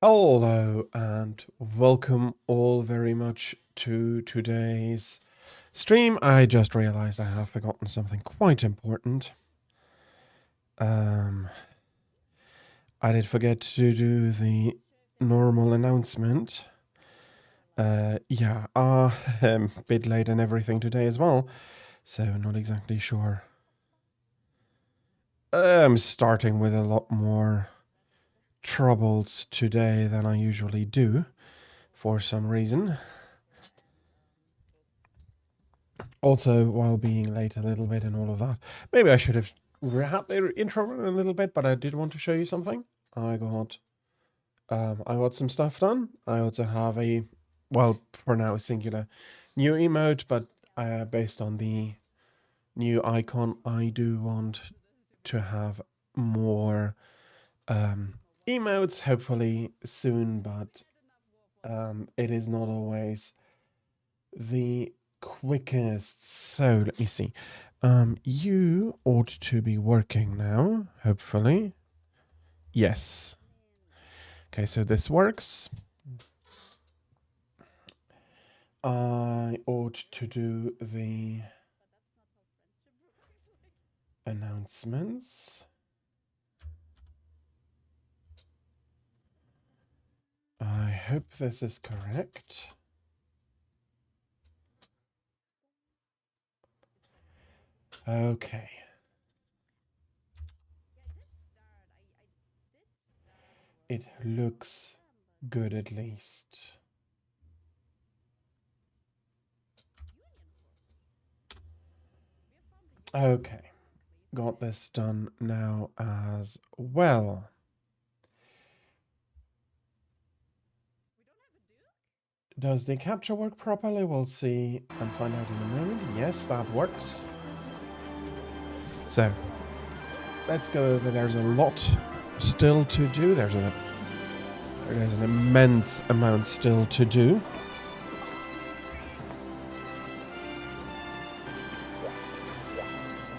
Hello and welcome all very much to today's stream. I just realized I have forgotten something quite important. I did forget to do the normal announcement. A bit late and everything today as well, so not exactly sure. I'm starting with a lot more troubles today than I usually do for some reason. Also, while being late a little bit and all of that, maybe I should have had the intro run a little bit, but I did want to show you something. I got some stuff done. I also have for now, singular, new emote, but based on the new icon, I do want to have more emotes, hopefully soon, but it is not always the quickest. So let me see. You ought to be working now, hopefully. Yes. Okay, so this works. I ought to do the announcements. I hope this is correct. Okay. It looks good at least. Okay. Got this done now as well. Does the capture work properly? We'll see and find out in a moment. Yes, that works. So, let's go over. There's a lot still to do. There's an immense amount still to do.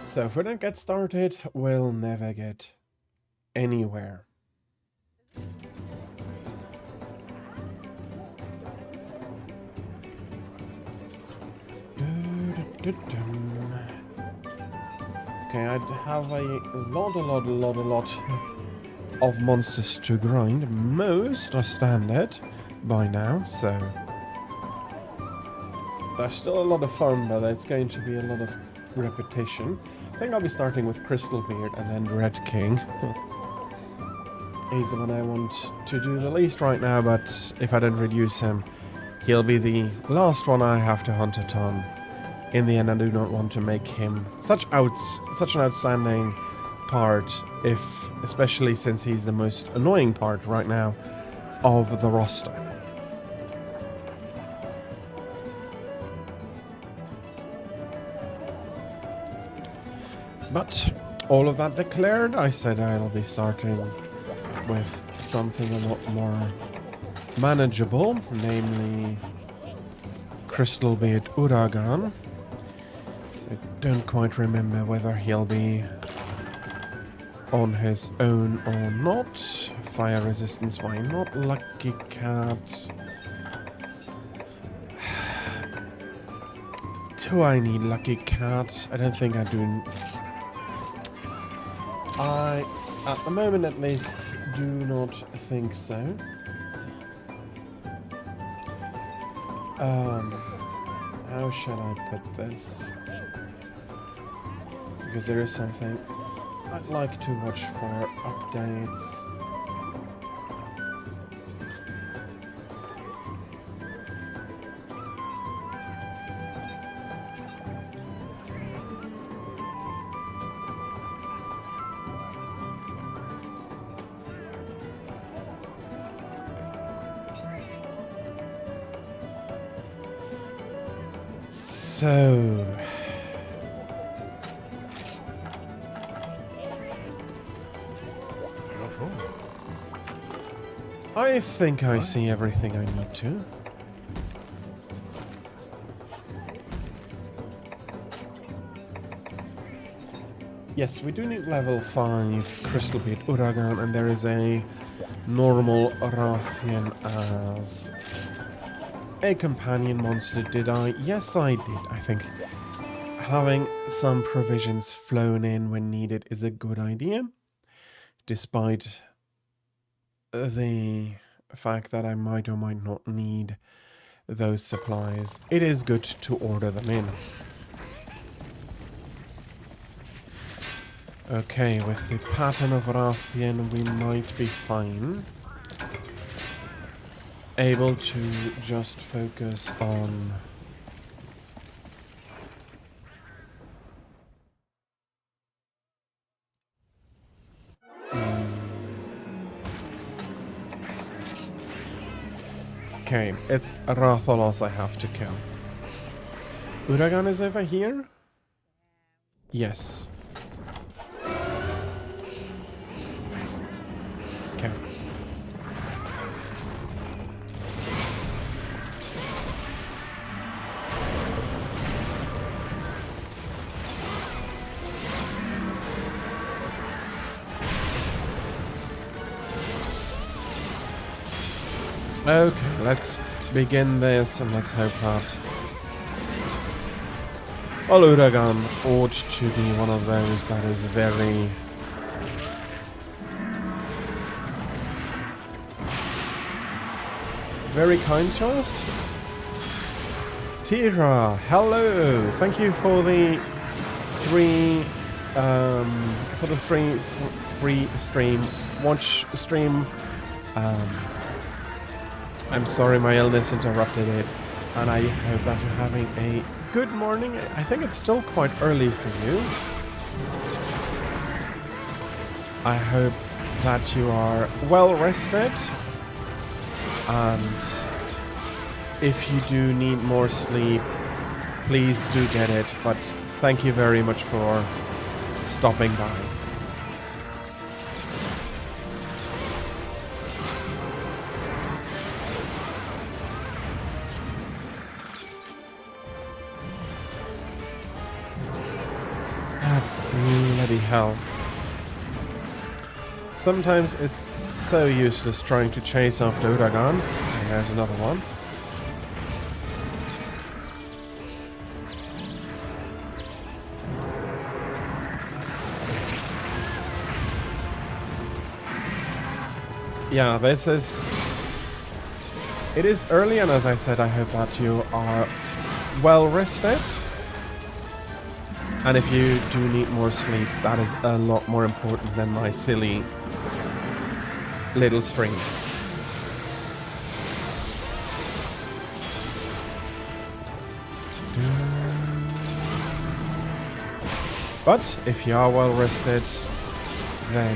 So if we don't get started, we'll never get anywhere. Okay, I have a lot of monsters to grind. Most are standard by now, so there's still a lot of fun, but it's going to be a lot of repetition. I think I'll be starting with Crystal Beard and then Red King. He's the one I want to do the least right now, but if I don't reduce him, he'll be the last one I have to hunt a ton. In the end, I do not want to make him such an outstanding part, especially since he's the most annoying part right now of the roster. But all of that declared, I said I'll be starting with something a lot more manageable, namely Crystal Beard Uragan. I don't quite remember whether he'll be on his own or not. Fire resistance, why not? Lucky Cat. Do I need Lucky Cat? I don't think I do. At the moment at least, do not think so. How shall I put this? Because there is something I'd like to watch for updates. So, I think I see everything I need to. Yes, we do need level 5 Crystal Beard Uragan, and there is a normal Rathian as a companion monster, did I? Yes, I did. I think having some provisions flown in when needed is a good idea, despite the fact that I might or might not need those supplies. It is good to order them in. Okay, with the pattern of Rathian, we might be fine. Able to just focus on okay, it's Rathalos I have to kill. Uragan is over here? Yes. Okay. Okay, let's begin this and let's hope that Uragan ought to be one of those that is very kind to us. Tira, hello! Thank you for the free stream watch stream. I'm sorry my illness interrupted it, and I hope that you're having a good morning. I think it's still quite early for you. I hope that you are well rested, and if you do need more sleep, please do get it, but thank you very much for stopping by. Bloody hell. Sometimes it's so useless trying to chase after Uragan. And there's another one. Yeah, this is... It is early, and as I said, I hope that you are well rested. And if you do need more sleep, that is a lot more important than my silly little stream. But if you are well rested, then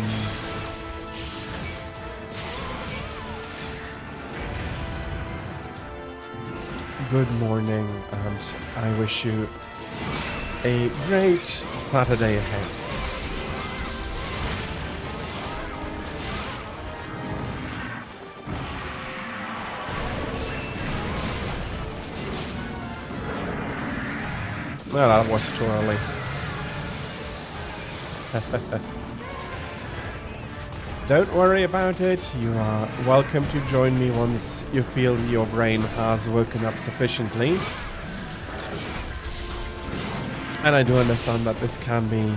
good morning, and I wish you a great Saturday ahead. Well, that was too early. Don't worry about it. You are welcome to join me once you feel your brain has woken up sufficiently. And I do understand that this can be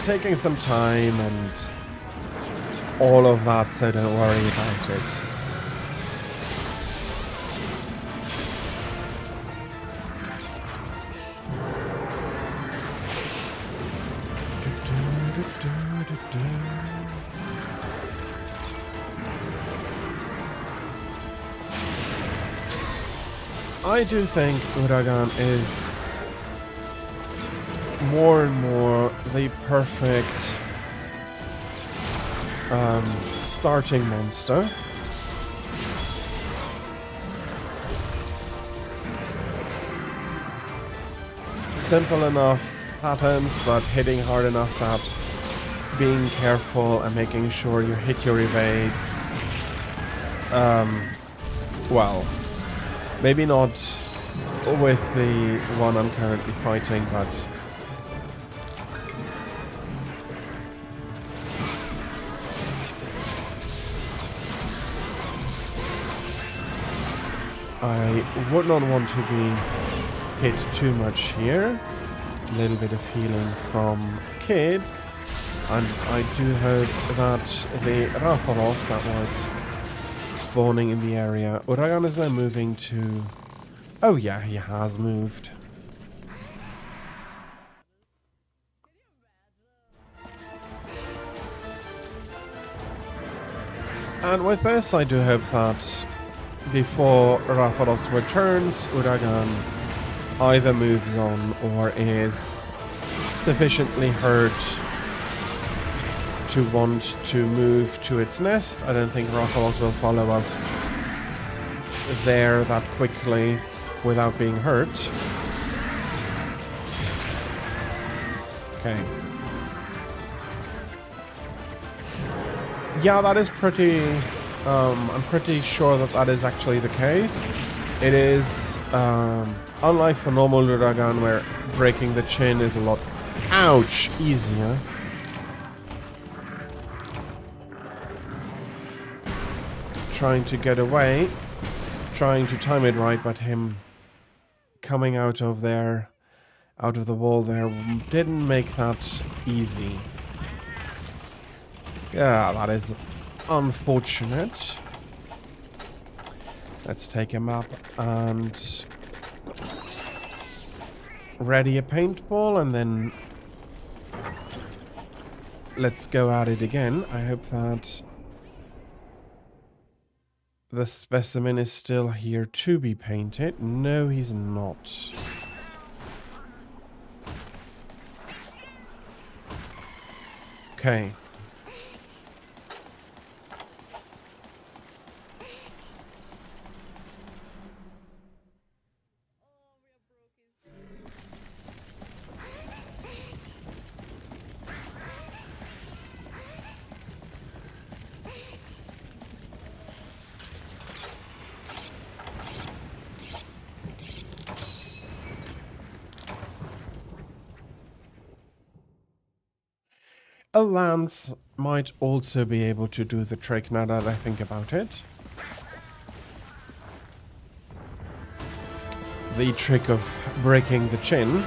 taking some time and all of that, so don't worry about it. I do think Uragan is more and more the perfect starting monster. Simple enough patterns, but hitting hard enough that being careful and making sure you hit your evades. Well, maybe not with the one I'm currently fighting, but I would not want to be hit too much here. A little bit of healing from Kid. And I do hope that the Rathalos that was spawning in the area... Uragan is now moving to... Oh yeah, he has moved. And with this, I do hope that before Rathalos returns, Uragan either moves on or is sufficiently hurt to want to move to its nest. I don't think Rathalos will follow us there that quickly without being hurt. Okay. Yeah, that is pretty... I'm pretty sure that that is actually the case. It is, unlike for normal Uragan, where breaking the chin is a lot, ouch, easier. Trying to get away, trying to time it right, but him coming out of there, out of the wall there, didn't make that easy. Yeah, that is unfortunate. Let's take him up and ready a paintball, and then let's go at it again. I hope that the specimen is still here to be painted. No, he's not. Okay. A lance might also be able to do the trick now that I think about it. The trick of breaking the chin.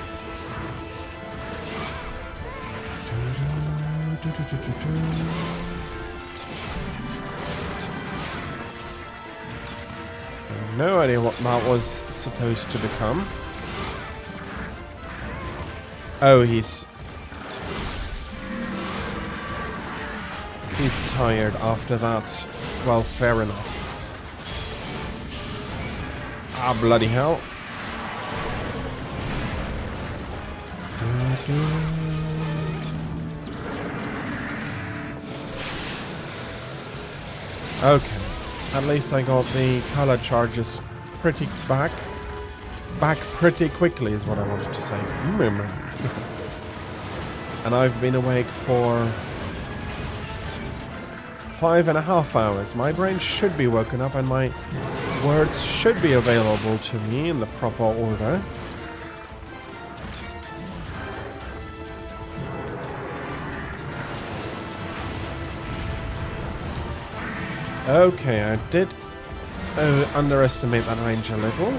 No idea what that was supposed to become. Oh, he's tired after that. Well, fair enough. Ah, bloody hell. Okay. At least I got the color charges pretty back pretty quickly is what I wanted to say. And I've been awake for 5.5 hours. My brain should be woken up and my words should be available to me in the proper order. Okay, I did underestimate that range a little.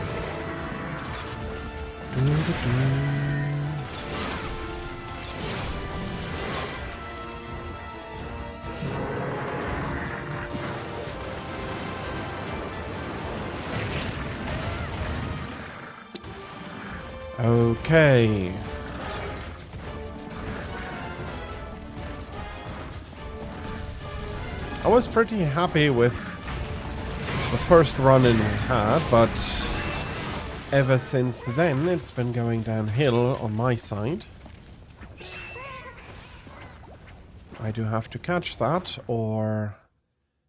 Okay. I was pretty happy with the first run-in we had, but ever since then it's been going downhill on my side. I do have to catch that, or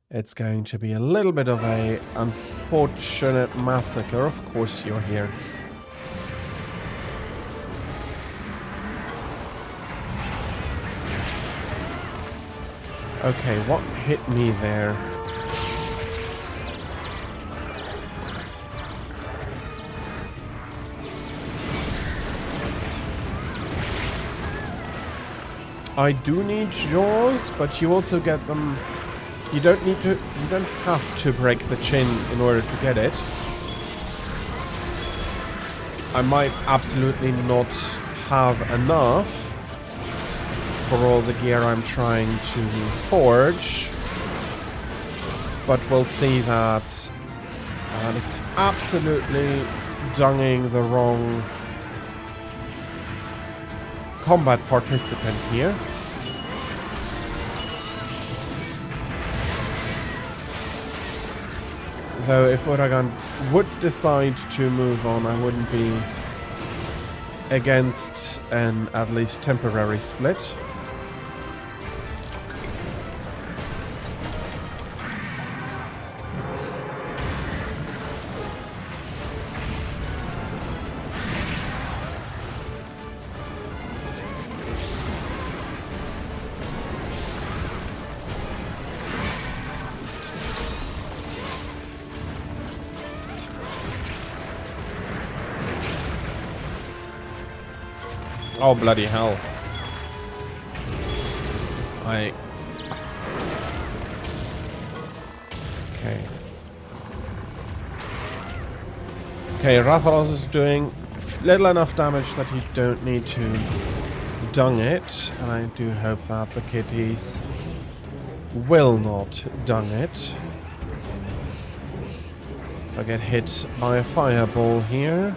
it's going to be a little bit of a unfortunate massacre. Of course you're here. Okay, what hit me there? I do need jaws, but you also get them. You don't have to break the chin in order to get it. I might absolutely not have enough for all the gear I'm trying to forge. But we'll see that it's absolutely dunging the wrong combat participant here. Though if Uragan would decide to move on, I wouldn't be against an at least temporary split. Oh, bloody hell. Okay. Okay, Rathalos is doing little enough damage that you don't need to dung it. And I do hope that the kitties will not dung it. If I get hit by a fireball here,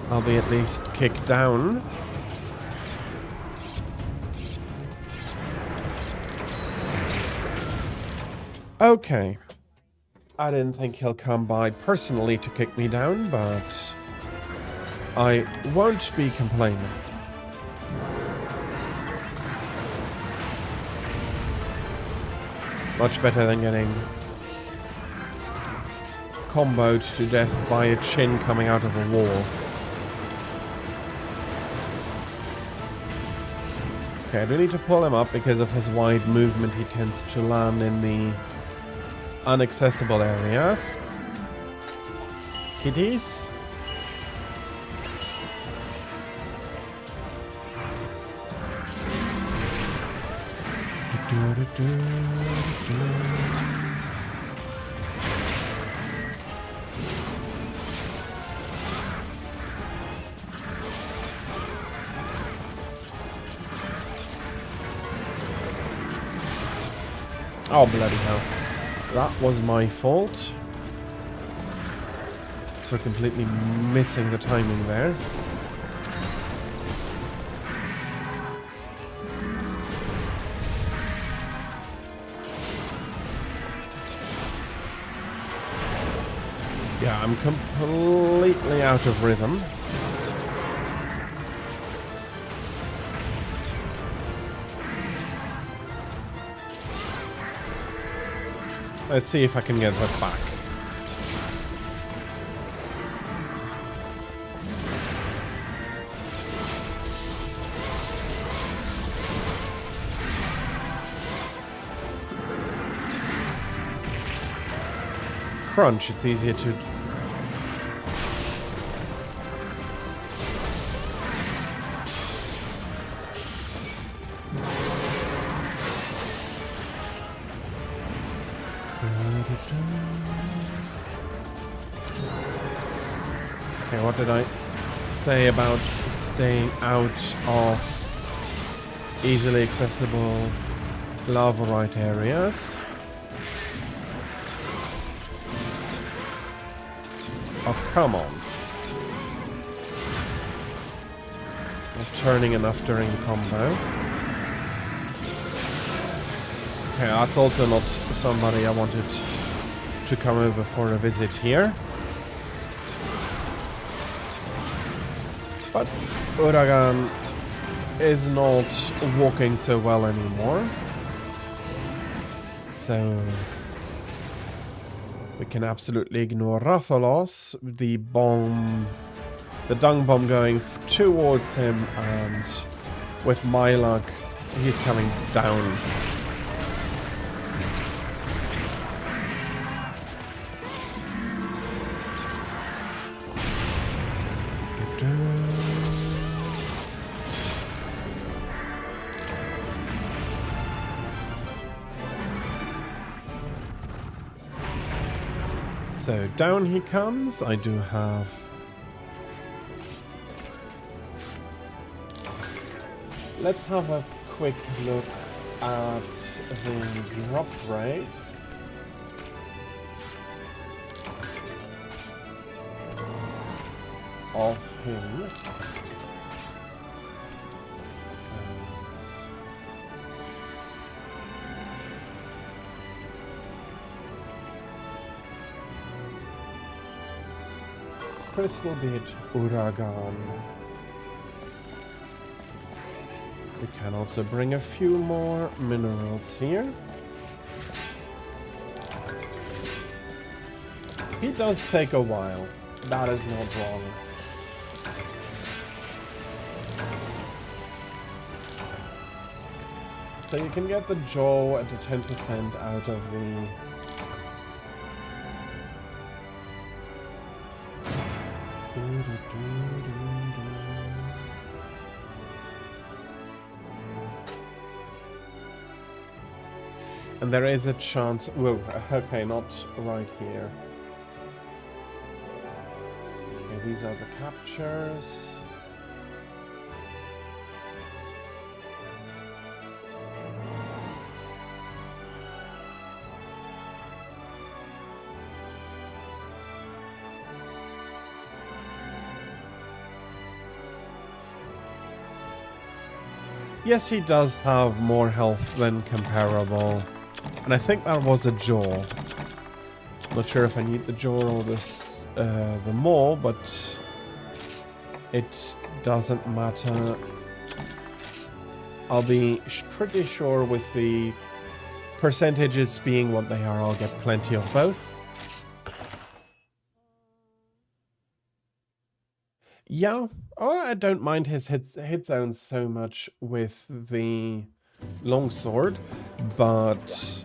I'll be at least kicked down. Okay. I didn't think he'll come by personally to kick me down, but I won't be complaining. Much better than getting comboed to death by a chin coming out of a wall. Okay, I do need to pull him up because of his wide movement. He tends to land in the inaccessible areas. Kitties. Oh, bloody hell. That was my fault. For completely missing the timing there. Yeah, I'm completely out of rhythm. Let's see if I can get that back. Crunch, it's easier to... Okay, what did I say about staying out of easily accessible lavorite areas? Oh, come on. Not turning enough during the combo. Okay, that's also not somebody I wanted to come over for a visit here. But Uragan is not walking so well anymore. So we can absolutely ignore Rathalos. The bomb, the dung bomb going towards him, and with my luck, he's coming down. So down he comes. I do have Let's have a quick look at the drop rate. Of him. Crystal Bead Uragan. We can also bring a few more minerals here. He does take a while. That is not wrong. So you can get the jaw at the 10% out of the... And there is a chance... Whoa, okay, not right here. Okay, these are the captures. Yes, he does have more health than comparable. And I think that was a jaw. Not sure if I need the jaw or this, the maw, but it doesn't matter. I'll be pretty sure with the percentages being what they are, I'll get plenty of both. Yeah, oh, I don't mind his hit zone so much with the longsword, but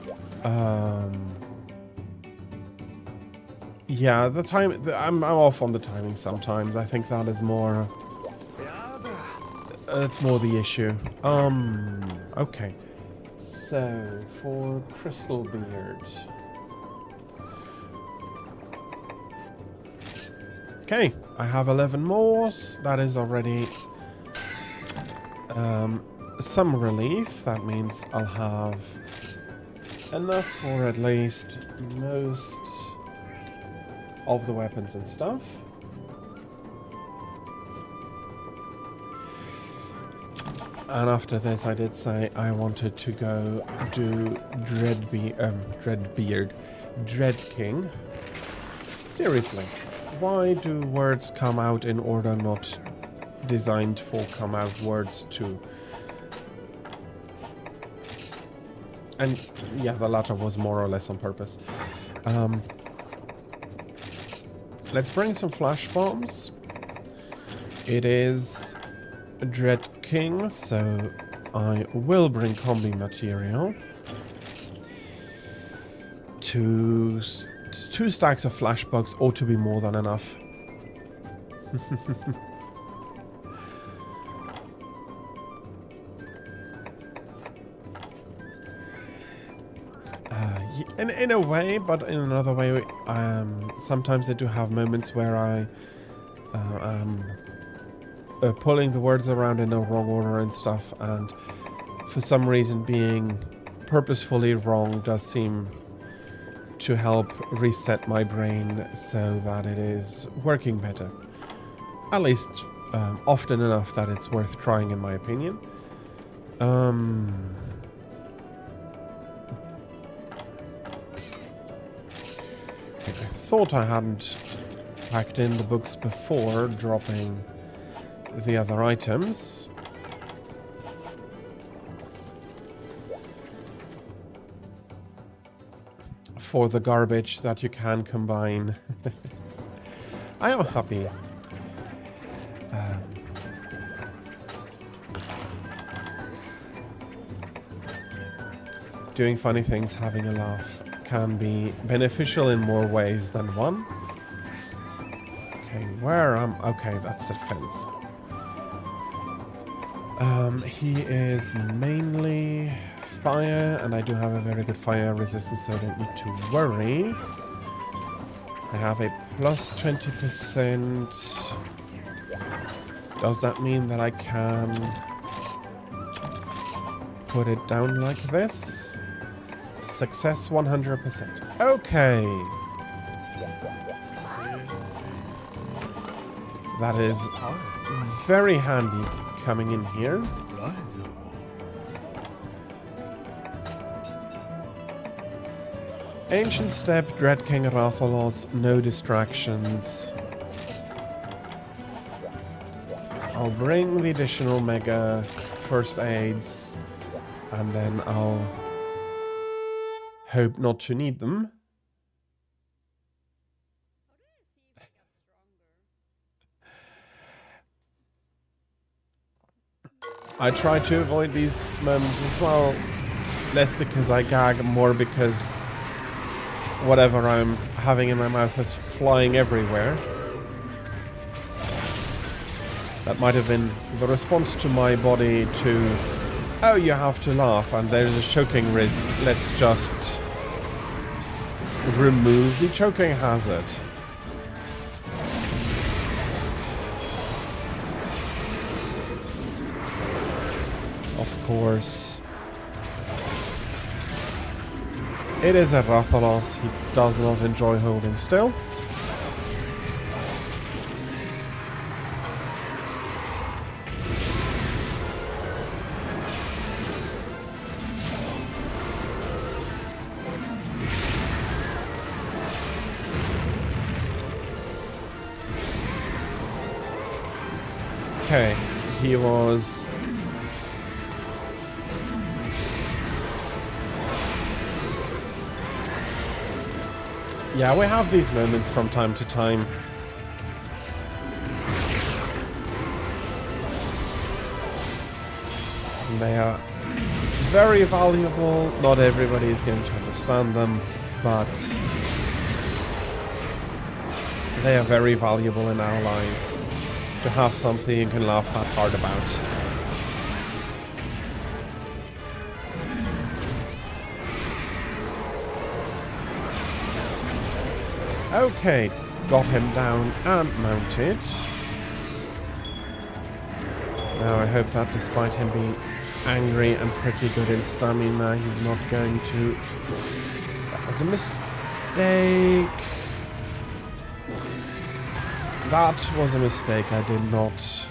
yeah, the time I'm off on the timing sometimes. I think that is more. That's more the issue. Okay. So for Crystal Beard. Okay, I have 11 more. That is already some relief. That means I'll have enough for at least most of the weapons and stuff. And after this, I did say I wanted to go do Dread King. Seriously. Why do words come out in order not designed for come out words too? And yeah, the latter was more or less on purpose. Let's bring some flash bombs. It is Dread King, so I will bring combi material. Two stacks of flashbugs ought to be more than enough. In a way, but in another way, sometimes I do have moments where I am pulling the words around in the wrong order and stuff, and for some reason being purposefully wrong does seem to help reset my brain so that it is working better. At least often enough that it's worth trying, in my opinion. I thought I hadn't packed in the books before dropping the other items. For the garbage that you can combine. I am happy. Doing funny things, having a laugh, can be beneficial in more ways than one. Okay, where am... Okay, that's a fence. He is mainly fire, and I do have a very good fire resistance, so I don't need to worry. I have a plus 20%. Does that mean that I can put it down like this. Success 100%. Okay. That is very handy coming in here. Ancient Step, Dread King Rathalos, no distractions. I'll bring the additional mega first aids, and then I'll hope not to need them. I try to avoid these moments as well, less because I gag, more because whatever I'm having in my mouth is flying everywhere. That might have been the response to my body to, oh, you have to laugh and there's a choking risk. Let's just remove the choking hazard. Of course. It is a Rathalos. He does not enjoy holding still. Okay, he was... Yeah, we have these moments from time to time. And they are very valuable. Not everybody is going to understand them, but they are very valuable in our lives. To have something you can laugh that hard about. Okay, got him down and mounted. Now I hope that despite him being angry and pretty good in stamina, he's not going to... That was a mistake. That was a mistake. I did not...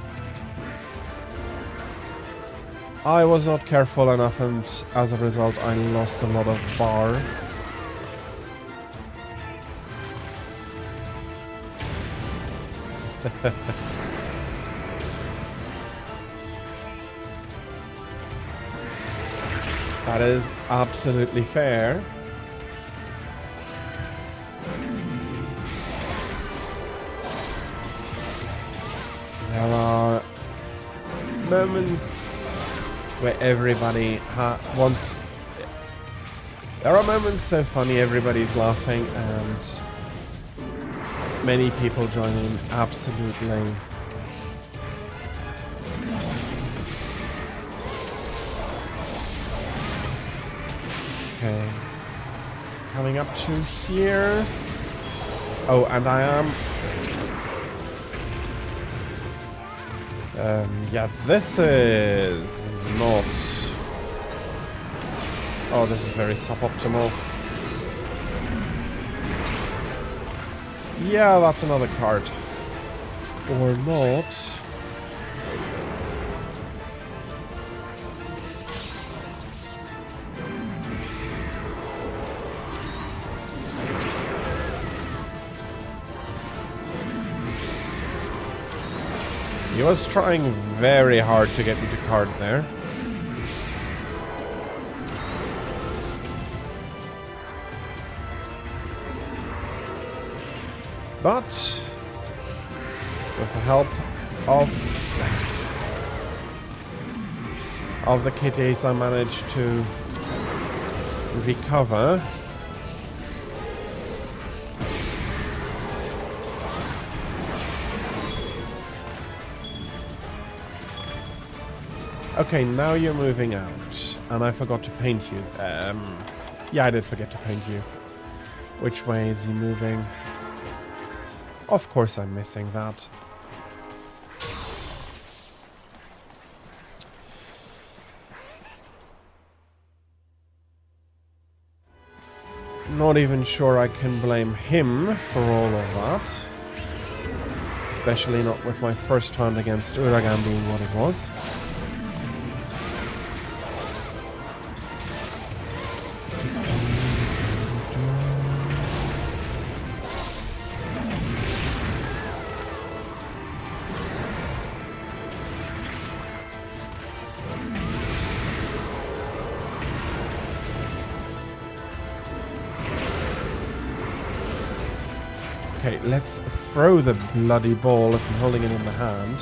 I was not careful enough, and as a result I lost a lot of bar. That is absolutely fair. There are moments where everybody wants... There are moments so funny everybody's laughing and many people join in, absolutely. Okay. Coming up to here. Oh, and I am... yeah, this is not... Oh, this is very suboptimal. Yeah, that's another card. Or not. He was trying very hard to get me to card there. But with the help of the kitties, I managed to recover. Okay, now you're moving out, and I forgot to paint you. Yeah, I did forget to paint you. Which way is he moving? Of course I'm missing that. Not even sure I can blame him for all of that. Especially not with my first hand against Uragan being what it was. Okay, let's throw the bloody ball if I'm holding it in the hand.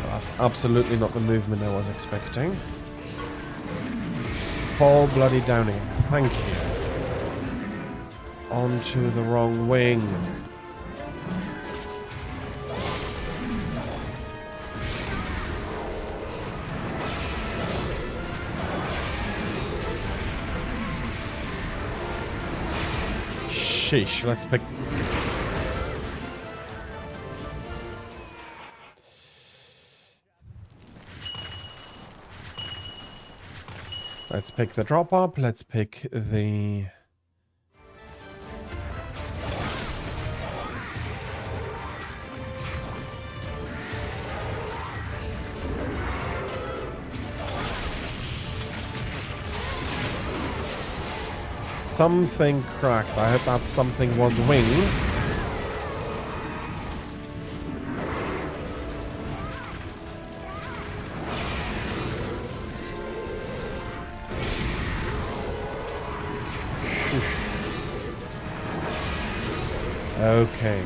That's absolutely not the movement I was expecting. Fall bloody down again. Thank you. Onto the wrong wing. Sheesh, let's pick... Let's pick the drop up, let's pick the... Something cracked. I hope that something was wing. Okay.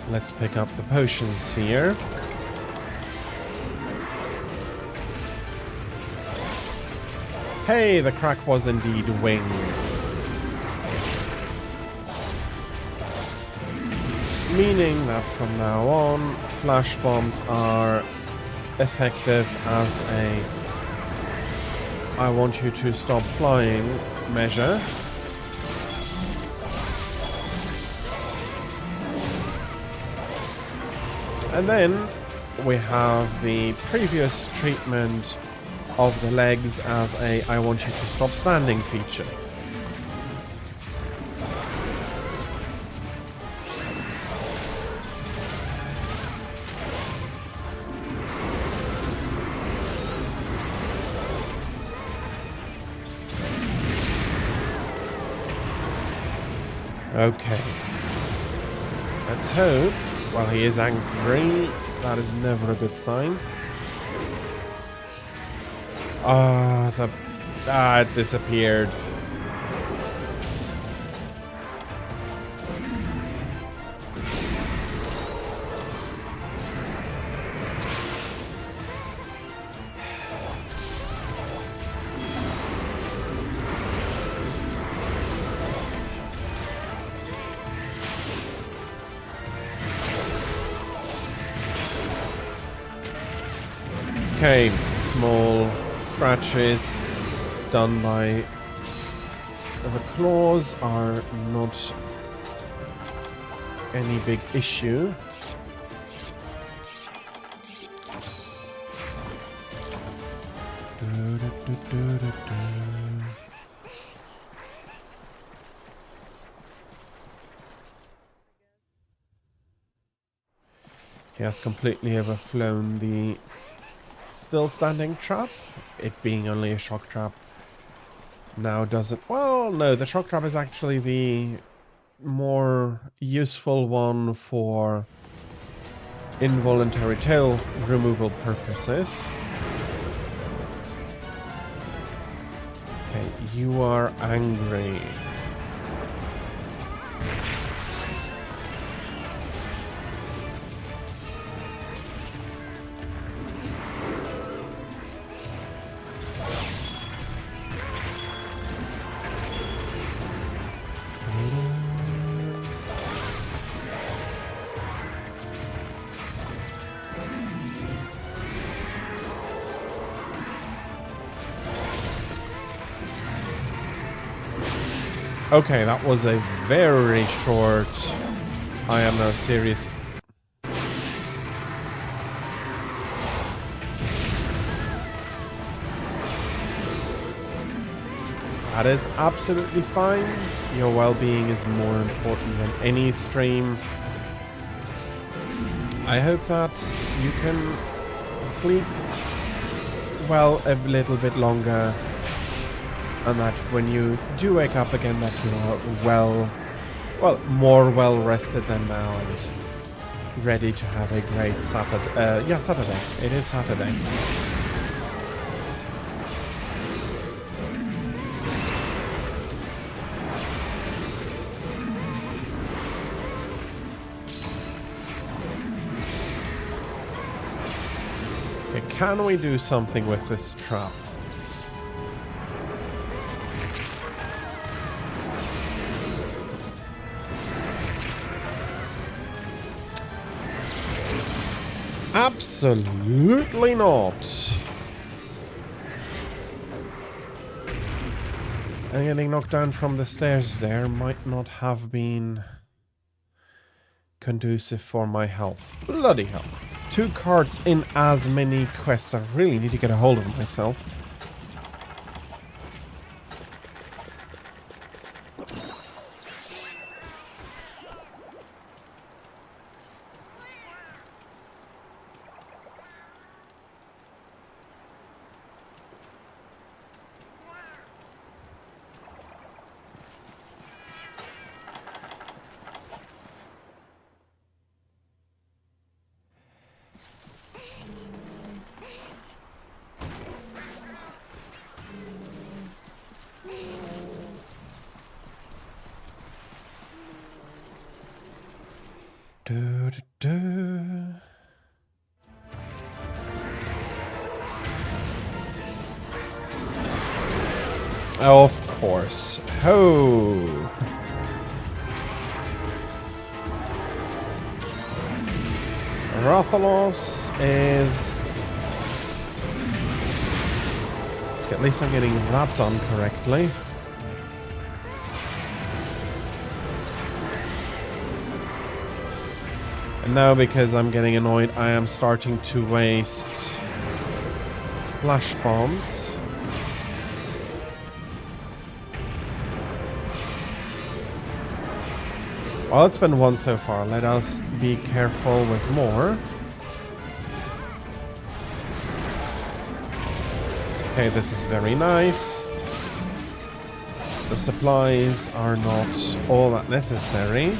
Let's pick up the potions here. Hey, the crack was indeed wing. Meaning that from now on, flash bombs are effective as a I want you to stop flying measure. And then we have the previous treatment of the legs as a I want you to stop standing feature. Okay. Let's hope. Well, he is angry. That is never a good sign. It disappeared. Okay, small scratches done by the claws are not any big issue. He has completely overflown the still standing trap. It being only a shock trap now doesn't... Well, no, the shock trap is actually the more useful one for involuntary tail removal purposes. Okay, you are angry. Okay, that was a very short... I am now serious. That is absolutely fine. Your well-being is more important than any stream. I hope that you can sleep well a little bit longer, and that when you do wake up again that you are more well rested than now and ready to have a great Saturday. Saturday. It is Saturday. Okay, can we do something with this trap? Absolutely not. And getting knocked down from the stairs there might not have been conducive for my health. Bloody hell. 2 cards in as many quests. I really need to get a hold of myself. Of course. Ho! Rathalos is... At least I'm getting that done correctly. And now, because I'm getting annoyed, I am starting to waste flash bombs. Well, it's been 1 so far. Let us be careful with more. Okay, this is very nice. The supplies are not all that necessary.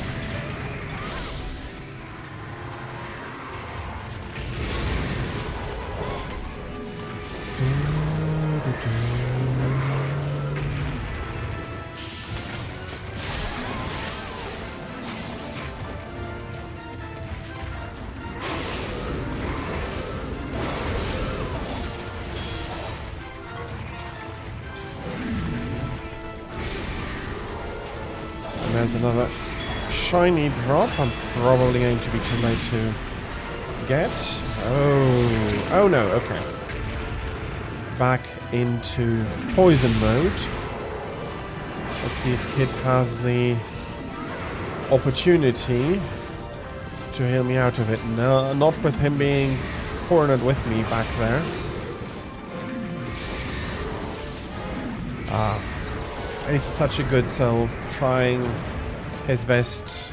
There's another shiny drop. I'm probably going to be too late to get. Oh no, okay. Back into poison mode. Let's see if Kid has the opportunity to heal me out of it. No, not with him being cornered with me back there. Ah. He's such a good soul, trying his best.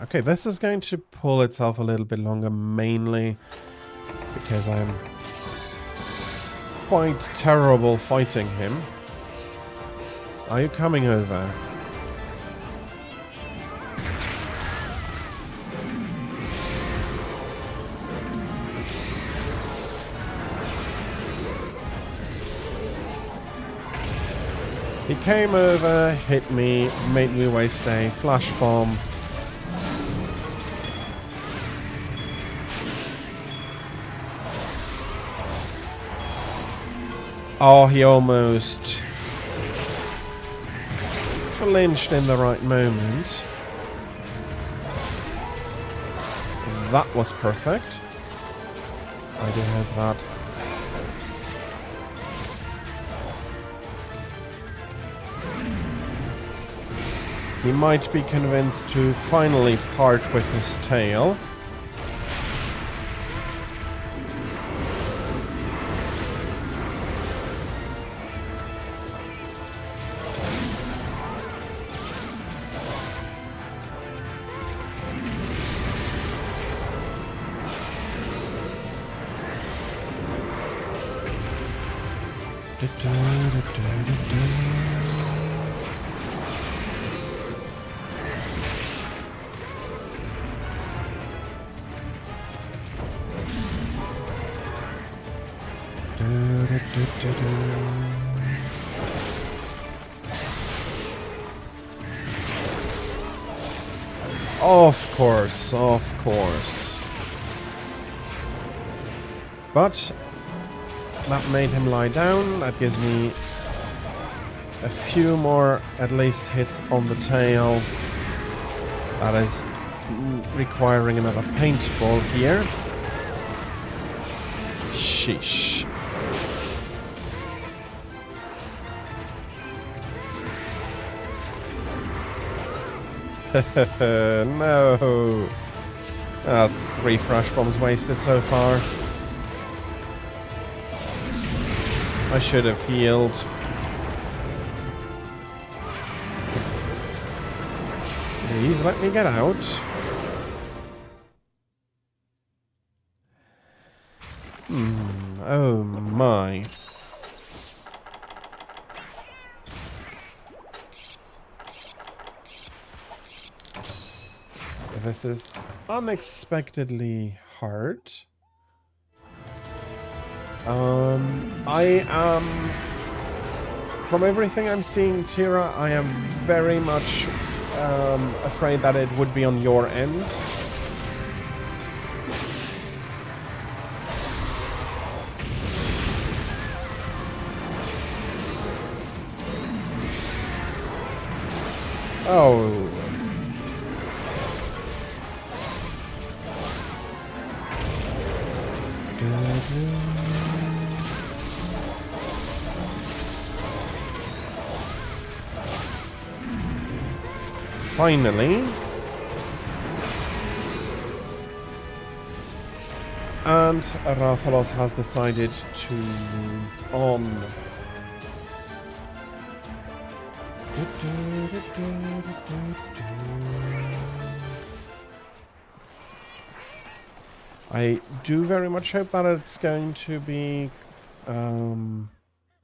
Okay, this is going to pull itself a little bit longer, mainly because I'm quite terrible fighting him. Are you coming over? He came over, hit me, made me waste a flash bomb. Oh, he almost flinched in the right moment. That was perfect. I do have that. He might be convinced to finally part with his tail. Of course, of course. But that made him lie down. That gives me a few more, at least, hits on the tail. That is requiring another paintball here. Sheesh. No. That's 3 fresh bombs wasted so far. I should have healed. Please let me get out. Oh my. This is unexpectedly hard. I am... From everything I'm seeing, Tira, I am very much afraid that it would be on your end. Oh. Finally. And Rathalos has decided to move on. I do very much hope that it's going to be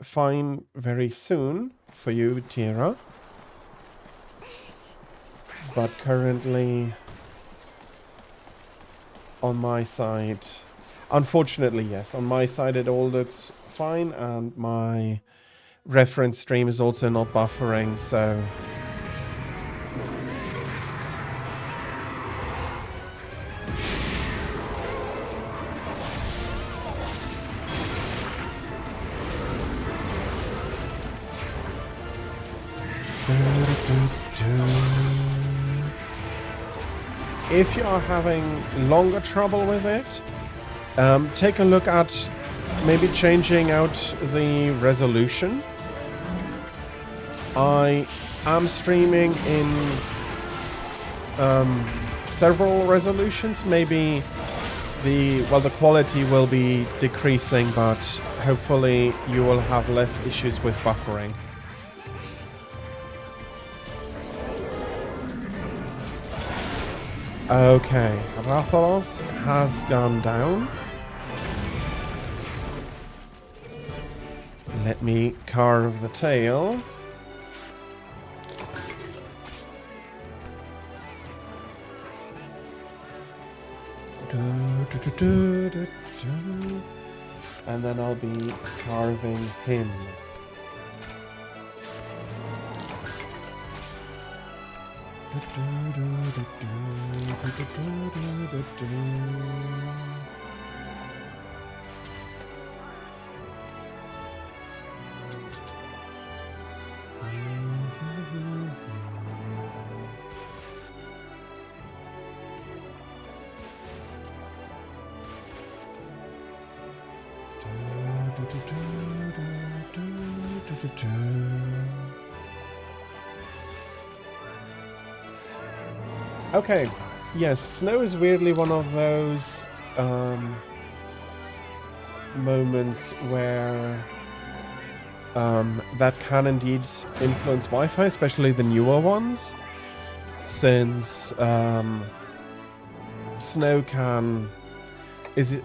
fine very soon for you, Tira. But currently, on my side, unfortunately, yes, on my side it all looks fine, and my reference stream is also not buffering, so... If you are having longer trouble with it, take a look at maybe changing out the resolution. I am streaming in several resolutions. Maybe the quality will be decreasing, but hopefully you will have less issues with buffering. Okay, Rathalos has gone down. Let me carve the tail. And then I'll be carving him. Okay, yes, snow is weirdly one of those moments where that can indeed influence Wi-Fi, especially the newer ones, since snow is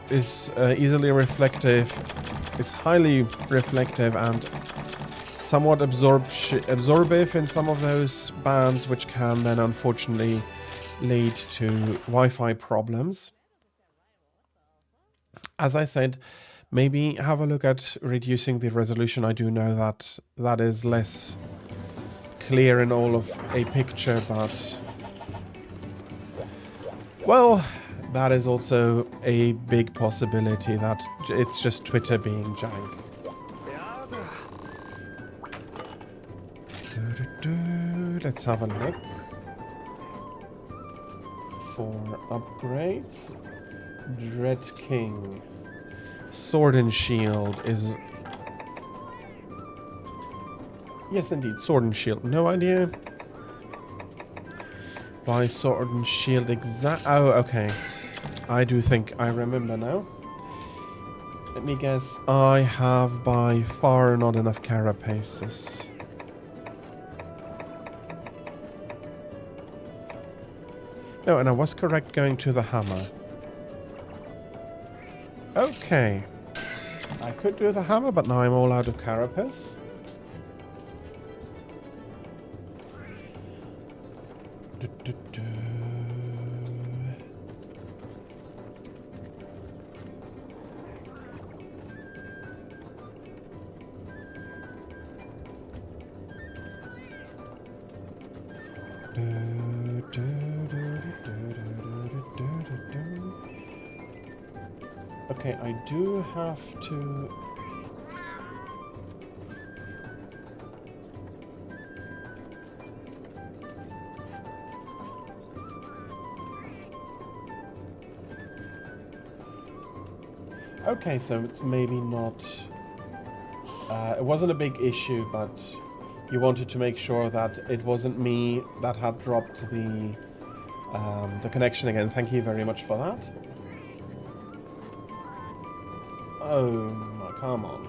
easily reflective, is highly reflective and somewhat absorptive in some of those bands, which can then unfortunately lead to Wi-Fi problems. As I said, maybe have a look at reducing the resolution. I do know that that is less clear in all of a picture, but well, that is also a big possibility that it's just Twitter being jank. Let's have a look for upgrades. Dread King. Sword and Shield is... Yes, indeed, Sword and Shield. No idea. Buy Sword and Shield Oh, okay. I do think I remember now. Let me guess. I have by far not enough carapaces. No, and I was correct going to the hammer. Okay. I could do the hammer, but now I'm all out of carapace. Okay, I do have to... Okay, so it's maybe not... it wasn't a big issue, but you wanted to make sure that it wasn't me that had dropped the connection again. Thank you very much for that. Oh, come on.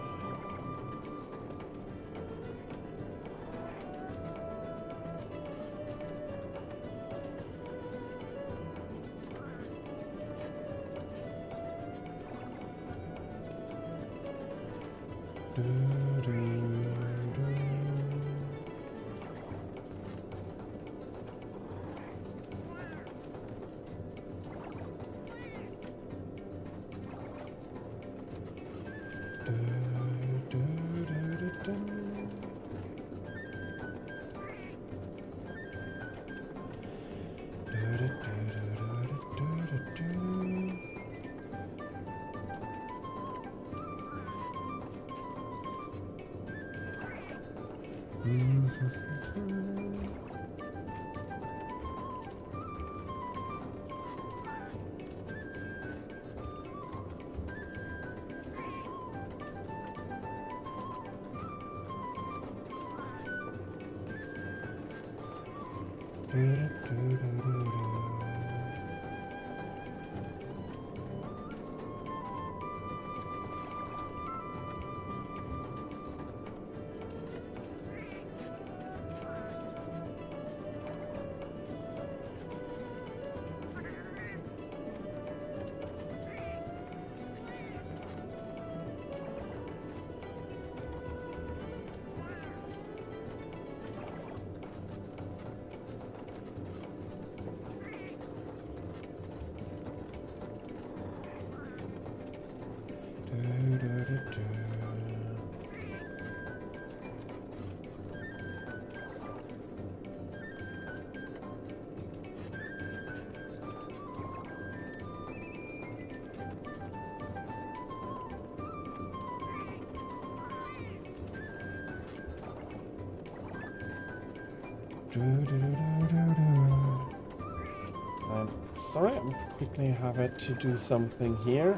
I'm sorry, I'm quickly have it to do something here.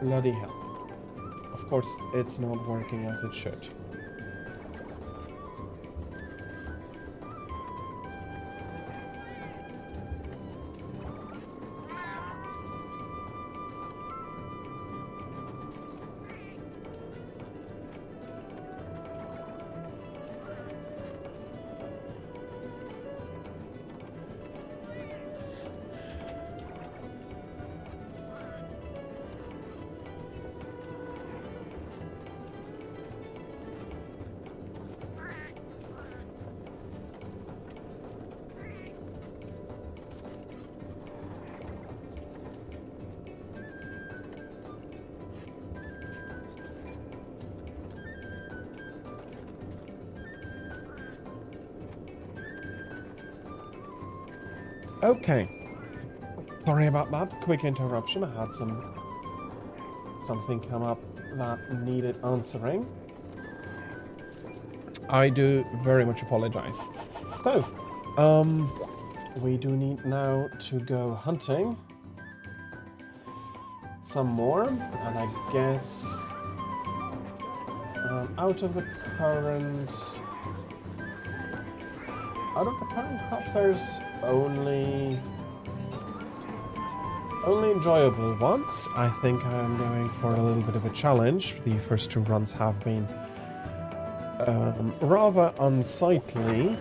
Bloody hell. Of course, it's not working as it should. Okay. Sorry about that. Quick interruption. I had something come up that needed answering. I do very much apologize. So, we do need now to go hunting some more, and I guess out of the current crops, there's only enjoyable ones. I think I am going for a little bit of a challenge. The first 2 runs have been rather unsightly.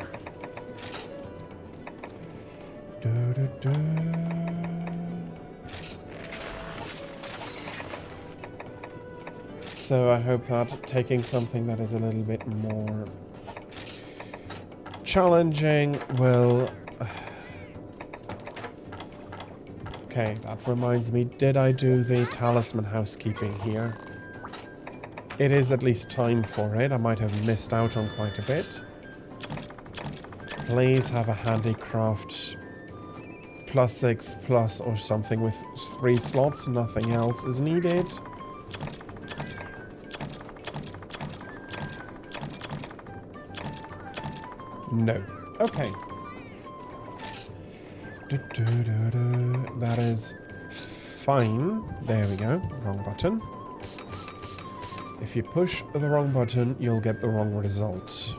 So I hope that taking something that is a little bit more challenging will... Okay, that reminds me, did I do the talisman housekeeping here? It is at least time for it. I might have missed out on quite a bit. Please have a handicraft +6+ or something with 3 slots. Nothing else is needed. No. Okay. That is fine. There we go. Wrong button. If you push the wrong button, you'll get the wrong result.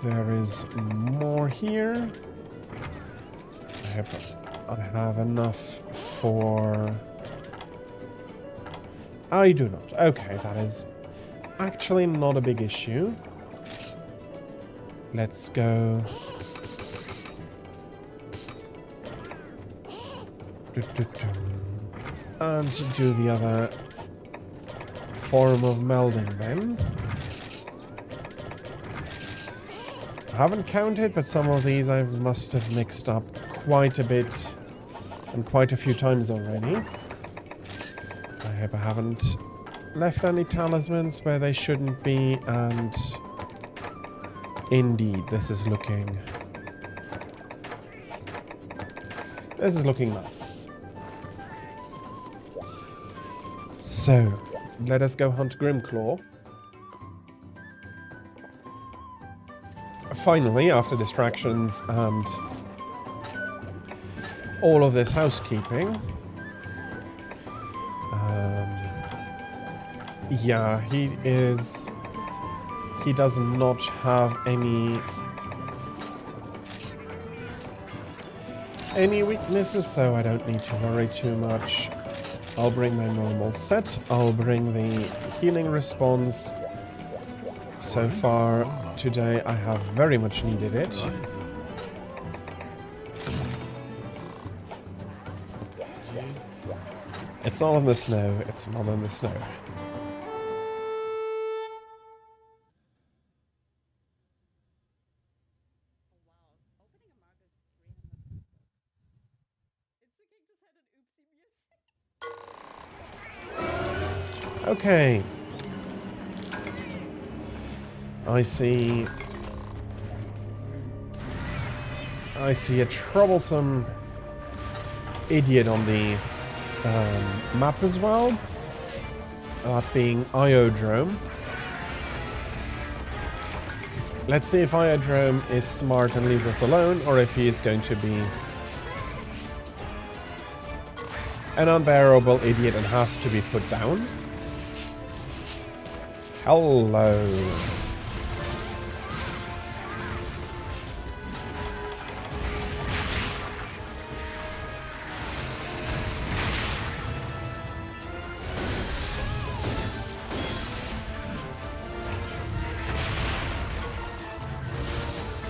There is more here. I have enough for... I do not. Okay, that is actually not a big issue. Let's go. And do the other form of melding then. I haven't counted, but some of these I must have mixed up quite a bit and quite a few times already. I hope I haven't left any talismans where they shouldn't be, and indeed, this is looking nice. So, let us go hunt Grimclaw. Finally, after distractions and all of this housekeeping. Yeah, he does not have any weaknesses, so I don't need to worry too much. I'll bring my normal set. I'll bring the healing response. So far today I have very much needed it. It's not in the snow. It's not in the snow. Okay. I see a troublesome idiot on the map as well. That being Iodrome. Let's see if Iodrome is smart and leaves us alone, or if he is going to be an unbearable idiot and has to be put down. Hello.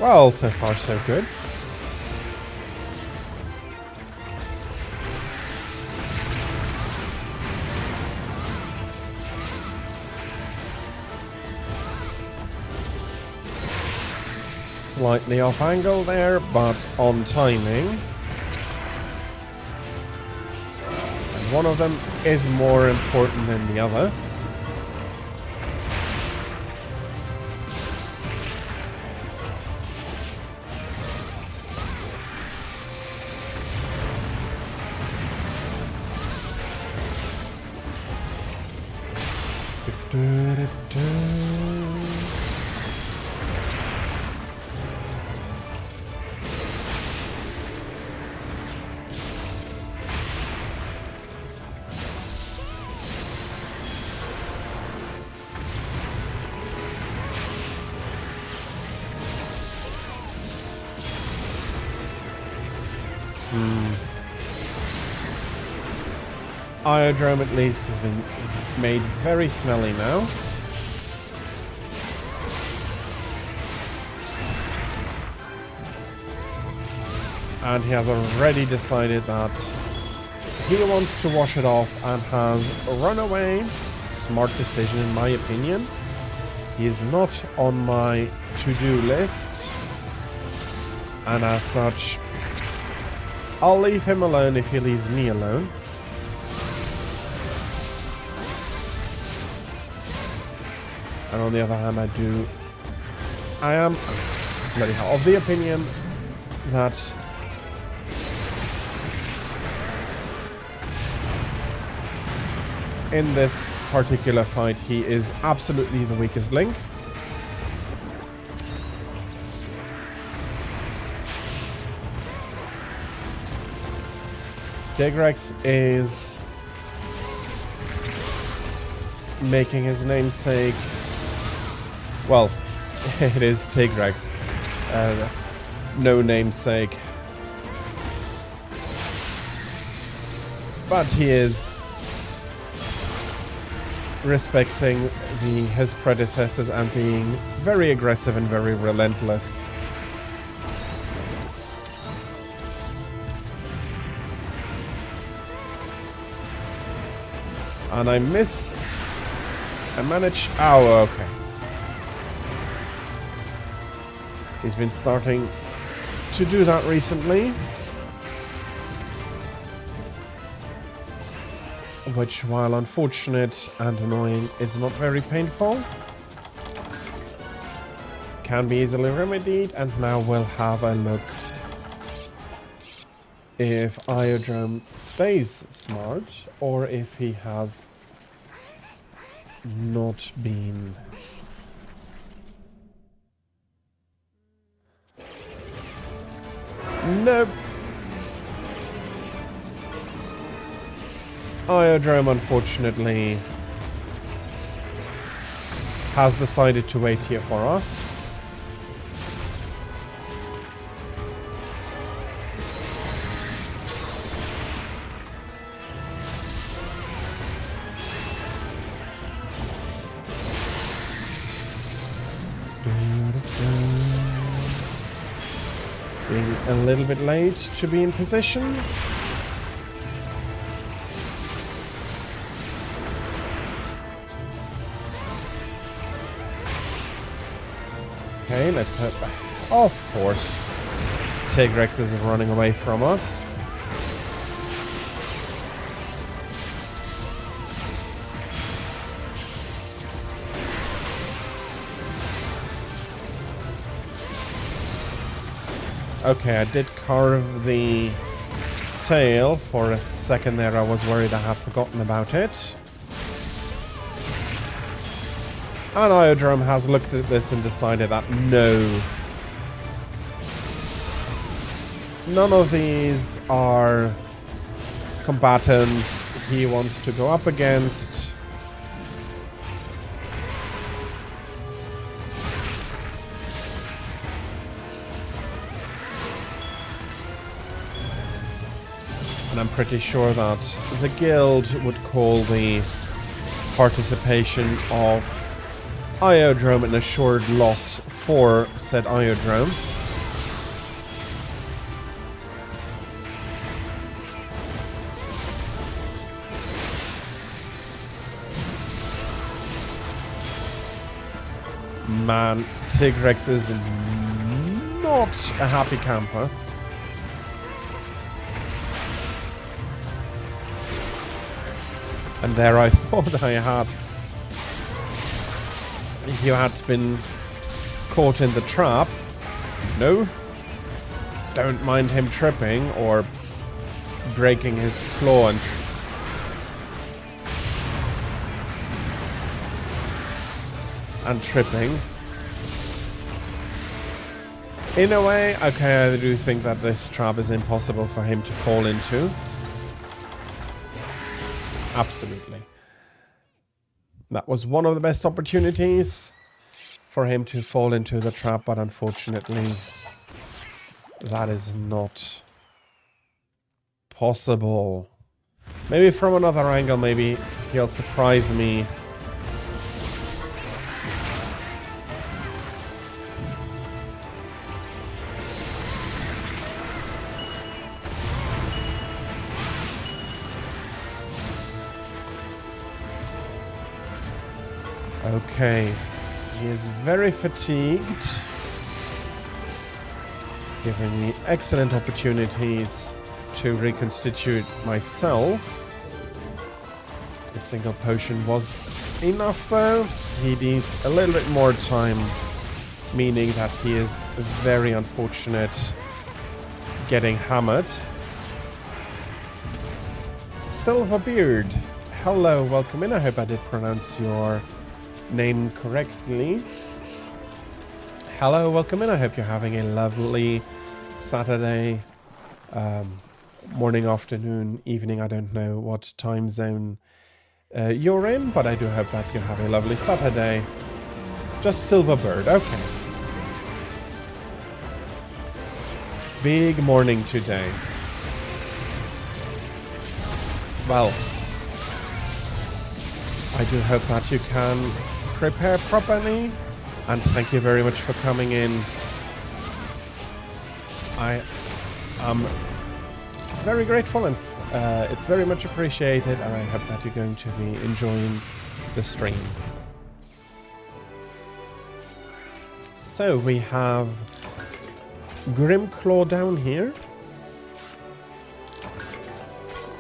Well, so far so good. Slightly off angle there, but on timing. And one of them is more important than the other. Iodrome at least has been made very smelly now. And he has already decided that he wants to wash it off and has run away. Smart decision in my opinion. He is not on my to-do list. And as such, I'll leave him alone if he leaves me alone. And on the other hand, I am bloody hell, of the opinion that in this particular fight, he is absolutely the weakest link. Tigrex is making his namesake. Well, it is Tigrex. No namesake. But he is respecting his predecessors and being very aggressive and very relentless. And I manage. Oh, okay. He's been starting to do that recently. Which, while unfortunate and annoying, is not very painful. Can be easily remedied, and now we'll have a look if Iodrome stays smart or if he has not been. Nope. Iodrome, unfortunately, has decided to wait here for us. Being a little bit late to be in position. Okay, let's hope. Of course, Tigrex is running away from us. Okay, I did carve the tail. For a second there, I was worried I had forgotten about it. And Iodrome has looked at this and decided that no. None of these are combatants he wants to go up against. And I'm pretty sure that the guild would call the participation of Iodrome an assured loss for said Iodrome. Man, Tigrex is not a happy camper. And there I thought I had... You had been caught in the trap. No. Don't mind him tripping or breaking his claw and tripping. In a way, okay, I do think that this trap is impossible for him to fall into. Absolutely. That was one of the best opportunities for him to fall into the trap, but unfortunately, that is not possible. Maybe from another angle, maybe he'll surprise me. Okay, he is very fatigued, giving me excellent opportunities to reconstitute myself. The single potion was enough though. He needs a little bit more time, meaning that he is very unfortunate getting hammered. Silverbeard, hello, welcome in. I hope I did pronounce your name correctly. Hello, welcome in. I hope you're having a lovely Saturday morning, afternoon, evening. I don't know what time zone you're in, but I do hope that you have a lovely Saturday. Just Silverbird, okay. Big morning today. Well, I do hope that you can prepare properly, and thank you very much for coming in. I am very grateful, and it's very much appreciated, and I hope that you're going to be enjoying the stream. So we have Grimclaw down here,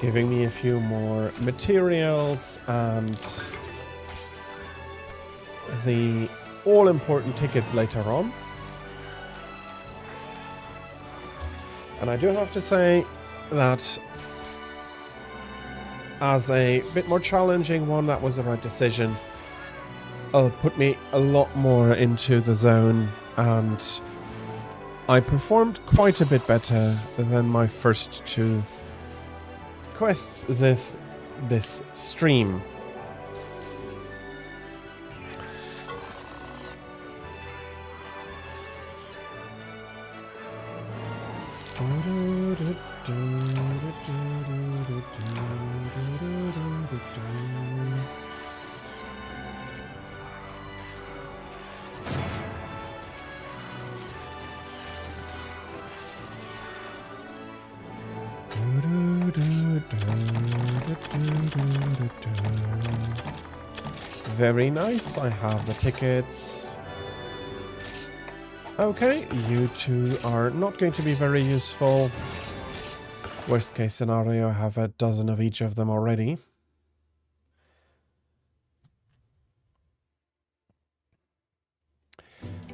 giving me a few more materials and the all-important tickets later on. And I do have to say that as a bit more challenging one, that was the right decision. It'll put me a lot more into the zone, and I performed quite a bit better than my first two quests this stream. Very nice, I have the tickets. Okay, you two are not going to be very useful. Worst case scenario, I have a dozen of each of them already.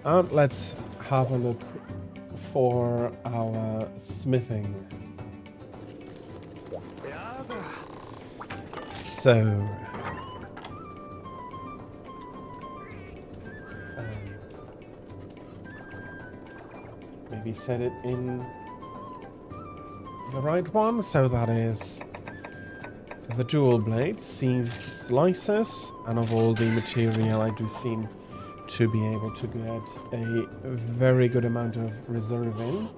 And let's have a look for our smithing. So, maybe set it in the right one. So that is the dual blade, seized slices, and of all the material I do seem to be able to get a very good amount of reserve in.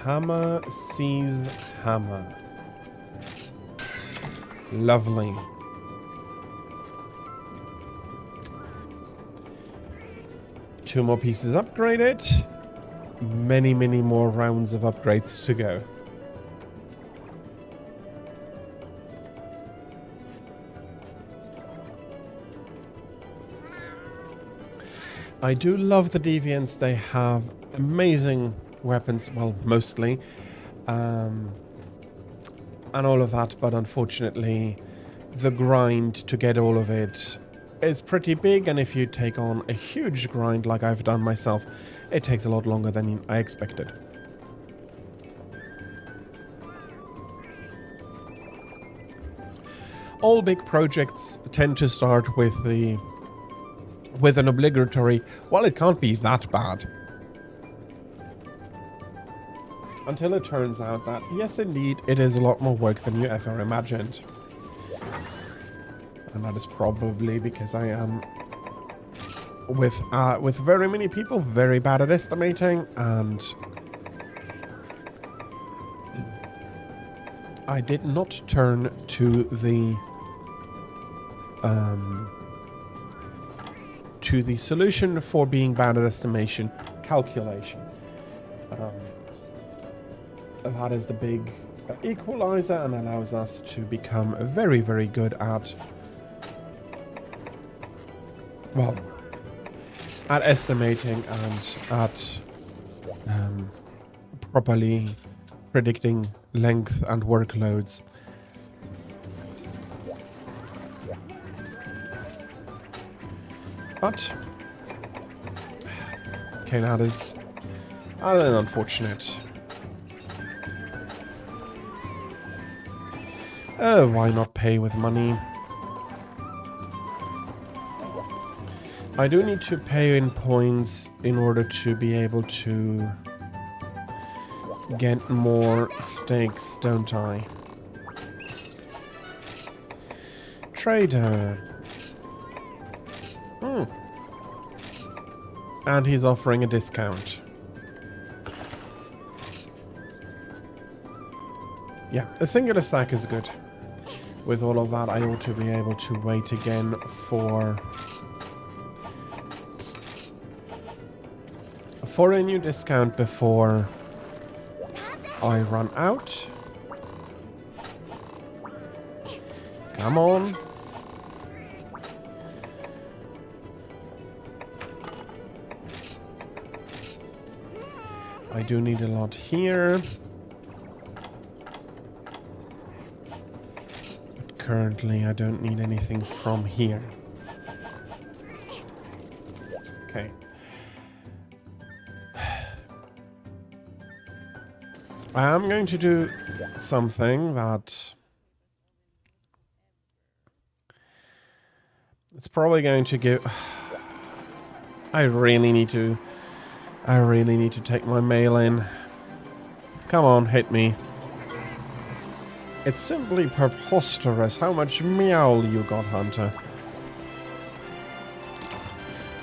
Hammer, seized hammer. Lovely. Two more pieces upgraded. Many, many more rounds of upgrades to go. I do love the deviants. They have amazing weapons, well, mostly, and all of that, but unfortunately the grind to get all of it is pretty big, and if you take on a huge grind like I've done myself, it takes a lot longer than I expected. All big projects tend to start with an obligatory, well, it can't be that bad. Until it turns out that, yes, indeed, it is a lot more work than you ever imagined. And that is probably because I am, with very many people, very bad at estimating, and I did not turn to the solution for being bad at estimation: calculation. That is the big equalizer and allows us to become very, very good at, well, at estimating and at properly predicting length and workloads. But okay, that is unfortunate. Why not pay with money? I do need to pay in points in order to be able to get more stakes, don't I? Trader. And he's offering a discount. Yeah, a singular stack is good. With all of that, I ought to be able to wait again for a new discount before I run out. Come on. I do need a lot here. But currently I don't need anything from here. Okay. I am going to do something that it's probably going to give... I really need to take my mail in. Come on, hit me. It's simply preposterous how much meow you got, Hunter.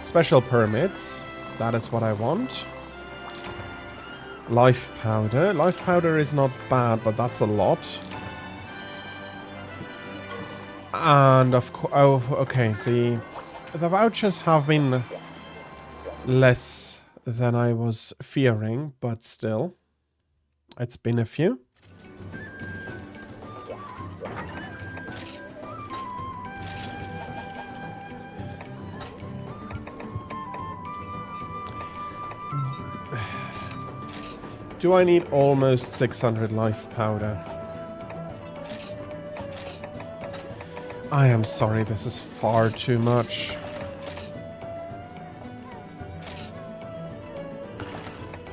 Special permits. That is what I want. Life powder. Life powder is not bad, but that's a lot. And of course... Oh, okay. The vouchers have been less than I was fearing, but still. It's been a few. Do I need almost 600 life powder? I am sorry, this is far too much.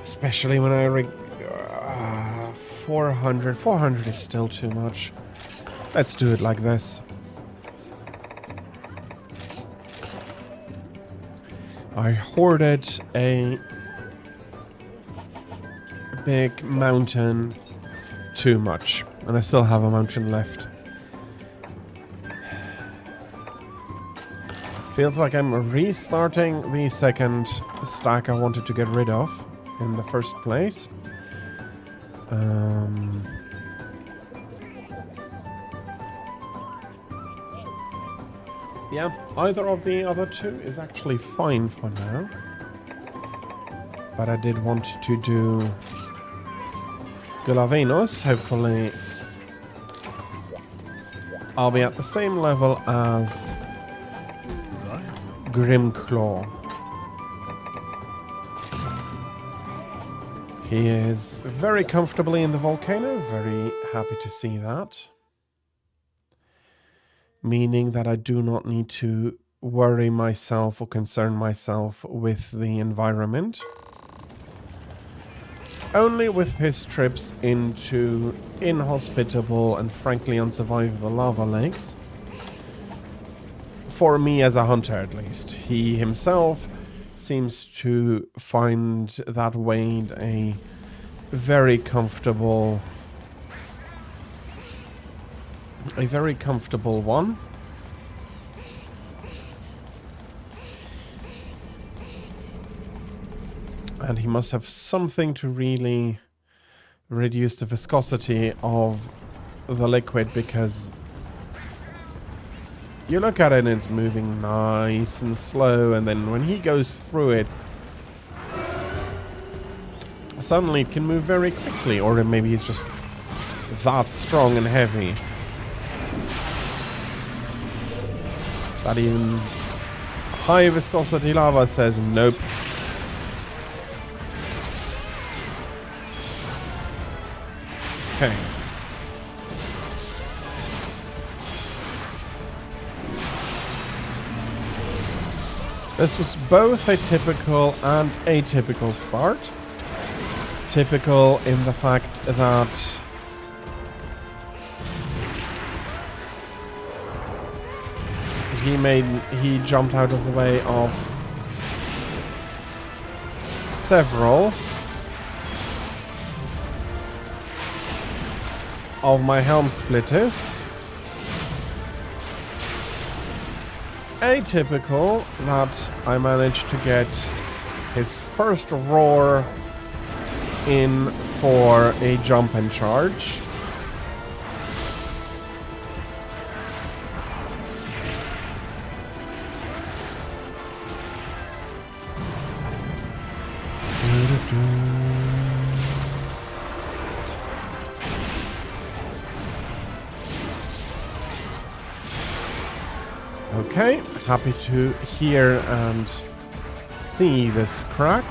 Especially when I 400 is still too much. Let's do it like this. I hoarded a big mountain too much. And I still have a mountain left. Feels like I'm restarting the second stack I wanted to get rid of in the first place. Yeah, either of the other two is actually fine for now. But I did want to do Gulavinos. Hopefully I'll be at the same level as Grimclaw. He is very comfortably in the volcano. Very happy to see that. Meaning that I do not need to worry myself or concern myself with the environment. Only with his trips into inhospitable and frankly unsurvivable lava lakes. For me as a hunter, at least. He himself seems to find that Wade a very comfortable one. And he must have something to really reduce the viscosity of the liquid, because you look at it and it's moving nice and slow, and then when he goes through it, suddenly it can move very quickly, or maybe it's just that strong and heavy that even high viscosity lava says nope. Okay. This was both a typical and atypical start. Typical in the fact that he jumped out of the way of several of my helm splitters. Atypical that I managed to get his first roar in for a jump and charge. Okay, happy to hear and see this crack.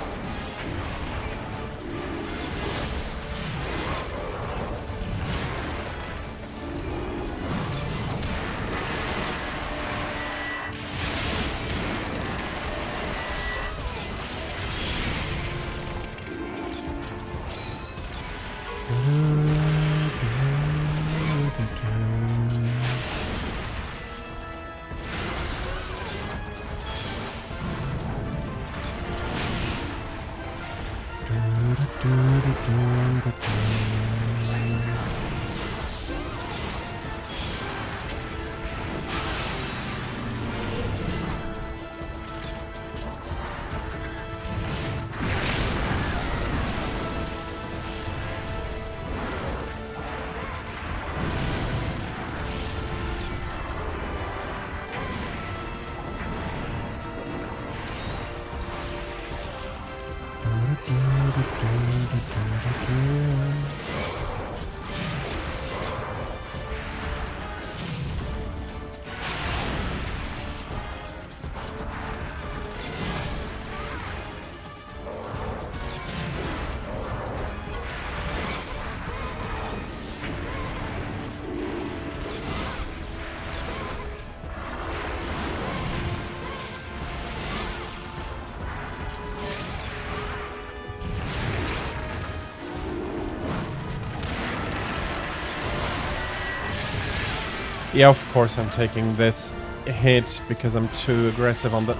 Yeah, of course I'm taking this hit because I'm too aggressive on the...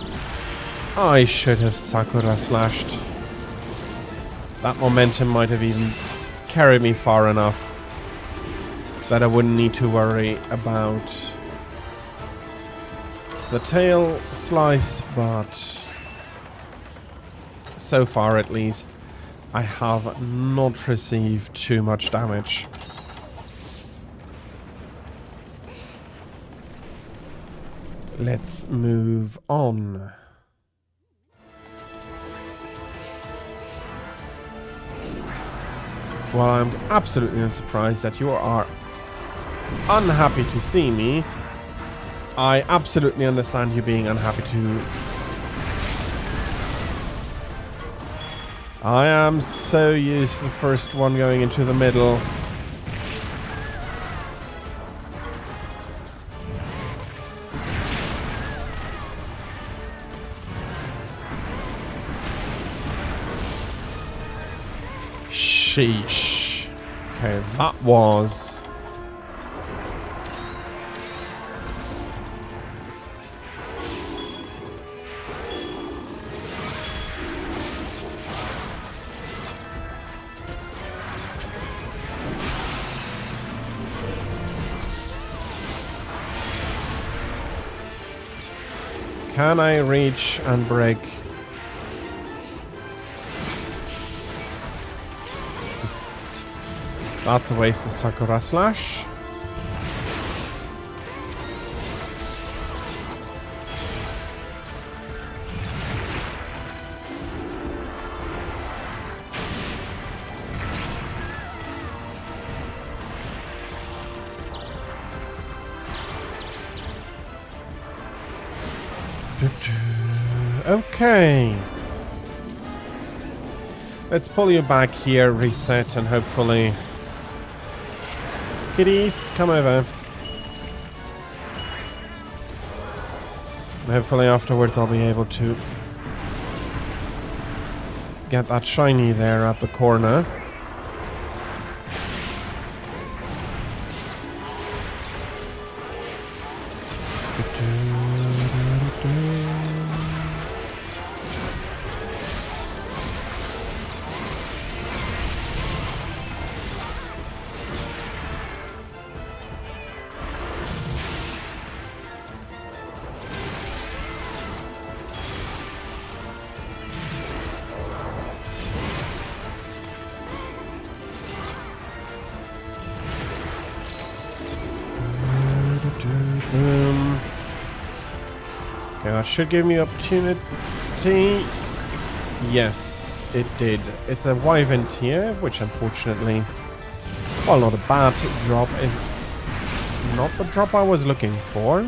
I should have Sakura slashed. That momentum might have even carried me far enough that I wouldn't need to worry about the tail slice, but so far at least I have not received too much damage. Let's move on. Well, I'm absolutely unsurprised that you are unhappy to see me. I absolutely understand you being unhappy too. I am so used to the first one going into the middle. Sheesh. Okay, that was... Can I reach and break? That's a waste of Sakura Slash. Okay. Let's pull you back here, reset, and hopefully... Kitties, come over. And hopefully afterwards I'll be able to get that shiny there at the corner. Okay, that should give me opportunity. Yes, it did. It's a Wyvern here, which unfortunately, well, not a bad drop, is not the drop I was looking for.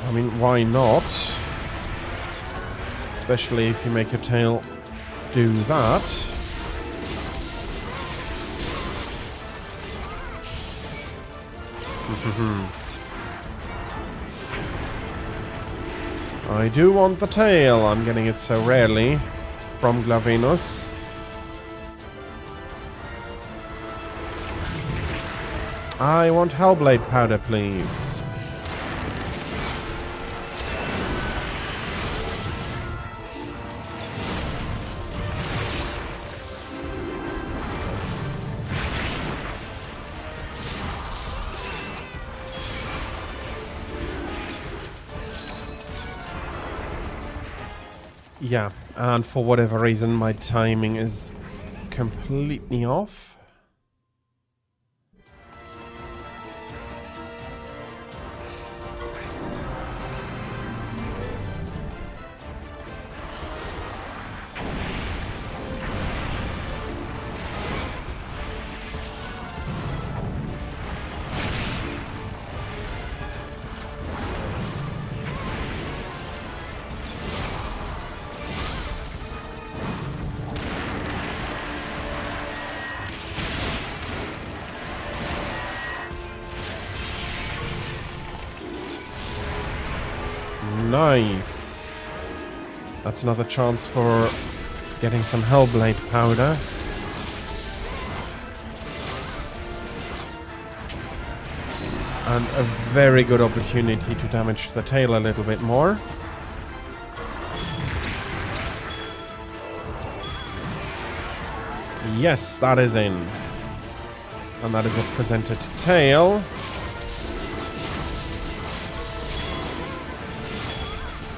I mean, why not? Especially if you make your tail do that. I do want the tail. I'm getting it so rarely from Glavenus. I want Hellblade powder, please. Yeah, and for whatever reason, my timing is completely off. Nice. That's another chance for getting some Hellblade powder. And a very good opportunity to damage the tail a little bit more. Yes, that is in. And that is a presented tail.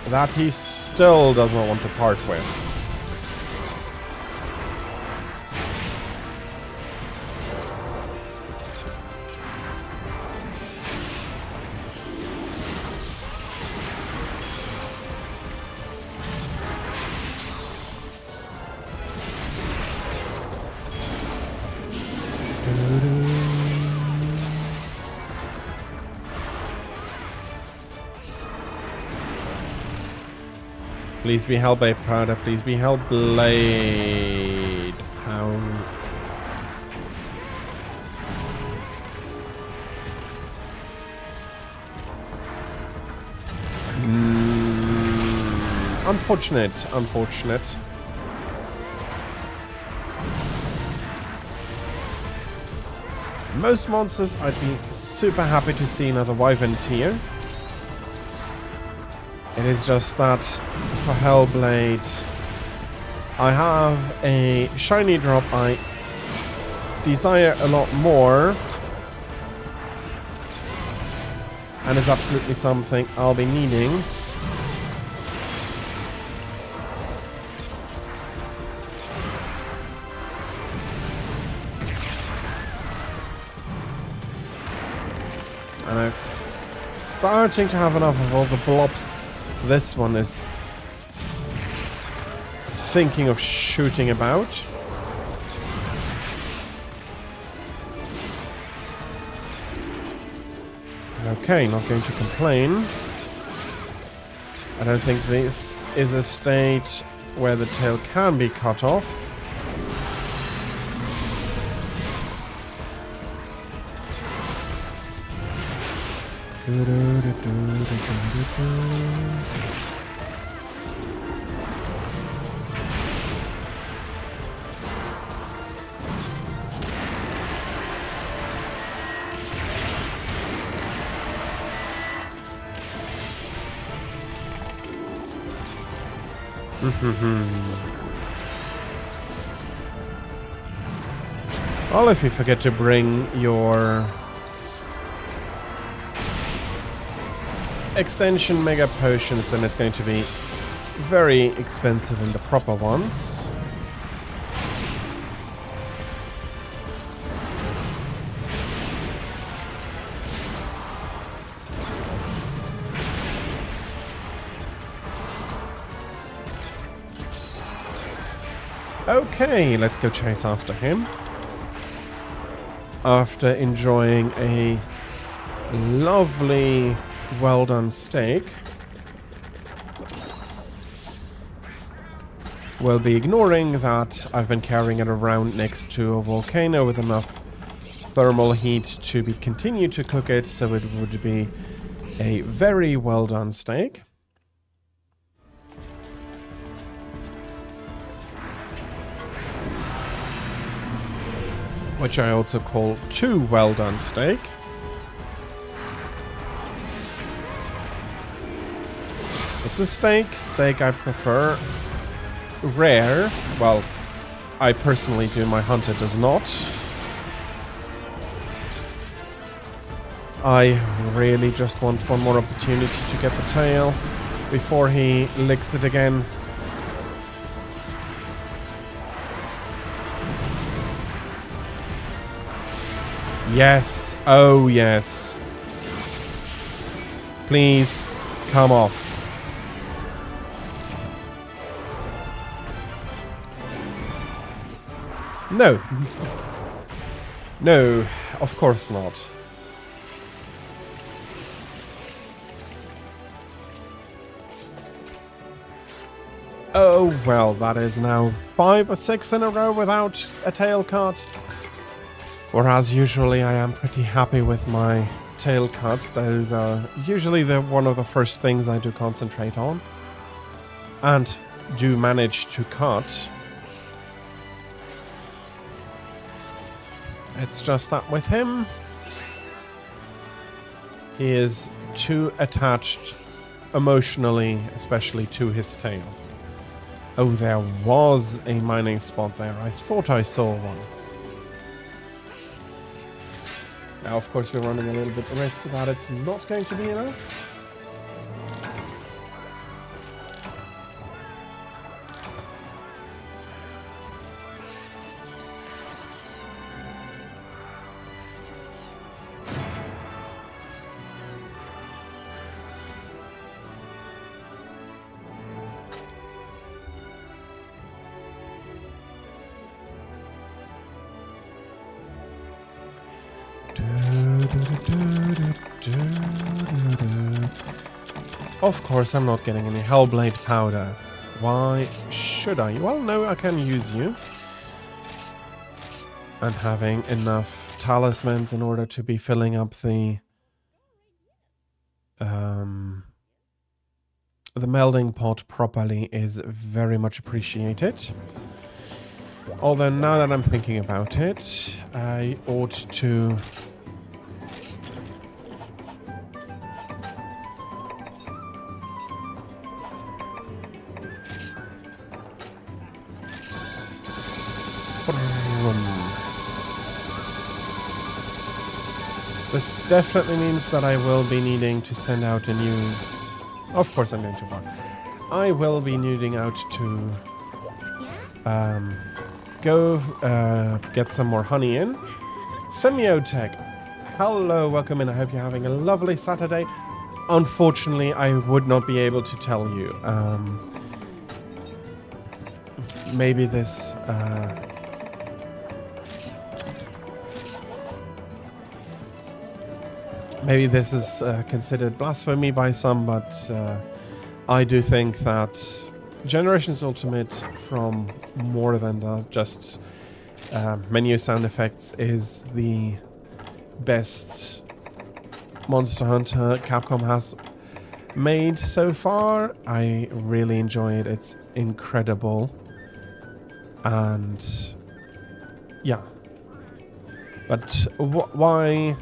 That he still does not want to part with. Please be Hellblade powder. Please be Hellblade powder. Unfortunate. Unfortunate. Most monsters, I'd be super happy to see another Wyvern tier. It is just that for Hellblade, I have a shiny drop I desire a lot more, and is absolutely something I'll be needing. And I'm starting to have enough of all the blobs. This one is thinking of shooting about. Okay, not going to complain. I don't think this is a state where the tail can be cut off. Well, if you forget to bring your extension mega potions, then it's going to be very expensive in the proper ones. Okay, let's go chase after him. After enjoying a lovely, well done steak, we'll be ignoring that I've been carrying it around next to a volcano with enough thermal heat to continue to cook it, so it would be a very well done steak. Which I also call two well done steak. It's a steak. Steak I prefer rare. Well, I personally do. My hunter does not. I really just want one more opportunity to get the tail before he licks it again. Yes. Oh, yes. Please, come off. No. No, of course not. Oh, well, that is now 5 or 6 in a row without a tail cut. Whereas usually I am pretty happy with my tail cuts. Those are usually one of the first things I do concentrate on. And do manage to cut. It's just that with him, he is too attached emotionally, especially to his tail. Oh, there was a mining spot there. I thought I saw one. Now, of course, we're running a little bit the risk that it's not going to be enough. Of course, I'm not getting any Hellblade powder. Why should I? Well, no, I can use you. And having enough talismans in order to be filling up the melding pot properly is very much appreciated. Although now that I'm thinking about it, I ought to This definitely means that I will be needing to send out a new... Of course I'm going too far. I will be needing out to go get some more honey in. Semiotech, hello, welcome in. I hope you're having a lovely Saturday. Unfortunately, I would not be able to tell you. Maybe this... Maybe this is considered blasphemy by some, but I do think that Generations Ultimate, from more than just menu sound effects, is the best Monster Hunter Capcom has made so far. I really enjoy it. It's incredible. And yeah. But why...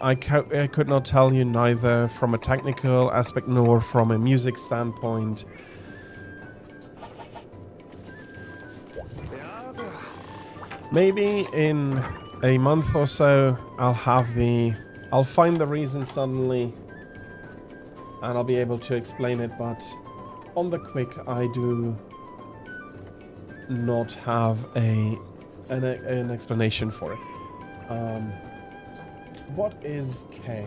I could not tell you, neither from a technical aspect nor from a music standpoint. Maybe in a month or so I'll find the reason suddenly and I'll be able to explain it, but on the quick I do not have an explanation for it. What is K?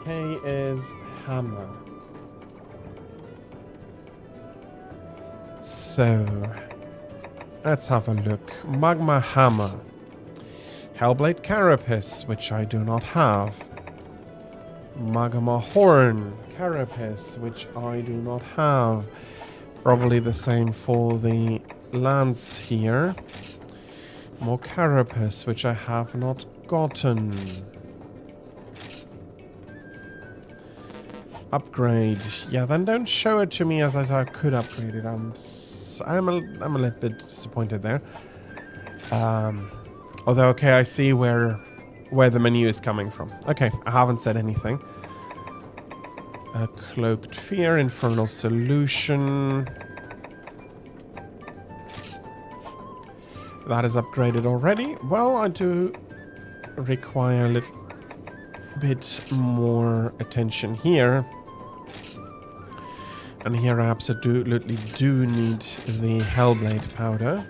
K is hammer. So, let's have a look. Magma hammer. Hellblade carapace, which I do not have. Magma horn carapace, which I do not have. Probably the same for the lance here. More carapace, which I have not gotten. Upgrade. Yeah, then don't show it to me as I could upgrade it. I'm a little bit disappointed there. Although, okay, I see where the menu is coming from. Okay, I haven't said anything. Cloaked Fear, Infernal Solution. That is upgraded already. Well, I do require a little bit more attention here. And here I absolutely do need the Hellblade powder.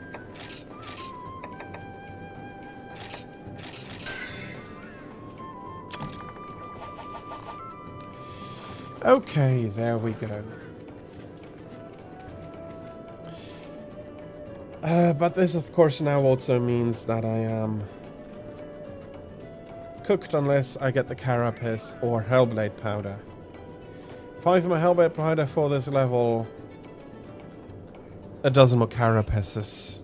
Okay, there we go. But this, of course, now also means that I am cooked unless I get the carapace or Hellblade powder. 5 more Hellblade powder for this level. A dozen more carapaces.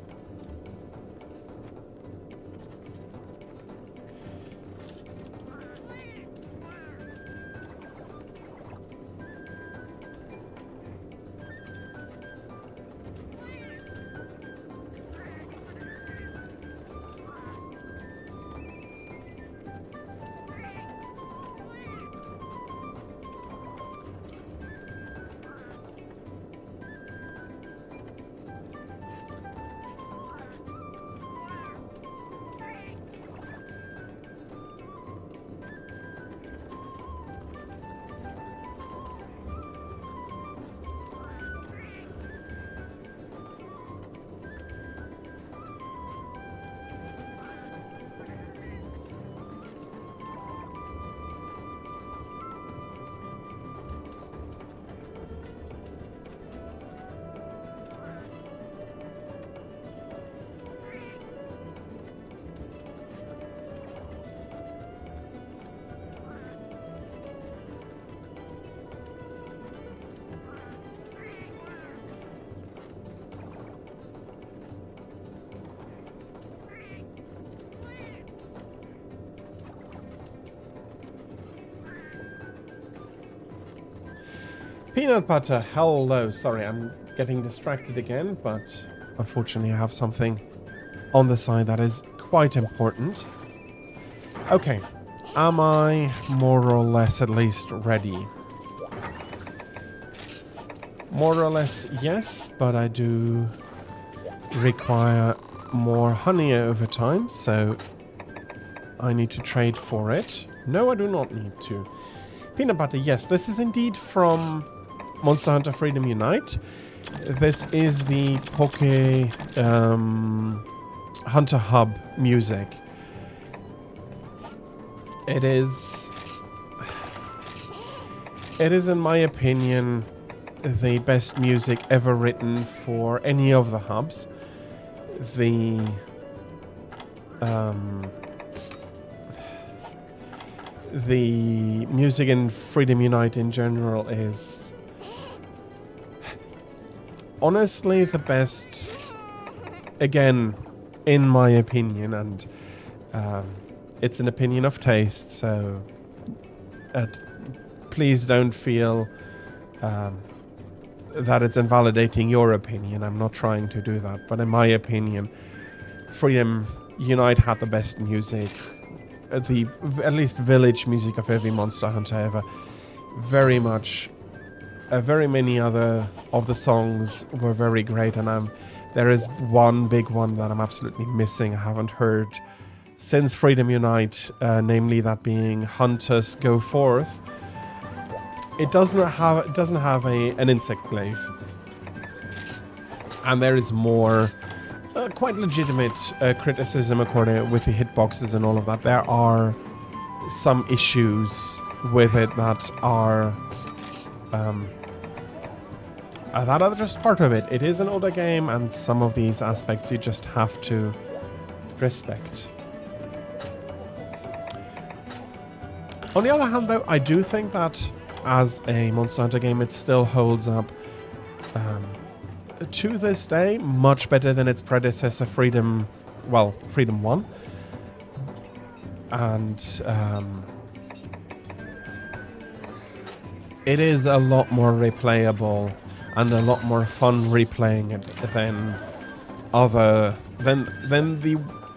Peanut butter, hello. Sorry, I'm getting distracted again, but unfortunately I have something on the side that is quite important. Okay, am I more or less at least ready? More or less, yes, but I do require more honey over time, so I need to trade for it. No, I do not need to. Peanut butter, yes, this is indeed from Monster Hunter Freedom Unite. This is the Poke Hunter Hub music. It is, in my opinion, the best music ever written for any of the hubs. The music in Freedom Unite in general is honestly the best, again, in my opinion, and it's an opinion of taste, so please don't feel that it's invalidating your opinion. I'm not trying to do that, but in my opinion, Freedom Unite had the best music, at least village music of every Monster Hunter ever. Very much, very many other of the songs were very great, and there is one big one that I'm absolutely missing. I haven't heard since Freedom Unite, namely that being Hunters Go Forth. It doesn't have an insect glaive, and there is more quite legitimate criticism according with the hitboxes and all of that. There are some issues with it that are just part of it. It is an older game, and some of these aspects you just have to respect. On the other hand, though, I do think that as a Monster Hunter game, it still holds up to this day much better than its predecessor, Freedom 1. And it is a lot more replayable and a lot more fun replaying it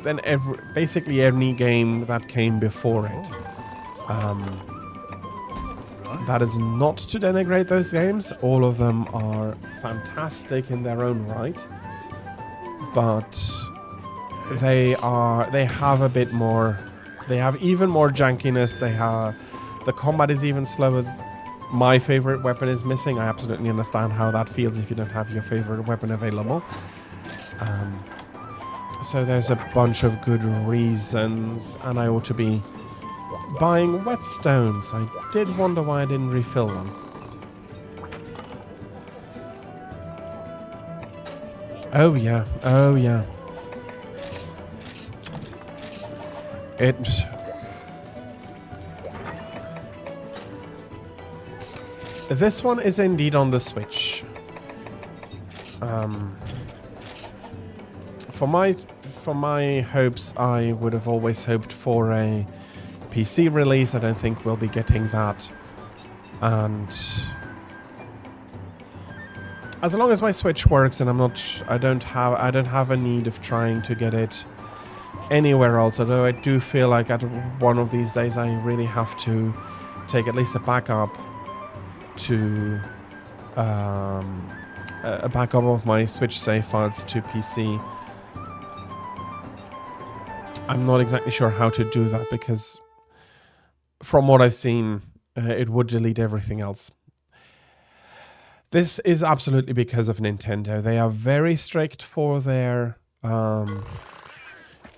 than basically any game that came before it. That is not to denigrate those games. All of them are fantastic in their own right, but they have a bit more. They have even more jankiness. The combat is even slower. My favorite weapon is missing. I absolutely understand how that feels if you don't have your favorite weapon available. So there's a bunch of good reasons, and I ought to be buying whetstones. I did wonder why I didn't refill them. Oh yeah, oh yeah. This one is indeed on the Switch. For my hopes, I would have always hoped for a PC release. I don't think we'll be getting that, and as long as my Switch works, and I don't have a need of trying to get it anywhere else. Although I do feel like at one of these days I really have to take at least a backup to a backup of my Switch save files to PC. I'm not exactly sure how to do that, because from what I've seen, it would delete everything else. This is absolutely because of Nintendo. They are very strict for their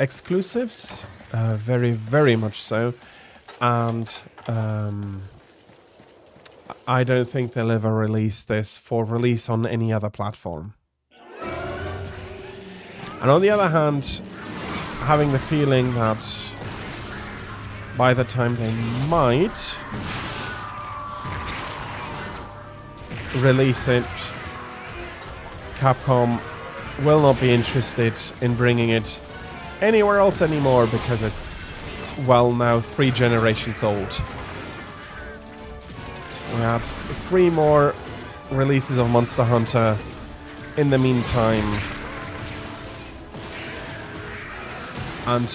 exclusives, very, very much so. And I don't think they'll ever release this for release on any other platform. And on the other hand, having the feeling that by the time they might release it, Capcom will not be interested in bringing it anywhere else anymore, because it's, well, now 3 generations old. We have 3 more releases of Monster Hunter in the meantime. And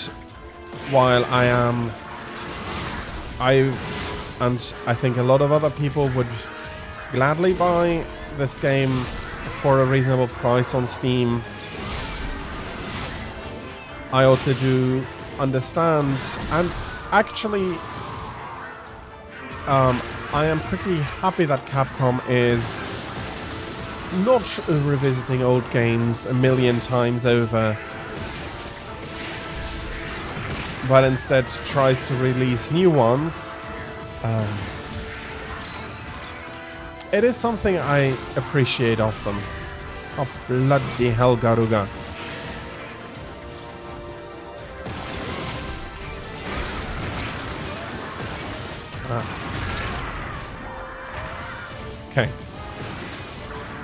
while I think a lot of other people would gladly buy this game for a reasonable price on Steam, I also do understand, and actually I am pretty happy that Capcom is not revisiting old games a million times over, but instead tries to release new ones. It is something I appreciate of them. Oh, bloody hell, Garuga. Okay.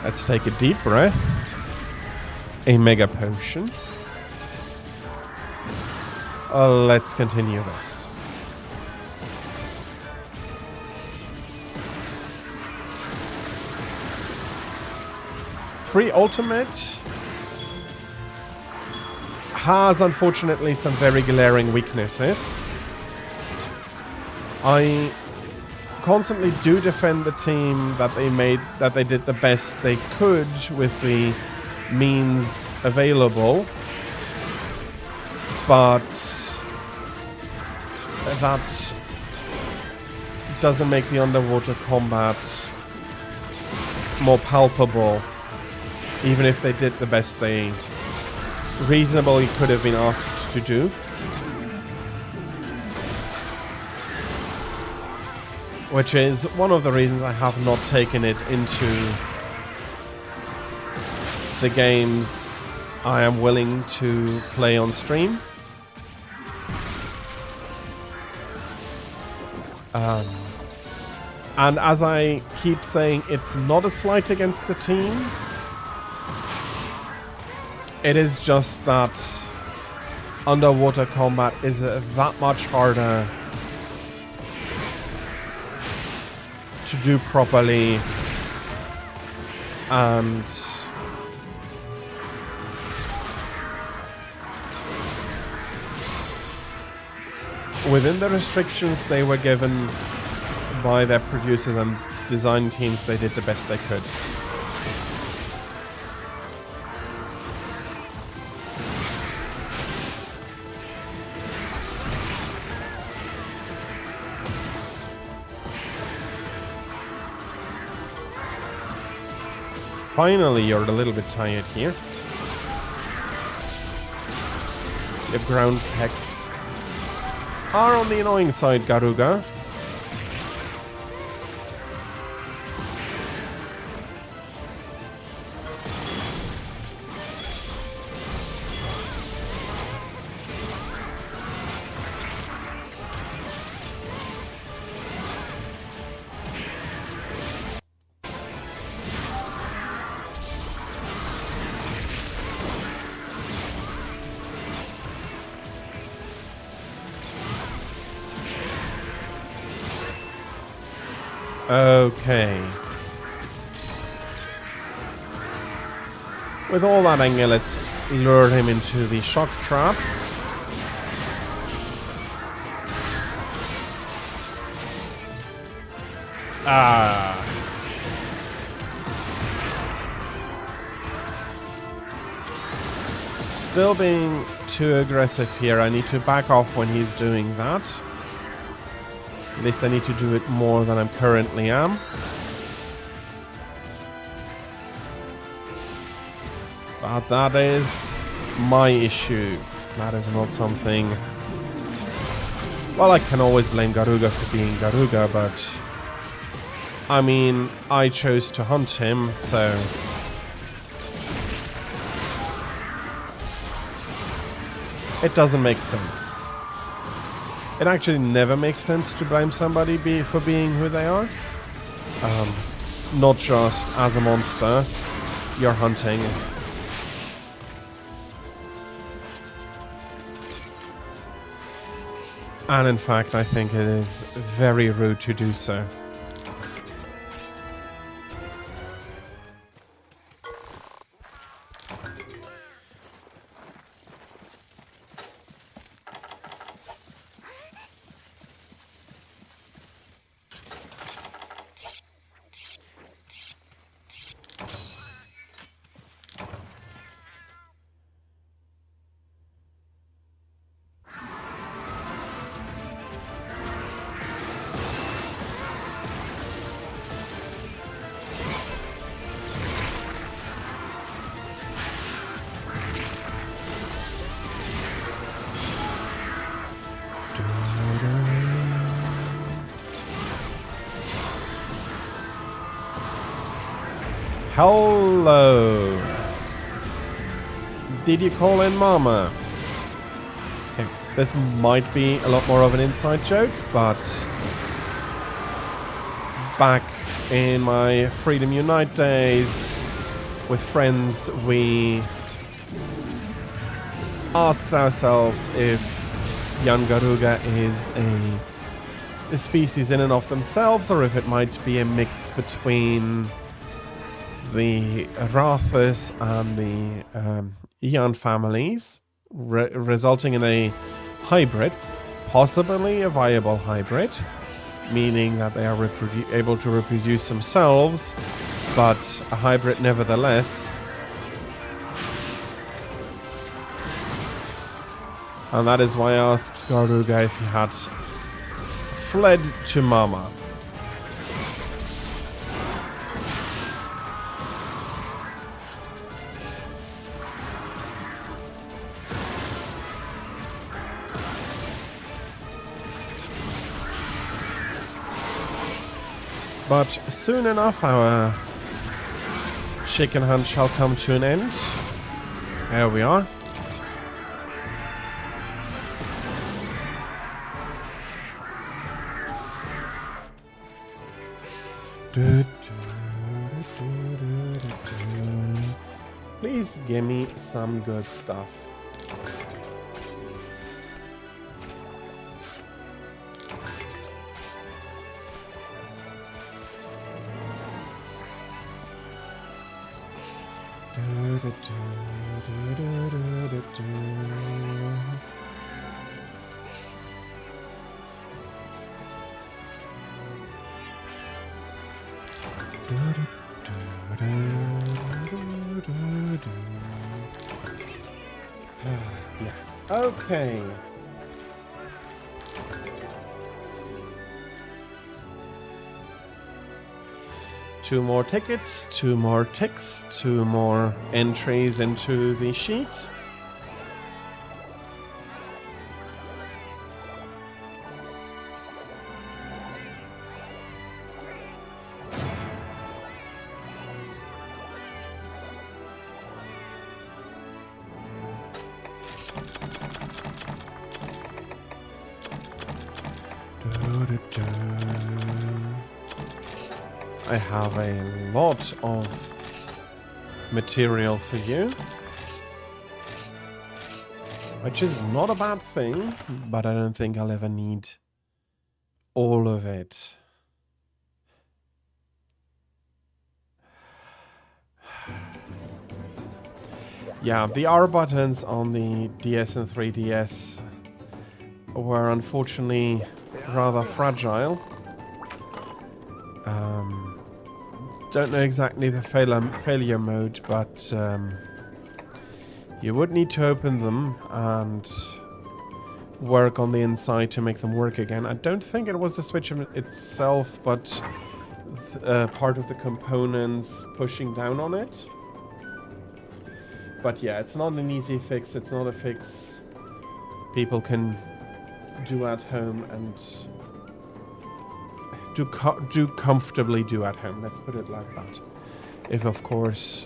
Let's take a deep breath. A mega potion. Let's continue this. Free Ultimate has unfortunately some very glaring weaknesses. I constantly do defend the team that they did the best they could with the means available, but that doesn't make the underwater combat more palpable, even if they did the best they reasonably could have been asked to do. Which is one of the reasons I have not taken it into the games I am willing to play on stream. And as I keep saying, it's not a slight against the team. It is just that underwater combat is that much harder to do properly, and within the restrictions they were given by their producers and design teams, they did the best they could. Finally, you're a little bit tired here. Your ground pecks are on the annoying side, Garuga. Okay. With all that anger, let's lure him into the shock trap. Still being too aggressive here. I need to back off when he's doing that. At least I need to do it more than I currently am. But that is my issue. That is not something... Well, I can always blame Garuga for being Garuga, but... I mean, I chose to hunt him, so... It doesn't make sense. It actually never makes sense to blame somebody for being who they are. Not just as a monster you're hunting. And in fact, I think it is very rude to do so. Hello. Did you call in Mama? Okay. This might be a lot more of an inside joke, but back in my Freedom Unite days with friends, we asked ourselves if Yangaruga is a species in and of themselves, or if it might be a mix between the Rathus and the Ian families, resulting in a hybrid, possibly a viable hybrid, meaning that they are able to reproduce themselves, but a hybrid nevertheless. And that is why I asked Garuga if he had fled to Mama. But soon enough our chicken hunt shall come to an end. There we are. Please give me some good stuff. Yeah. Okay. Two more tickets, two more ticks, two more entries into the sheet. I have a lot of material for you, which is not a bad thing, but I don't think I'll ever need all of it. Yeah, the R buttons on the DS and 3DS were unfortunately rather fragile. Don't know exactly the failure mode, but you would need to open them and work on the inside to make them work again. I don't think it was the Switch itself, but part of the components pushing down on it. But yeah, it's not an easy fix. It's not a fix people can do at home and do comfortably do at home. Let's put it like that. If of course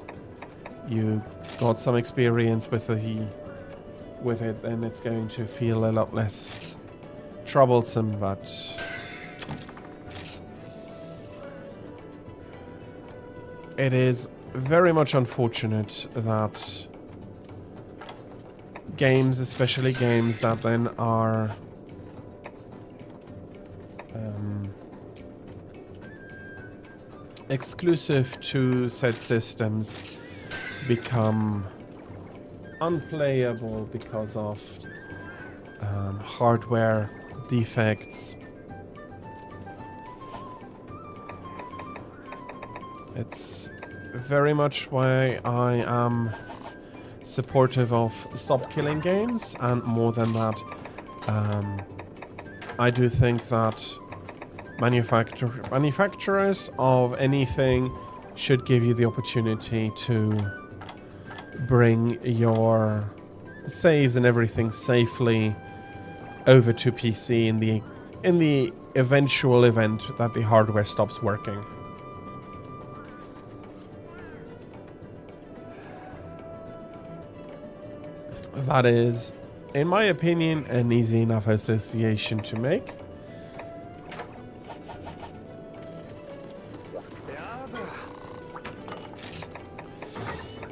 you got some experience with it, then it's going to feel a lot less troublesome. But it is very much unfortunate that games, especially games that then are exclusive to said systems, become unplayable because of hardware defects. It's very much why I am supportive of stop killing games, and more than that, I do think that manufacturers of anything should give you the opportunity to bring your saves and everything safely over to PC in the eventual event that the hardware stops working. That is, in my opinion, an easy enough association to make.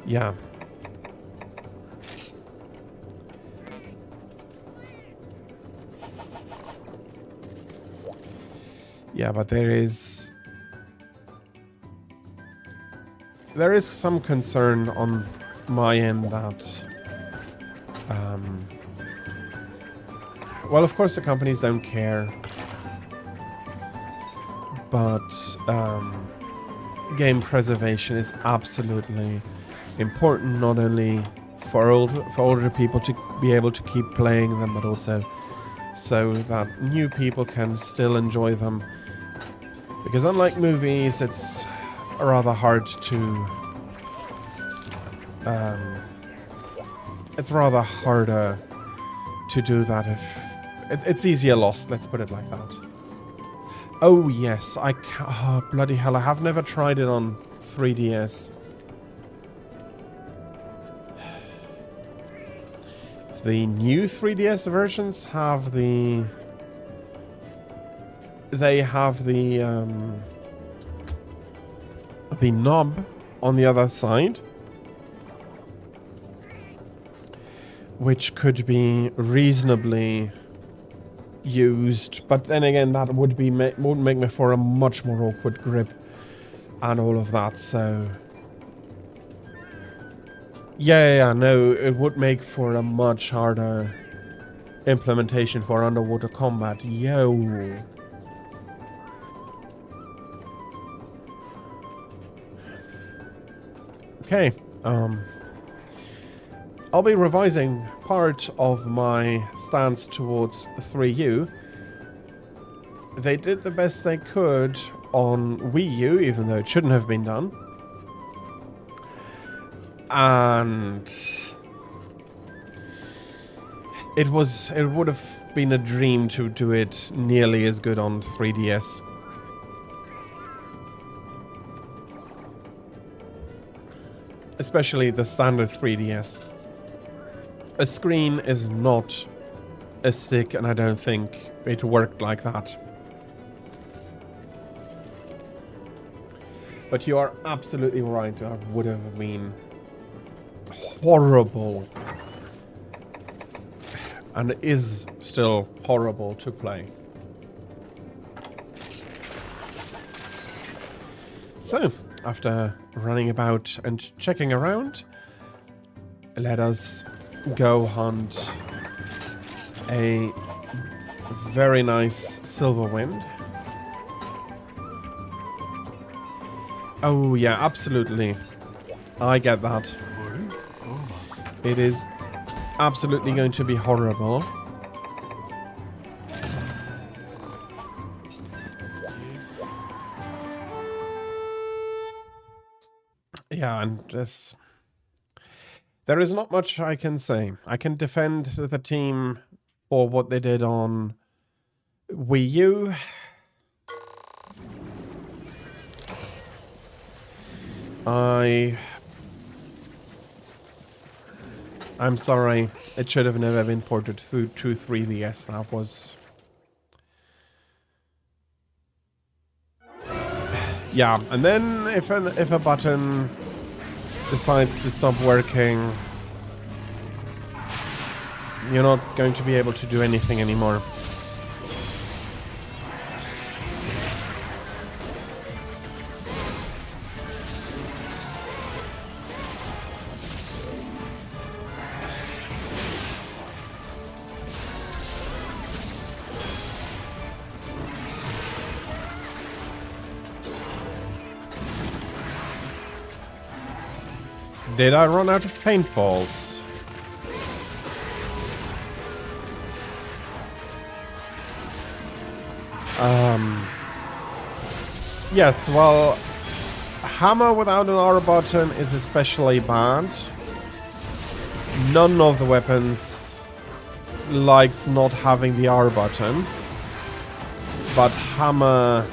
Yeah. Yeah, but there is some concern on my end that well, of course the companies don't care, but game preservation is absolutely important, not only for older people to be able to keep playing them, but also so that new people can still enjoy them. Because unlike movies, it's rather hard to it's rather harder to do that if it's easier lost, let's put it like that. Oh yes, oh bloody hell, I have never tried it on 3DS. The new 3DS versions have the knob on the other side, which could be reasonably used, but then again that would make me for a much more awkward grip and all of that. So yeah, no, it would make for a much harder implementation for underwater combat. Yo. Okay, I'll be revising part of my stance towards 3U. They did the best they could on Wii U, even though it shouldn't have been done. And it would have been a dream to do it nearly as good on 3DS. Especially the standard 3DS. A screen is not a stick, and I don't think it worked like that. But you are absolutely right, that would have been horrible. And is still horrible to play. So, after running about and checking around, let us go hunt a very nice silver wind. Oh yeah, absolutely. I get that. It is absolutely going to be horrible. Yeah, and there is not much I can say. I can defend the team for what they did on Wii U. I'm sorry. It should have never been ported through to 3DS. That was... Yeah, and then if a button decides to stop working, you're not going to be able to do anything anymore. Did I run out of paintballs? Yes, well, hammer without an R button is especially bad. None of the weapons likes not having the R button. But hammer...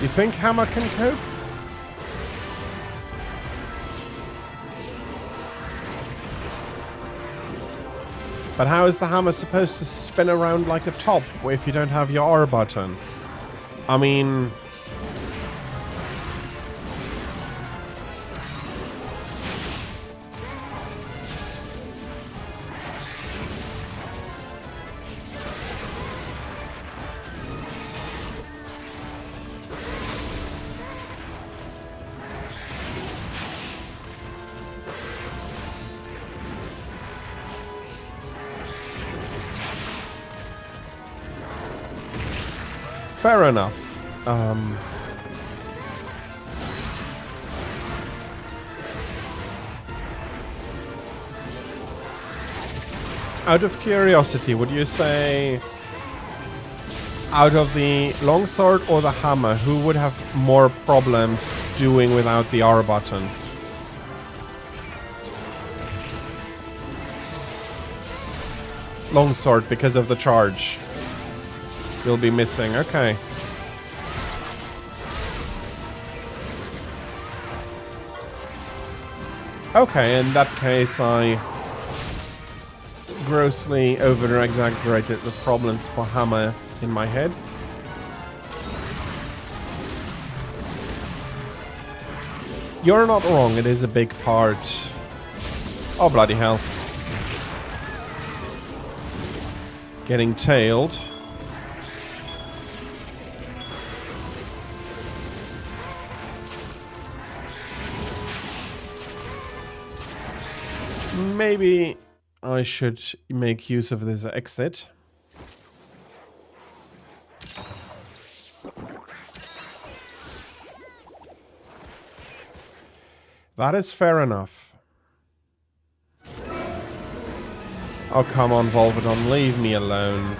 You think hammer can cope? But how is the hammer supposed to spin around like a top if you don't have your R button? I mean... Fair enough. Out of curiosity, would you say out of the longsword or the hammer, who would have more problems doing without the R button? Longsword, because of the charge. You'll be missing, okay. Okay, in that case I grossly over-exaggerated the problems for hammer in my head. You're not wrong, it is a big part. Oh, bloody hell. Getting tailed. Maybe I should make use of this exit. That is fair enough. Oh, come on, Volvodon, leave me alone.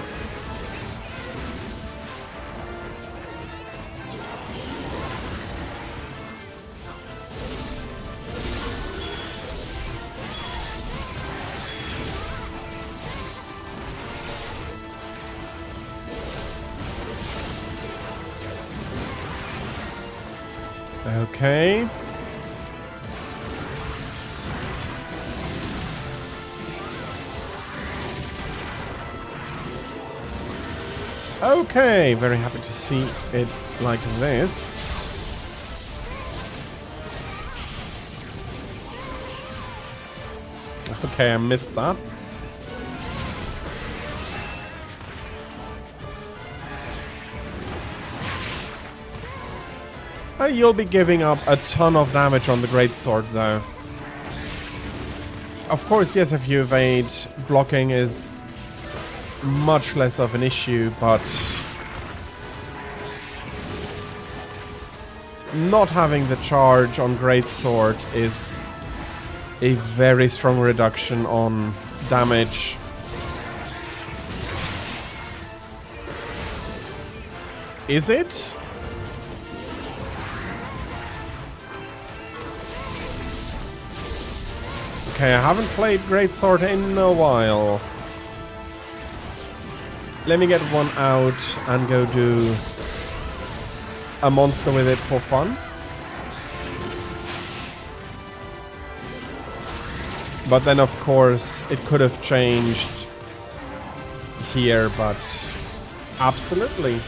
Okay. Okay, very happy to see it like this. Okay, I missed that. You'll be giving up a ton of damage on the greatsword, though. Of course, yes, if you evade, blocking is much less of an issue, but not having the charge on greatsword is a very strong reduction on damage. Is it? Okay, I haven't played greatsword in a while. Let me get one out and go do a monster with it for fun. But then, of course, it could have changed here, but absolutely.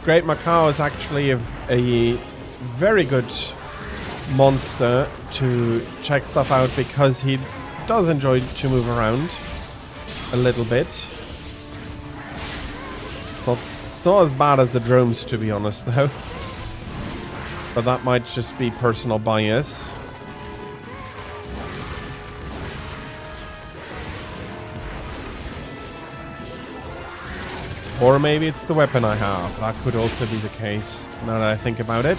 Great Macau is actually a very good monster to check stuff out because he does enjoy to move around a little bit. So it's not as bad as the drones, to be honest, though. But that might just be personal bias. Or maybe it's the weapon I have. That could also be the case, now that I think about it.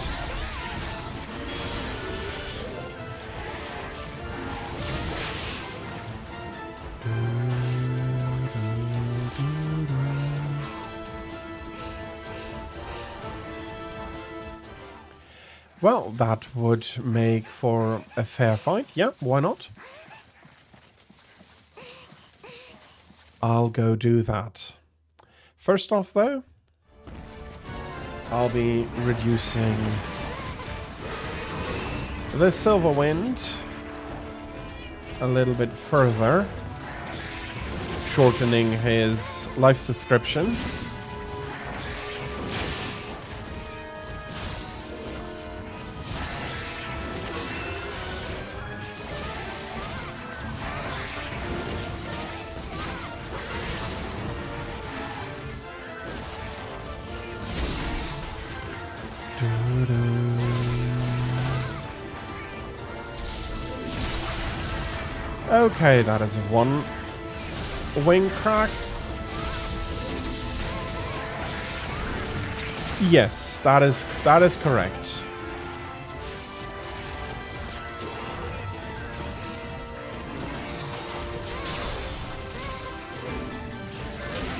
Well, that would make for a fair fight. Yeah, why not? I'll go do that. First off, though, I'll be reducing the Silver Wind a little bit further, shortening his life subscription. Okay, that is one wing crack. Yes, that is correct.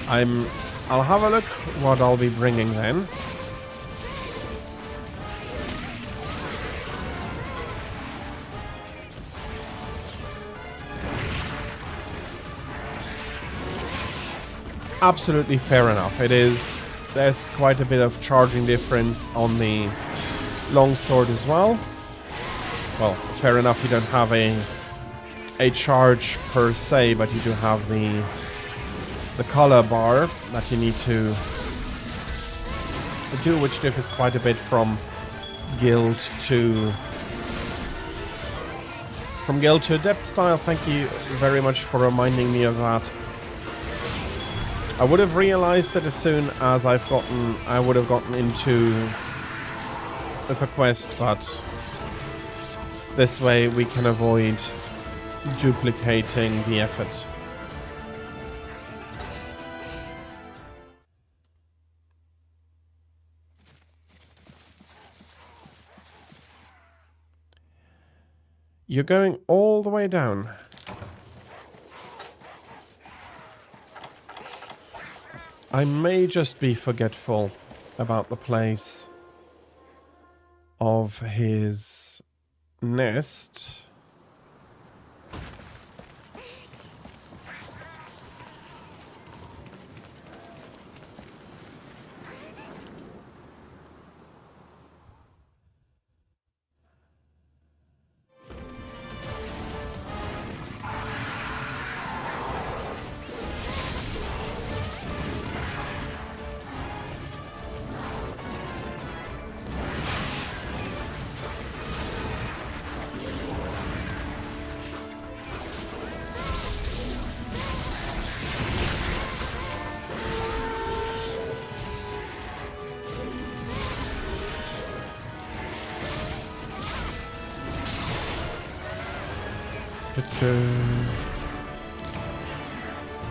I'll have a look what I'll be bringing then. Absolutely fair enough. There's quite a bit of charging difference on the longsword as well. Well, fair enough, you don't have a charge per se, but you do have the color bar that you need to do, which differs quite a bit from guild to adept style. Thank you very much for reminding me of that. I would have realized that as soon as I would have gotten into the quest, but this way we can avoid duplicating the effort. You're going all the way down. I may just be forgetful about the place of his nest.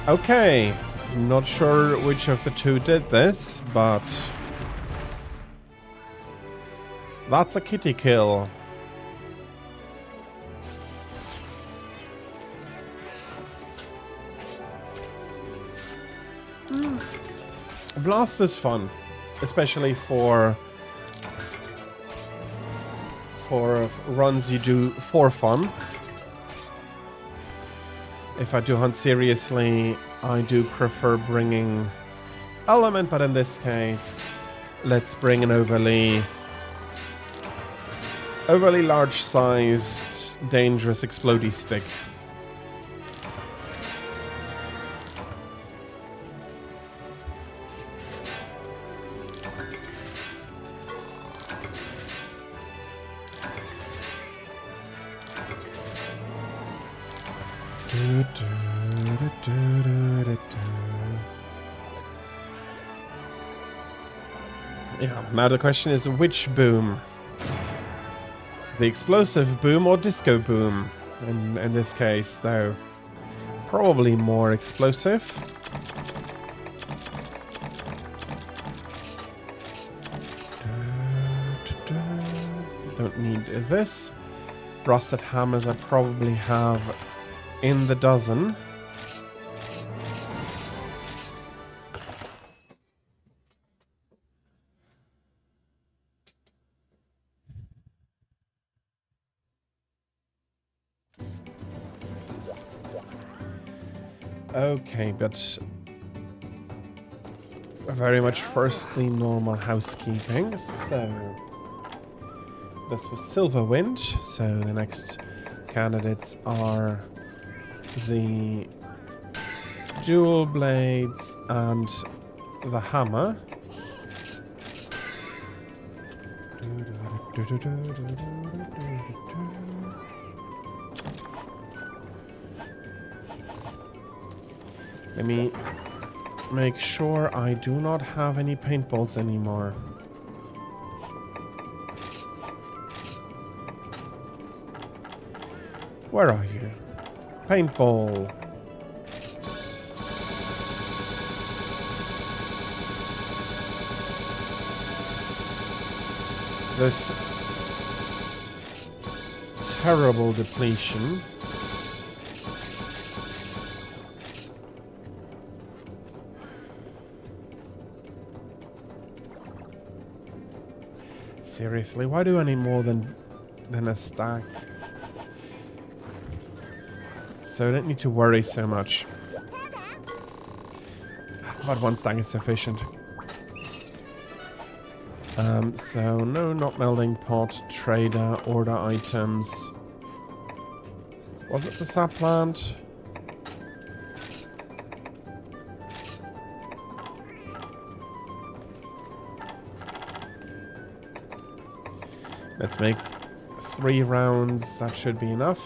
Okay, not sure which of the two did this, but that's a kitty kill. Blast is fun, especially for runs you do for fun. If I do hunt seriously, I do prefer bringing element, but in this case, let's bring an overly large-sized, dangerous explodey stick. Yeah, now the question is which boom? The explosive boom or disco boom? In this case, though, probably more explosive. Don't need this. Rusted hammers I probably have in the dozen. Okay, but very much firstly normal housekeeping. So this was Silverwind. So the next candidates are the dual blades and the hammer. Let me make sure I do not have any paintballs anymore. Where are you? Paintball. This terrible depletion. Seriously, why do I need more than a stack? So I don't need to worry so much. But one stack is sufficient. So no, not melting pot, trader, order items. Was it the sap plant? Let's make 3 rounds. That should be enough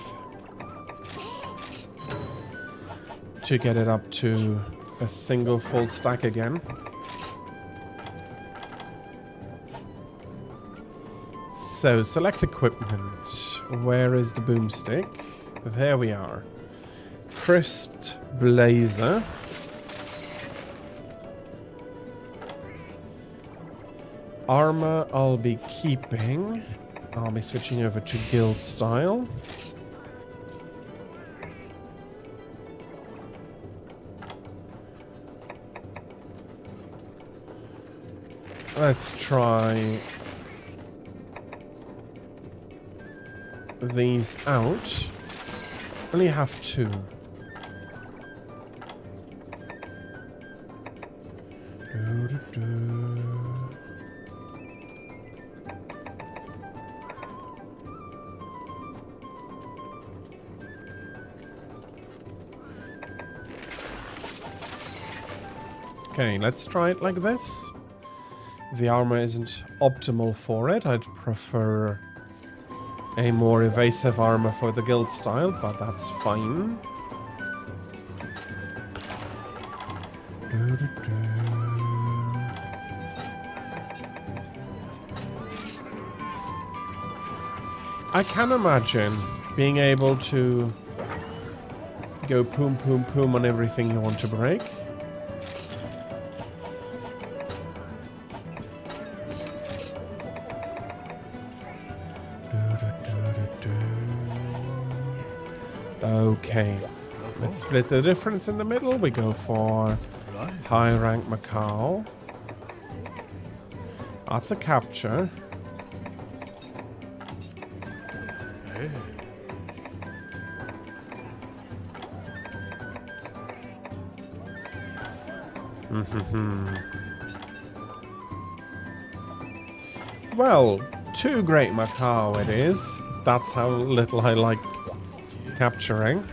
to get it up to a single full stack again. So, select equipment. Where is the boomstick? There we are. Crisped blazer. Armor I'll be keeping. I'll be switching over to guild style. Let's try these out. Only have 2. Okay, let's try it like this. The armor isn't optimal for it. I'd prefer a more evasive armor for the guild style, but that's fine. I can imagine being able to go poom poom poom on everything you want to break. Okay, let's split the difference in the middle. We go for high rank Macau. That's a capture. Well, 2 great Macau it is. That's how little I like capturing.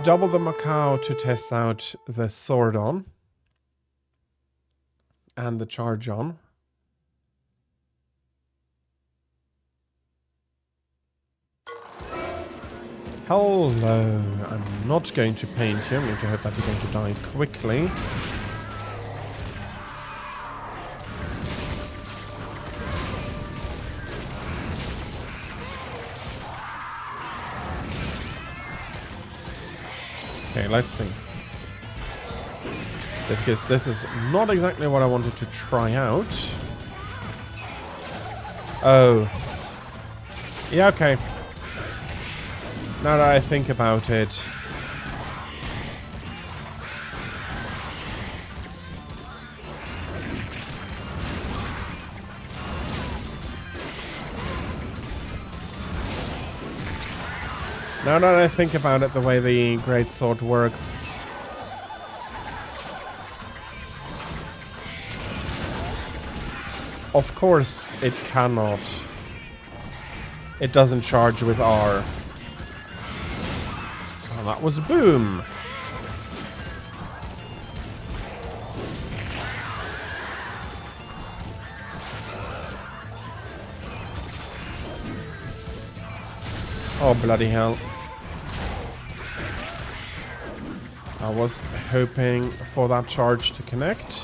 Double the Macau to test out the sword on. And the charge on. Hello. I'm not going to paint you. I'm going to hope that you're going to die quickly. Okay, let's see. Because this is not exactly what I wanted to try out. Oh. Yeah, okay. Now that I think about it. Now that I think about it, the way the greatsword works, of course it cannot. It doesn't charge with R. Oh, that was a boom. Oh, bloody hell. I was hoping for that charge to connect.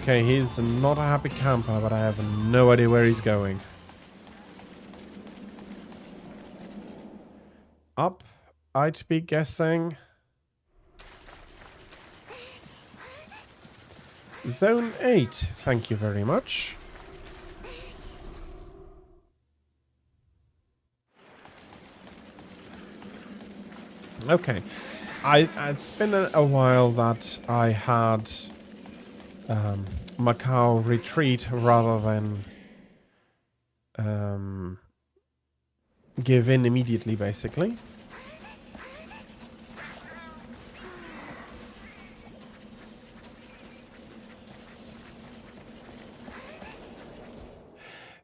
Okay, he's not a happy camper, but I have no idea where he's going. Up, I'd be guessing. Zone 8, thank you very much. Okay, it's been a while that I had Macau retreat rather than give in immediately, basically.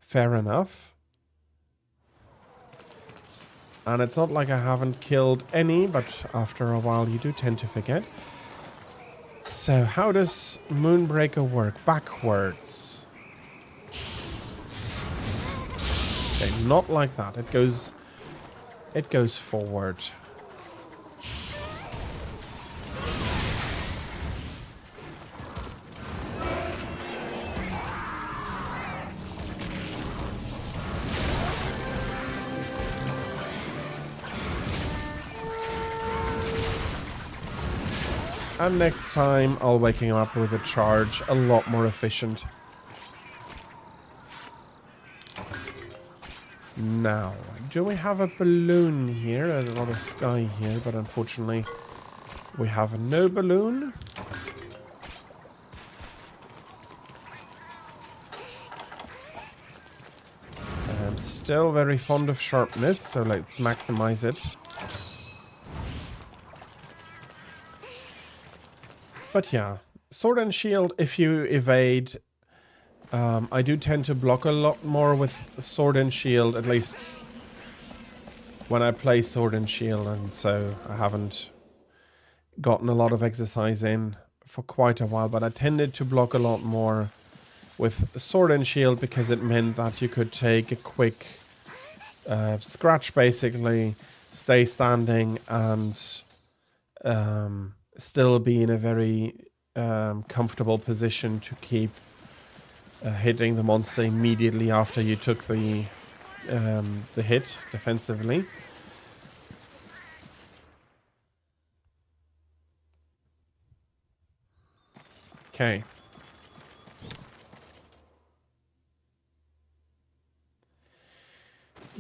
Fair enough. And it's not like I haven't killed any, but after a while you do tend to forget. So how does Moonbreaker work? Backwards. Okay, not like that. It goes forward. And next time I'll wake him up with a charge a lot more efficient. Now, do we have a balloon here? There's a lot of sky here, but unfortunately we have no balloon. I'm still very fond of sharpness, so let's maximize it. But yeah, sword and shield, if you evade, I do tend to block a lot more with sword and shield, at least when I play sword and shield, and so I haven't gotten a lot of exercise in for quite a while, but I tended to block a lot more with sword and shield because it meant that you could take a quick scratch, basically, stay standing, and still be in a very comfortable position to keep hitting the monster immediately after you took the hit defensively. Okay.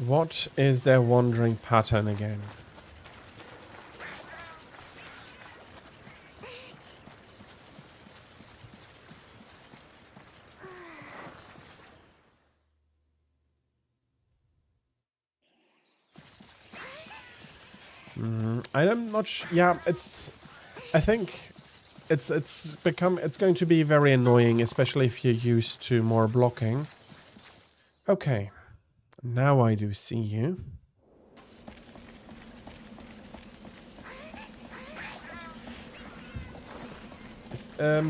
What is their wandering pattern again? I'm not yeah, I think it's going to be very annoying, especially if you're used to more blocking. Okay. Now I do see you.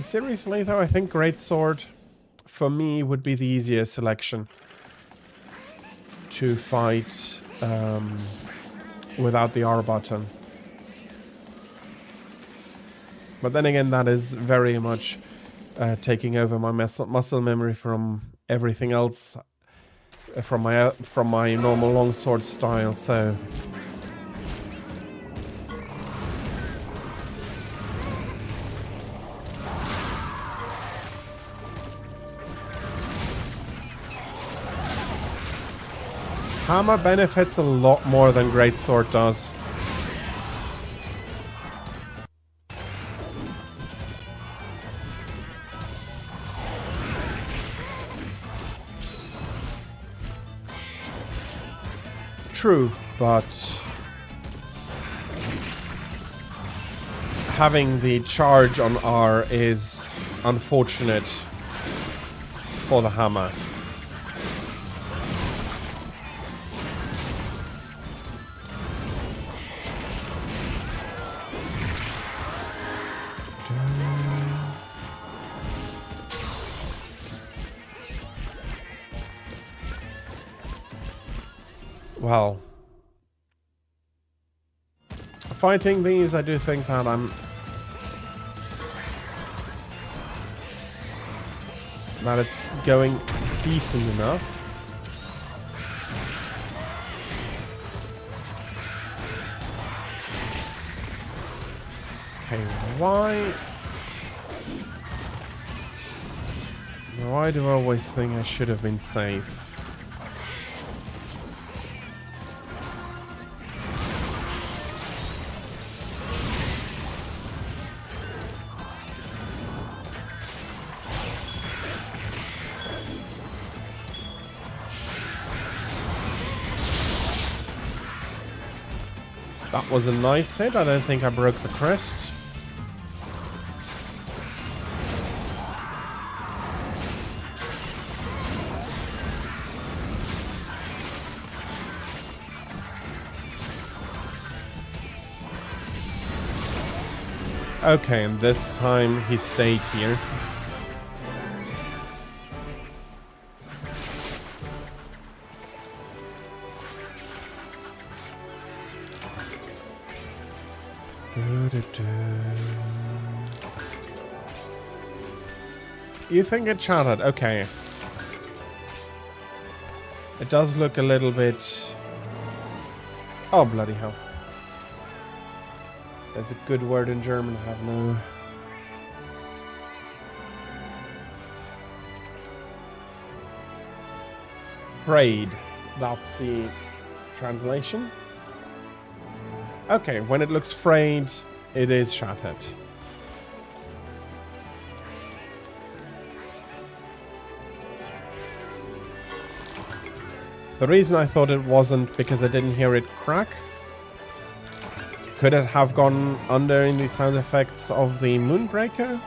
Seriously though, I think Greatsword for me would be the easier selection to fight without the R button. But then again, that is very much taking over my muscle memory from everything else, from my normal longsword style. So hammer benefits a lot more than greatsword does. True, but having the charge on R is unfortunate for the hammer. Well, fighting these, I do think that it's going decent enough. Okay, why do I always think I should have been safe? That was a nice hit. I don't think I broke the crest. Okay, and this time he stayed here. You think it shattered? Okay. It does look a little bit... Oh, bloody hell. There's a good word in German I have no... Frayed. That's the translation. Okay, when it looks frayed, it is shattered. The reason I thought it wasn't because I didn't hear it crack. Could it have gone under in the sound effects of the Moonbreaker?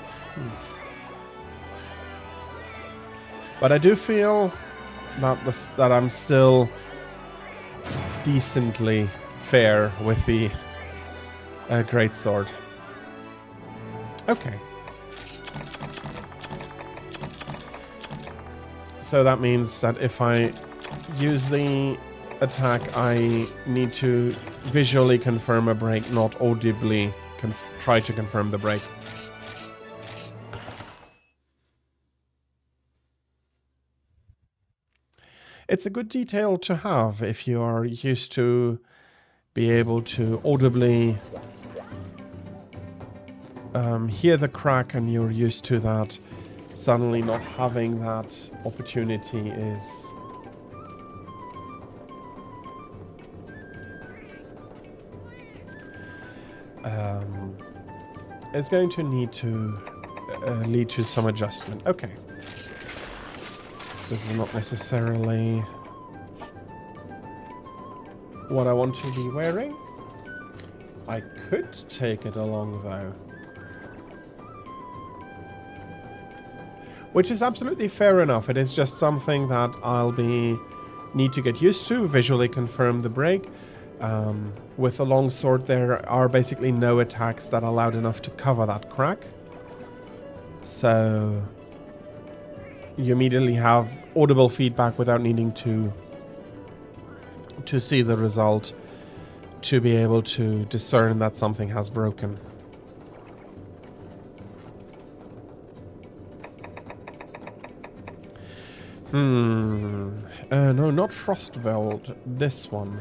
But I do feel that I'm still decently fair with the greatsword. Okay. So that means that if I use the attack, I need to visually confirm a break, not audibly try to confirm the break. It's a good detail to have if you are used to be able to audibly hear the crack and you're used to that. Suddenly not having that opportunity is going to need to lead to some adjustment. Okay. This is not necessarily what I want to be wearing. I could take it along though. Which is absolutely fair enough. It is just something that I'll need to get used to, visually confirm the break. With the longsword, there are basically no attacks that are loud enough to cover that crack. So you immediately have audible feedback without needing to see the result to be able to discern that something has broken. No, not Frostveld. This one.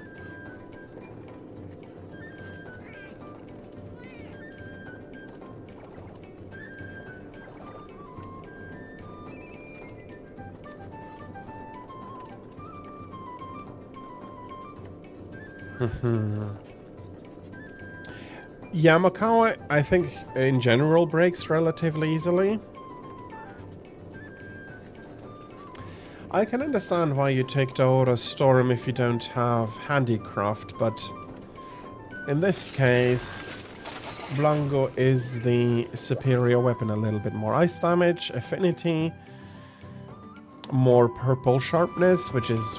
Yeah, Macau, I think in general breaks relatively easily. I can understand why you take the Aura Storm if you don't have Handicraft, but in this case, Blanco is the superior weapon a little bit more ice damage, affinity, more purple sharpness, which is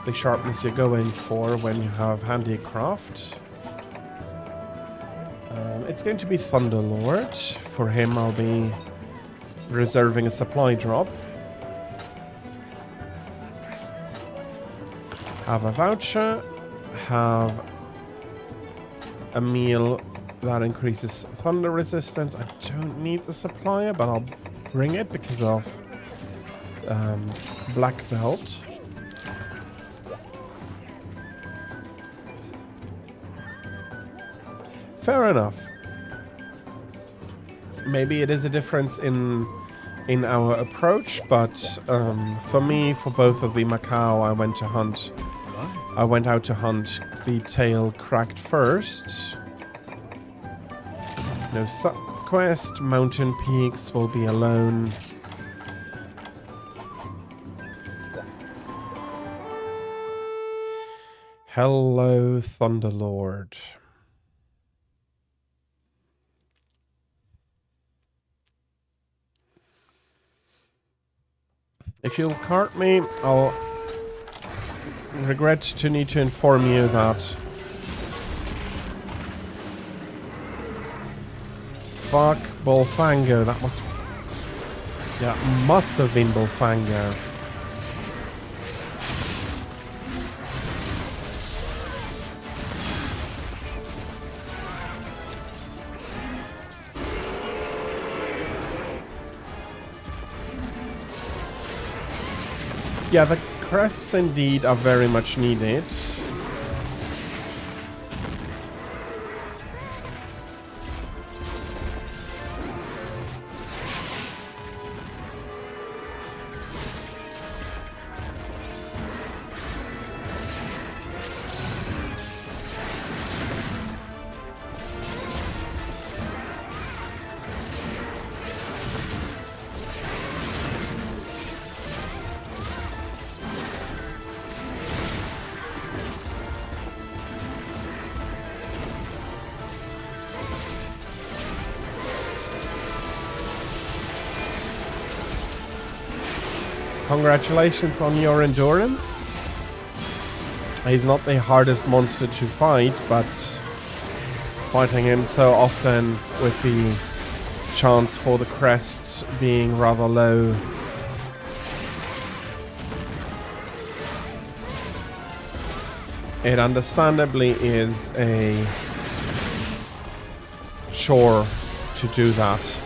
the sharpness you go in for when you have Handicraft. It's going to be Thunderlord. For him, I'll be reserving a supply drop. Have a voucher. Have a meal that increases thunder resistance. I don't need the supplier, but I'll bring it because of Black Belt. Fair enough. Maybe it is a difference in our approach, but for me, for both of the Macau, I went out to hunt the tail cracked first. No sub-quest, mountain peaks will be alone. Hello, Thunderlord. If you'll cart me, I'll regret to need to inform you that fuck Bullfango, that was... yeah, must have been Bullfango. Yeah, the crests indeed are very much needed. Congratulations on your endurance. He's not the hardest monster to fight, but fighting him so often with the chance for the crest being rather low. It understandably is a chore to do that.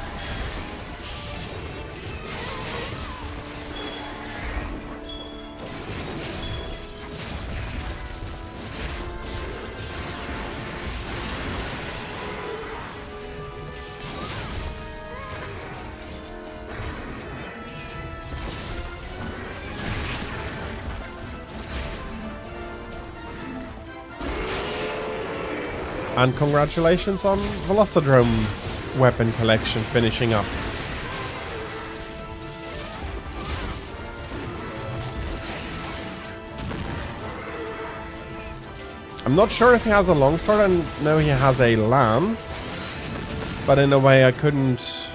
And congratulations on Velocidrome weapon collection finishing up. I'm not sure if he has a longsword. I know he has a lance, but in a way I couldn't...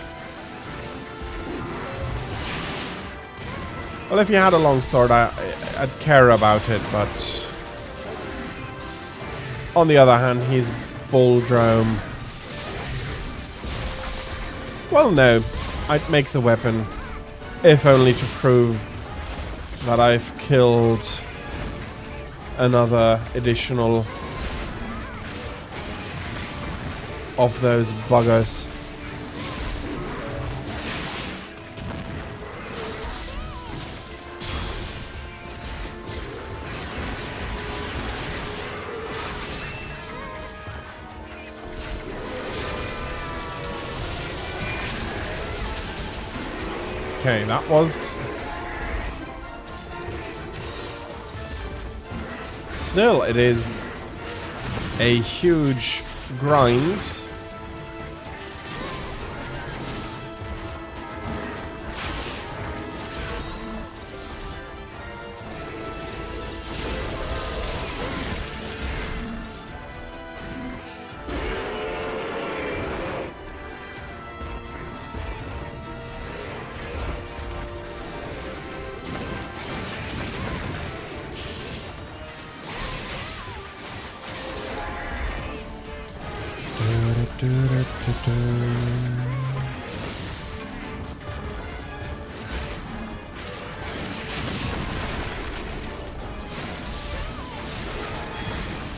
well, if he had a longsword, I'd care about it, but on the other hand, he's Bulldrome. Well, no, I'd make the weapon, if only to prove that I've killed another additional of those buggers. Okay, that was... still, it is a huge grind.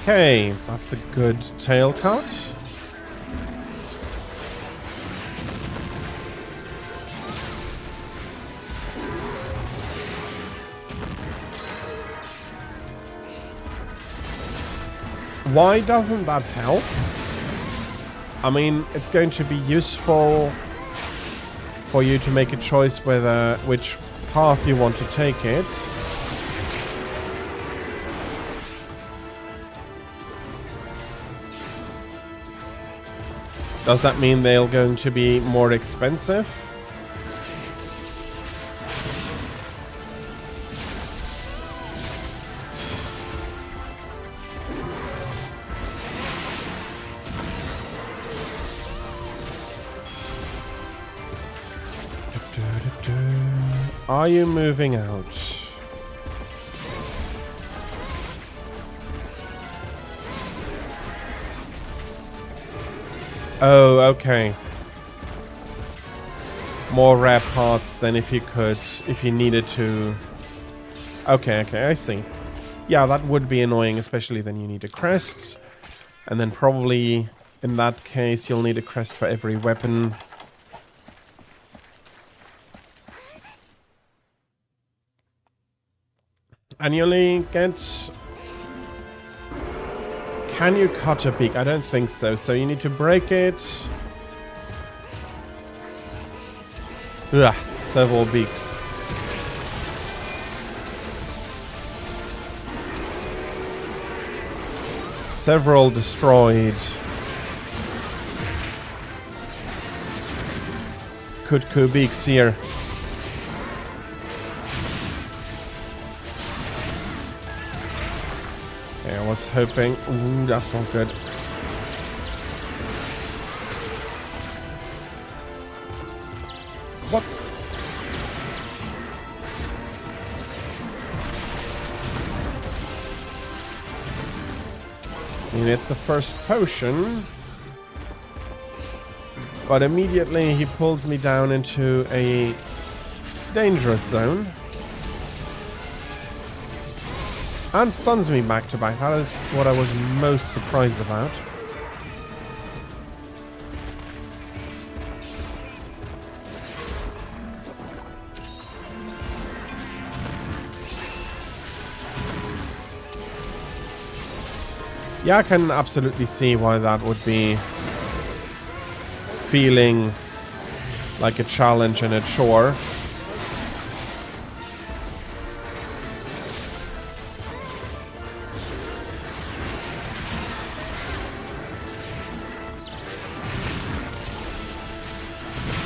Okay, that's a good tail cut. Why doesn't that help? I mean, it's going to be useful for you to make a choice whether which path you want to take it. Does that mean they're going to be more expensive? Are you moving out? Oh, okay. More rare parts than if you needed to. Okay, I see. Yeah, that would be annoying, especially then you need a crest. And then probably, in that case, you'll need a crest for every weapon. Annually get... Can you cut a beak? I don't think so. So you need to break it. Ugh, several beaks. Several destroyed. Kutku beaks here. Okay, I was hoping... Ooh, that's not good. What? I mean, it's the first potion. But immediately he pulls me down into a dangerous zone. And stuns me back to back. That is what I was most surprised about. Yeah, I can absolutely see why that would be feeling like a challenge and a chore.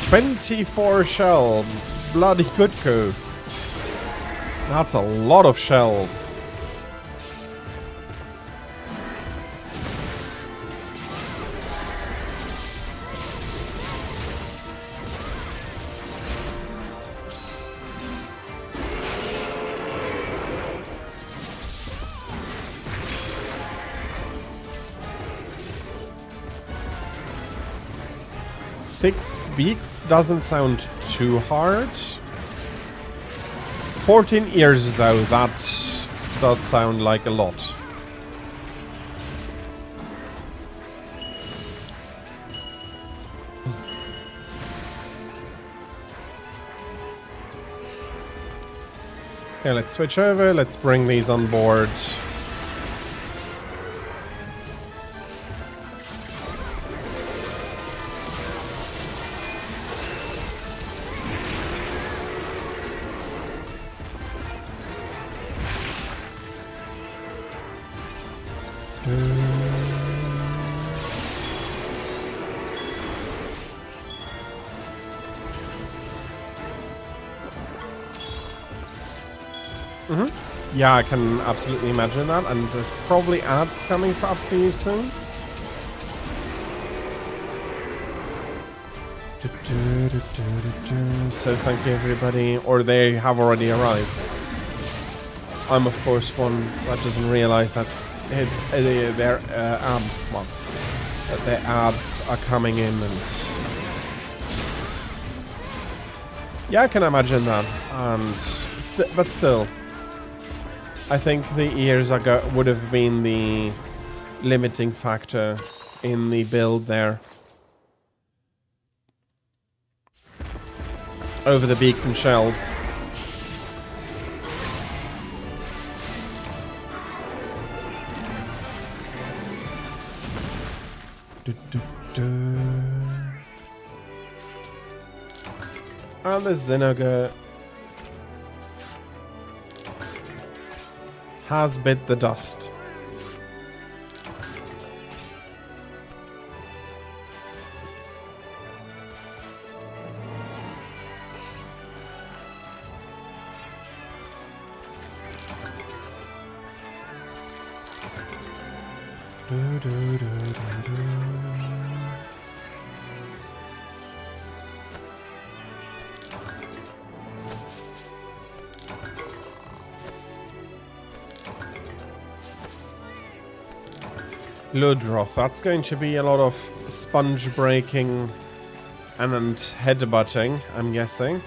"24 shells. Bloody Kutku. That's a lot of shells. Six beaks doesn't sound too hard. 14 ears though, that does sound like a lot. Okay, let's switch over, let's bring these on board. Yeah, I can absolutely imagine that, and there's probably ads coming up for you soon. So thank you everybody, or they have already arrived. I'm of course one that doesn't realize that it's their the ads are coming in, and yeah, I can imagine that. And but still, I think the ears would have been the limiting factor in the build there. Over the beaks and shells. And the Zinogre has bit the dust. Ludroth, that's going to be a lot of sponge breaking and headbutting, I'm guessing.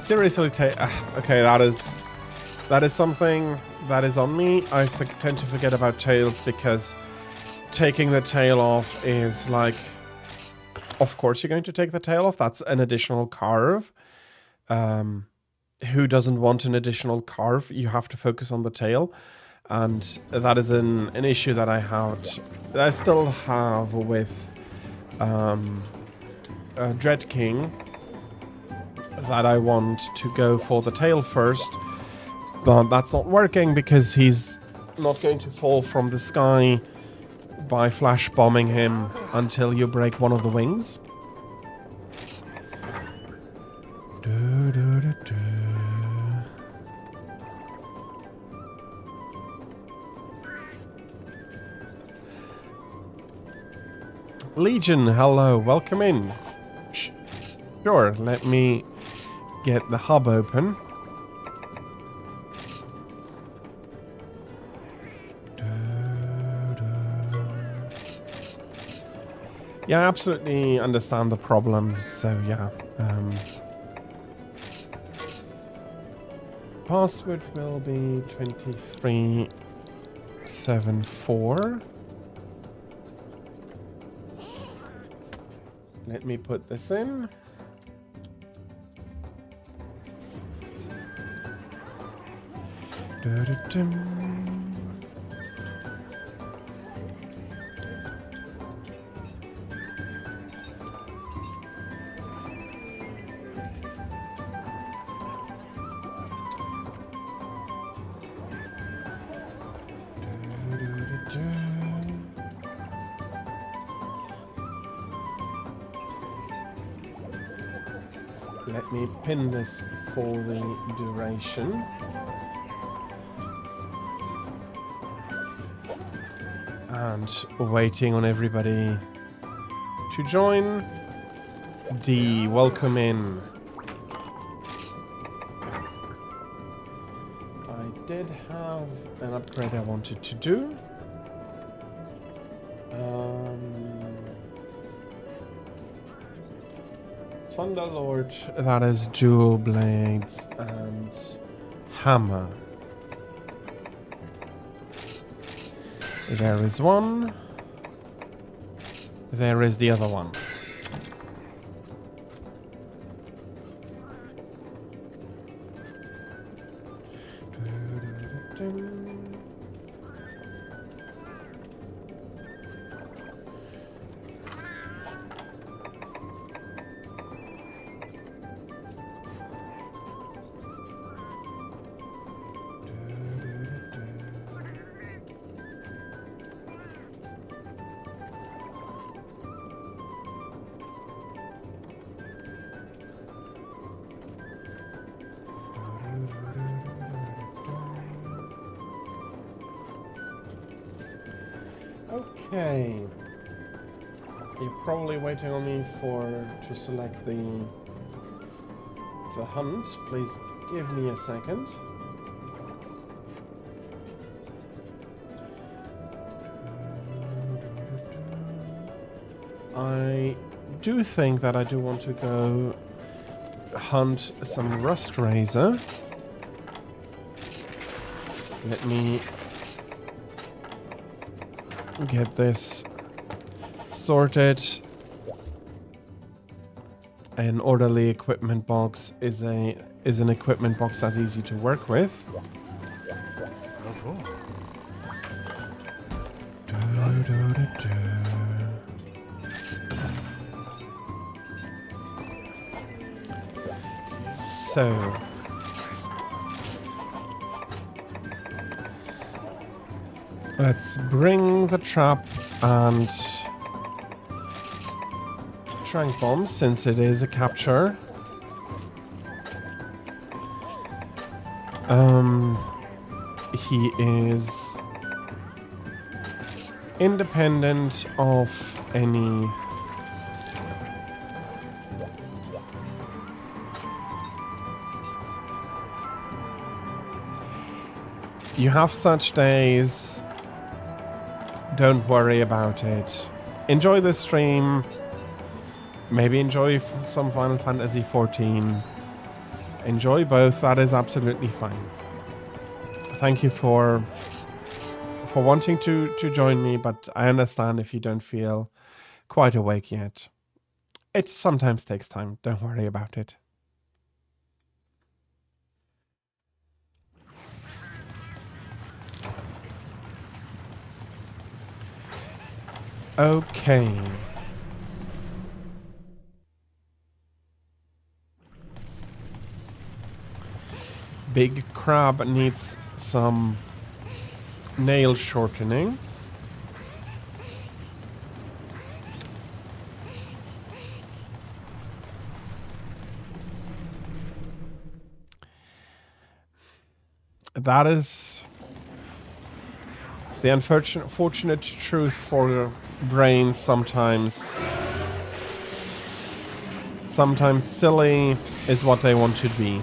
Seriously, okay, that is something that is on me. I tend to forget about tails because taking the tail off is like, of course you're going to take the tail off. That's an additional carve. Who doesn't want an additional carve? You have to focus on the tail, and that is an issue that I still have with Dread King. That I want to go for the tail first, but that's not working because he's not going to fall from the sky by flash bombing him until you break one of the wings. Legion, hello, welcome in. Sure, let me get the hub open. Yeah, I absolutely understand the problem. So yeah, password will be 2374. Let me put this in. Let me pin this for the duration. And waiting on everybody to join. D, welcome in. I did have an upgrade I wanted to do. Thunderlord, that is dual blades and hammer. There is one. There is the other one. Okay. You're probably waiting on me to select the hunt. Please give me a second. I do think that I do want to go hunt some rust razor. Let me get this sorted. An orderly equipment box is an equipment box that's easy to work with. So let's bring the trap and trank bomb, since it is a capture. He is independent of any you have such days. Don't worry about it. Enjoy the stream. Maybe enjoy some Final Fantasy 14. Enjoy both. That is absolutely fine. Thank you for wanting to join me, but I understand if you don't feel quite awake yet. It sometimes takes time. Don't worry about it. Okay. Big crab needs some nail shortening. That is the unfortunate truth for brains sometimes. Sometimes silly is what they want to be.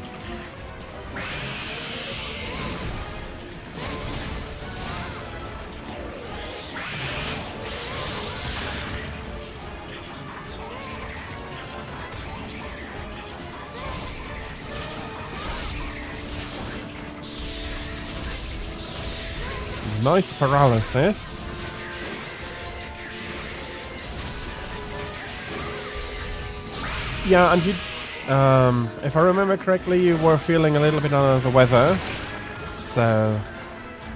Nice paralysis. Yeah, and you, if I remember correctly, you were feeling a little bit under the weather, so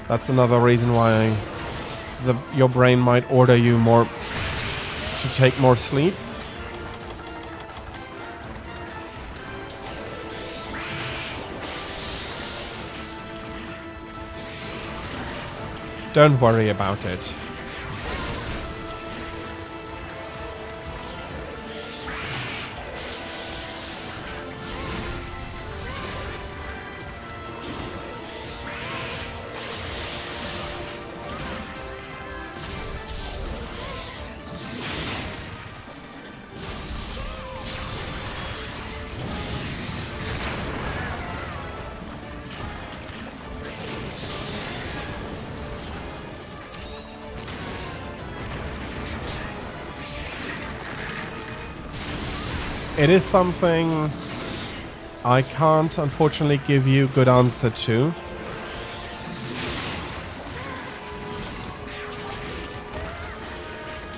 that's another reason why your brain might order you more to take more sleep. Don't worry about it. It is something I can't unfortunately give you a good answer to.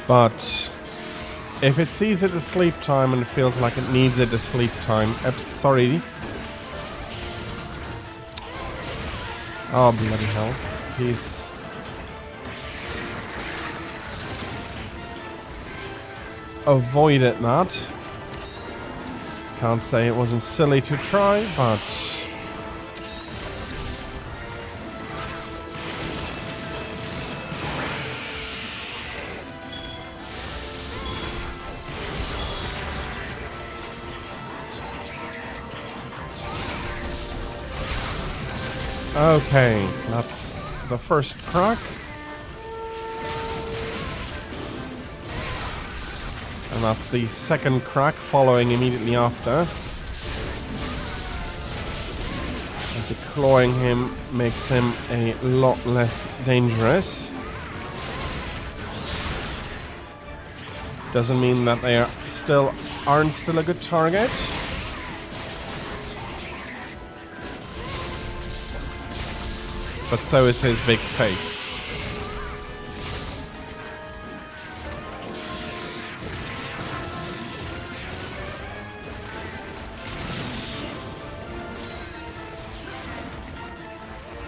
But if it sees it as sleep time and feels like it needs it as sleep time, sorry. Oh, bloody hell. He's... avoided that. Can't say it wasn't silly to try, but... okay, that's the first crack. And that's the second crack following immediately after. And deploying him makes him a lot less dangerous. Doesn't mean that they aren't still a good target. But so is his big face.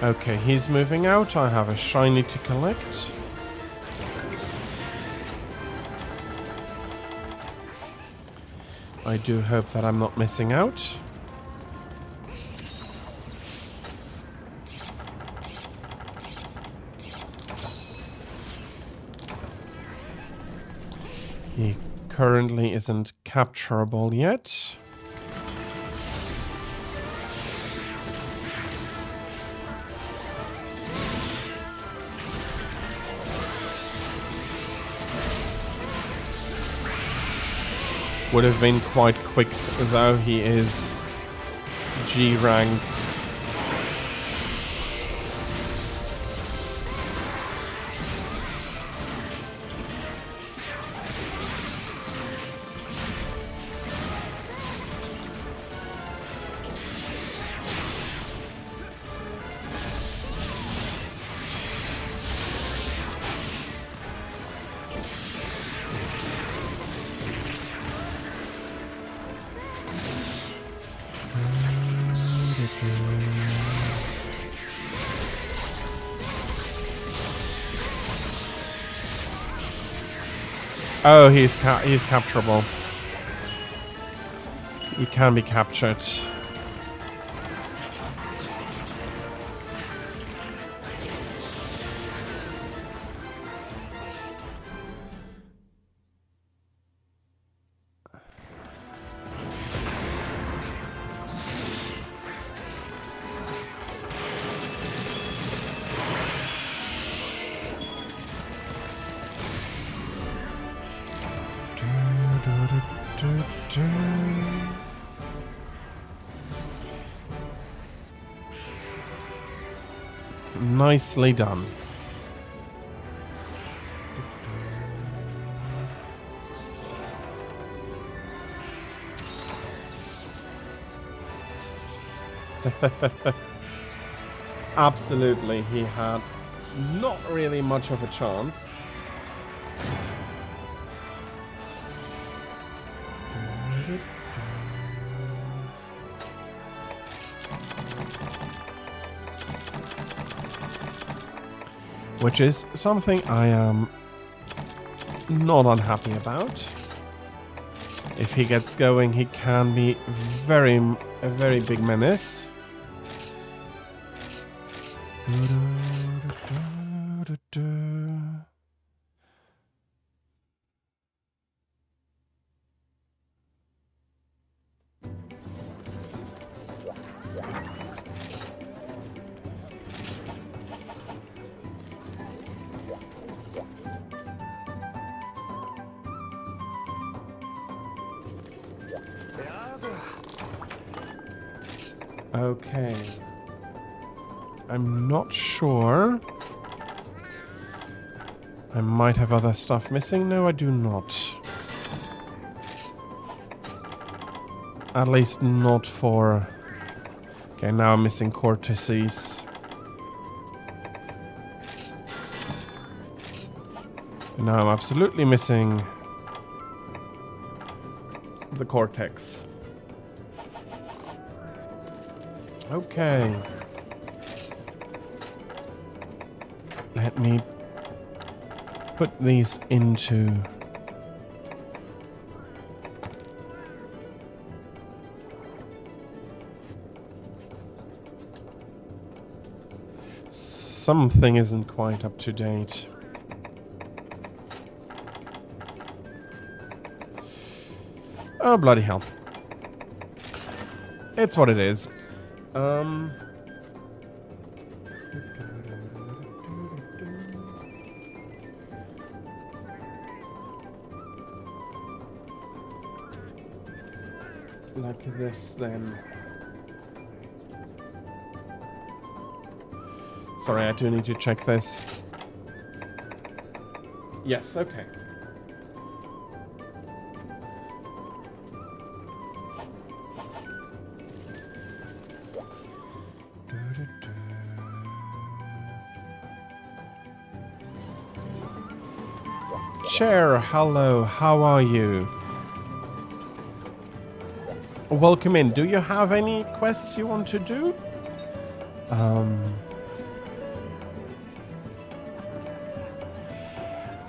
Okay, he's moving out. I have a shiny to collect. I do hope that I'm not missing out. He currently isn't capturable yet. Would have been quite quick though, he is G rank. Oh, he's capturable. He can be captured. Nicely done. Absolutely, he had not really much of a chance. Which is something I am not unhappy about. If he gets going, he can be a very big menace. Okay. I'm not sure. I might have other stuff missing. No, I do not. At least not for... Okay, now I'm missing cortices. And now I'm absolutely missing the cortex. Okay. Let me put these into... Something isn't quite up to date. Oh, bloody hell. It's what it is. Like this, then. Sorry, I do need to check this. Yes, okay. Chair, hello, how are you? Welcome in. Do you have any quests you want to do?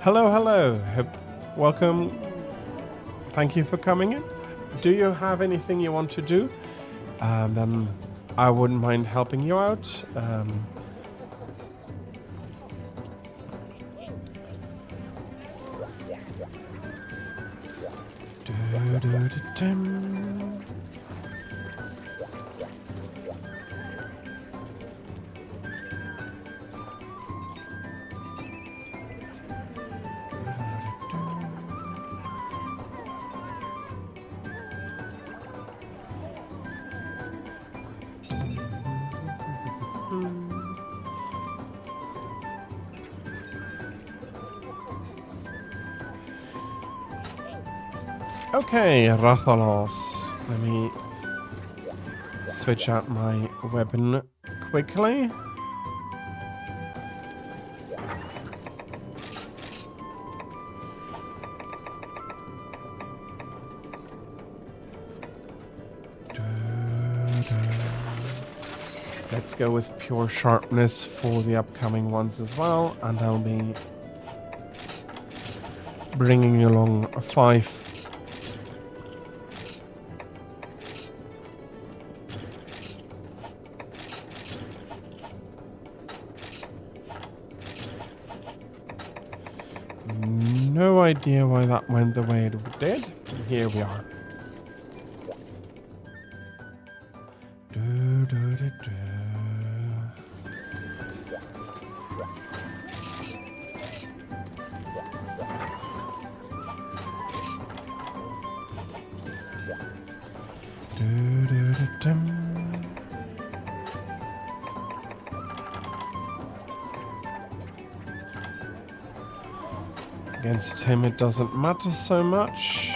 Hello, hello. Welcome. Thank you for coming in. Do you have anything you want to do? Then I wouldn't mind helping you out. Okay, Rathalos. Let me switch out my weapon quickly. Let's go with pure sharpness for the upcoming ones as well, and I'll be bringing along a 5. No idea why that went the way it did. Here we are. Against him it doesn't matter so much.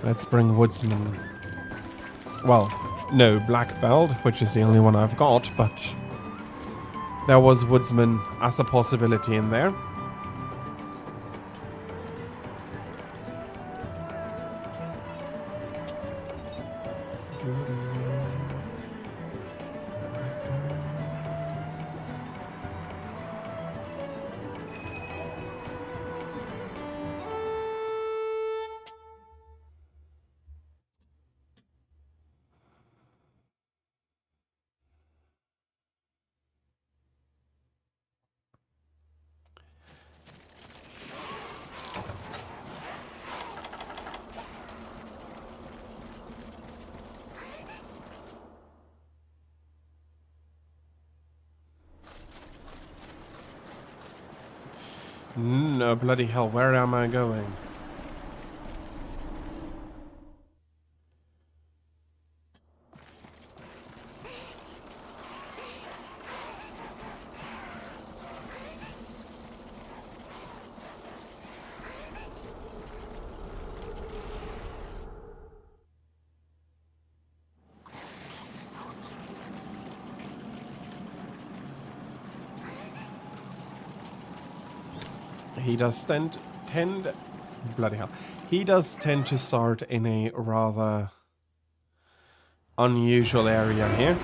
Let's bring Woodsman. Well, no, Black Belt, which is the only one I've got, but there was Woodsman as a possibility in there. No, bloody hell, where am I going? He does tend bloody hell. He does tend to start in a rather unusual area here.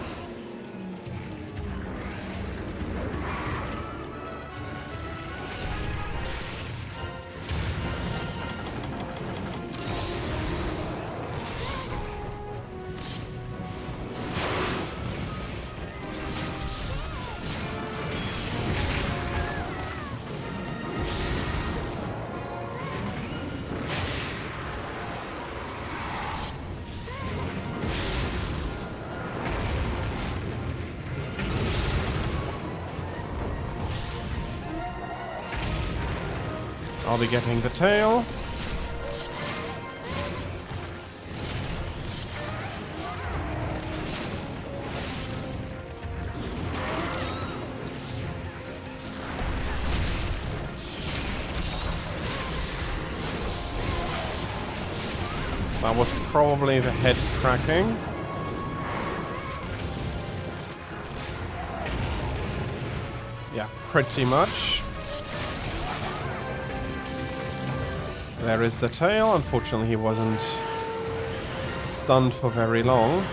I'll be getting the tail. That was probably the head cracking. Yeah, pretty much. There is the tail. Unfortunately, he wasn't stunned for very long.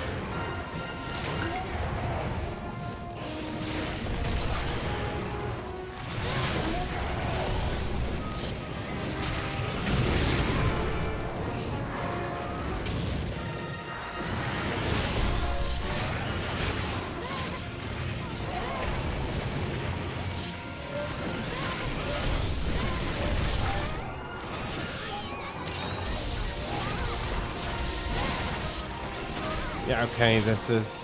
Yeah, okay, this is...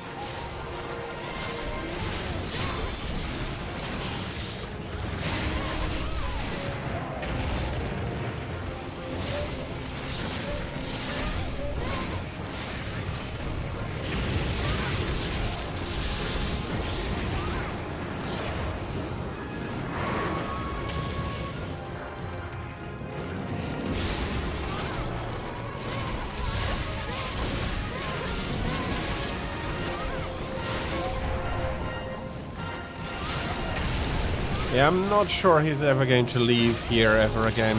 Yeah, I'm not sure he's ever going to leave here ever again.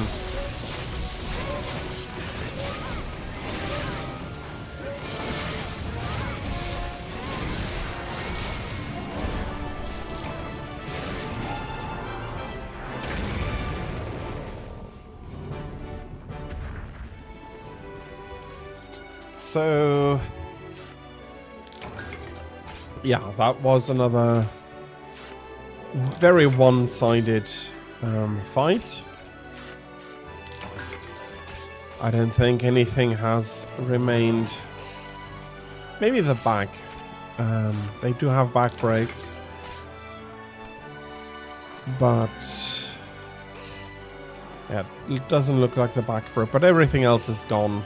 So... yeah, that was another... very one-sided fight. I don't think anything has remained. Maybe the back. They do have back breaks. But yeah, it doesn't look like the back broke, but everything else is gone.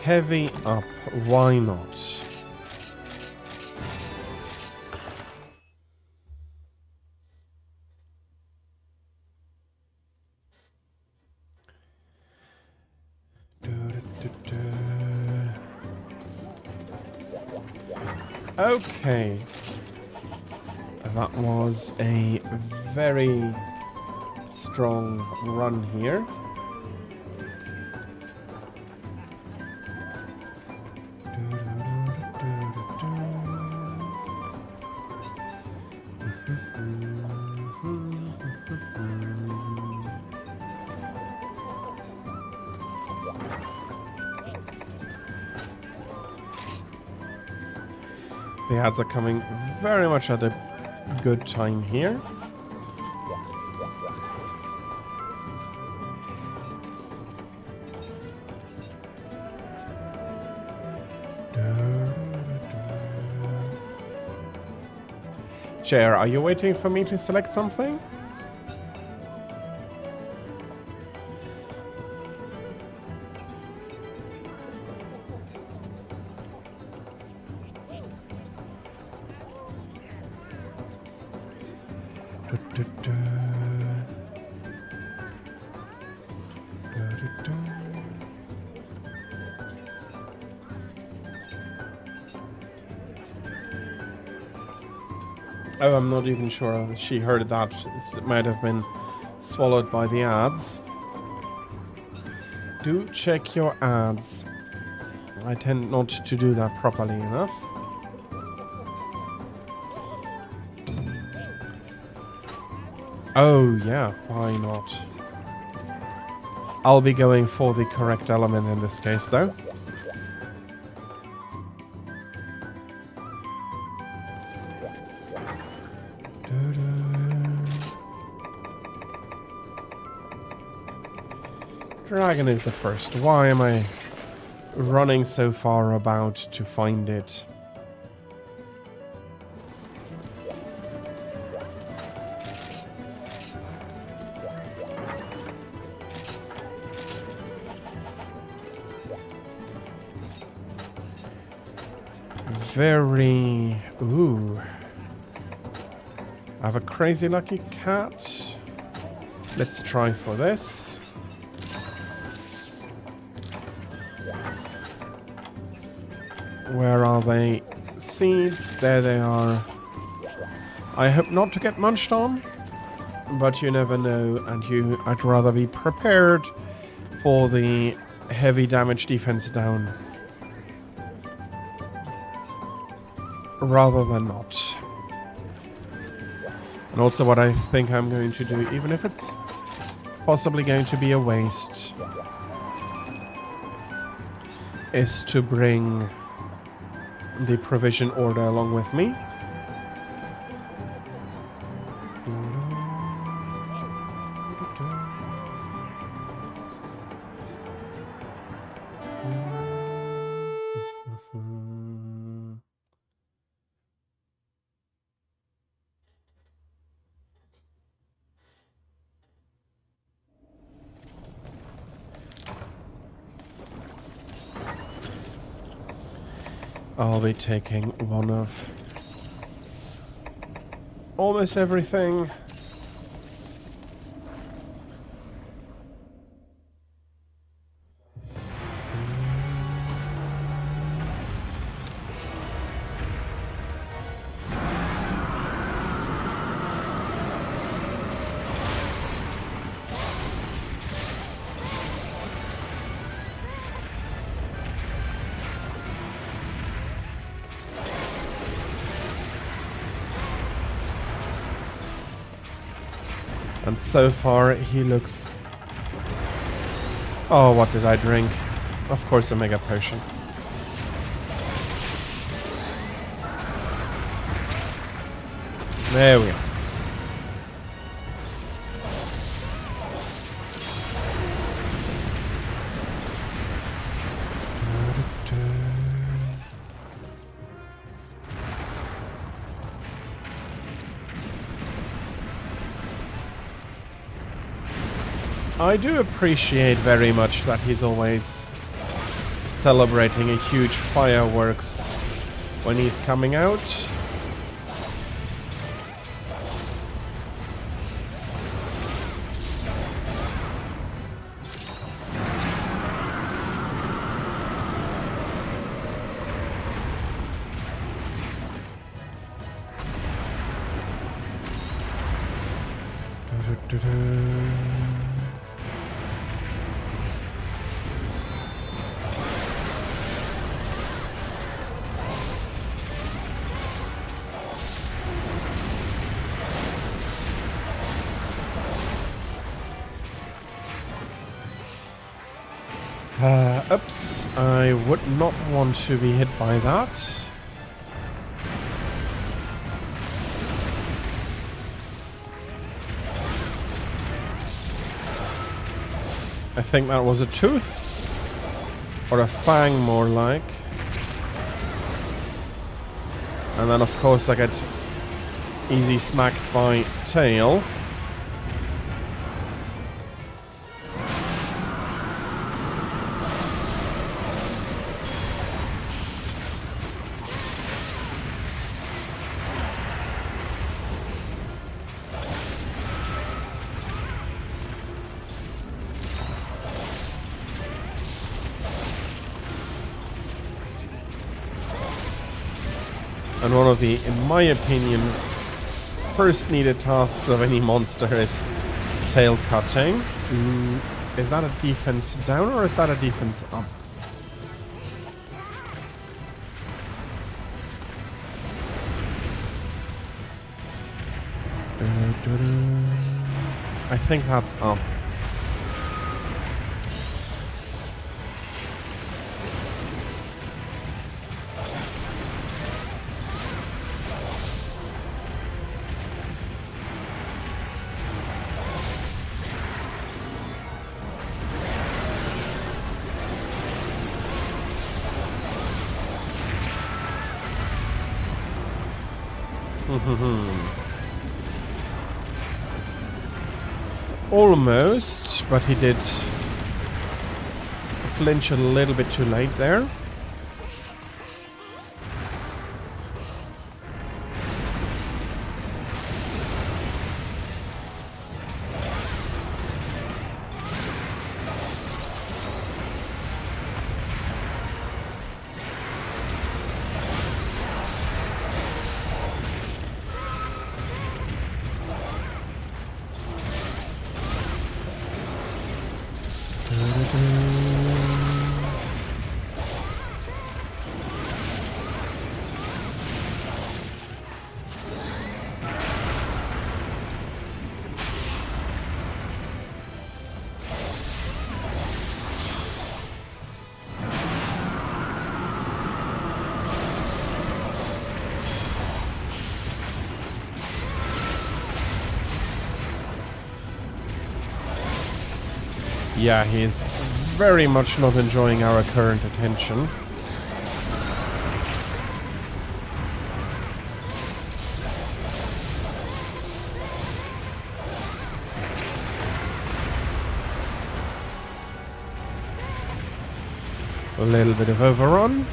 Heavy up, why not? Okay. That was a very strong run here. The ads are coming very much at a good time here. Chair, are you waiting for me to select something? Oh, I'm not even sure she heard that. It might have been swallowed by the ads. Do check your ads. I tend not to do that properly enough. Oh yeah, why not? I'll be going for the correct element in this case though. Dragon is the first. Why am I running so far about to find it? Very... Ooh. I have a crazy lucky cat. Let's try for this. Where are they? Seeds. There they are. I hope not to get munched on, but you never know, and I'd rather be prepared for the heavy damage defense down rather than not. And also what I think I'm going to do, even if it's possibly going to be a waste, is to bring the provision order along with me. I'll be taking one of almost everything. And so far he looks... Oh, what did I drink? Of course a mega potion. There we are. I do appreciate very much that he's always celebrating a huge fireworks when he's coming out. Oops, I would not want to be hit by that. I think that was a tooth. Or a fang, more like. And then, of course, I get easy smacked by tail. And one of the, in my opinion, first needed tasks of any monster is tail cutting. Is that a defense down or is that a defense up? I think that's up. Almost, but he did flinch a little bit too late there. Yeah, he's very much not enjoying our current attention. A little bit of overrun.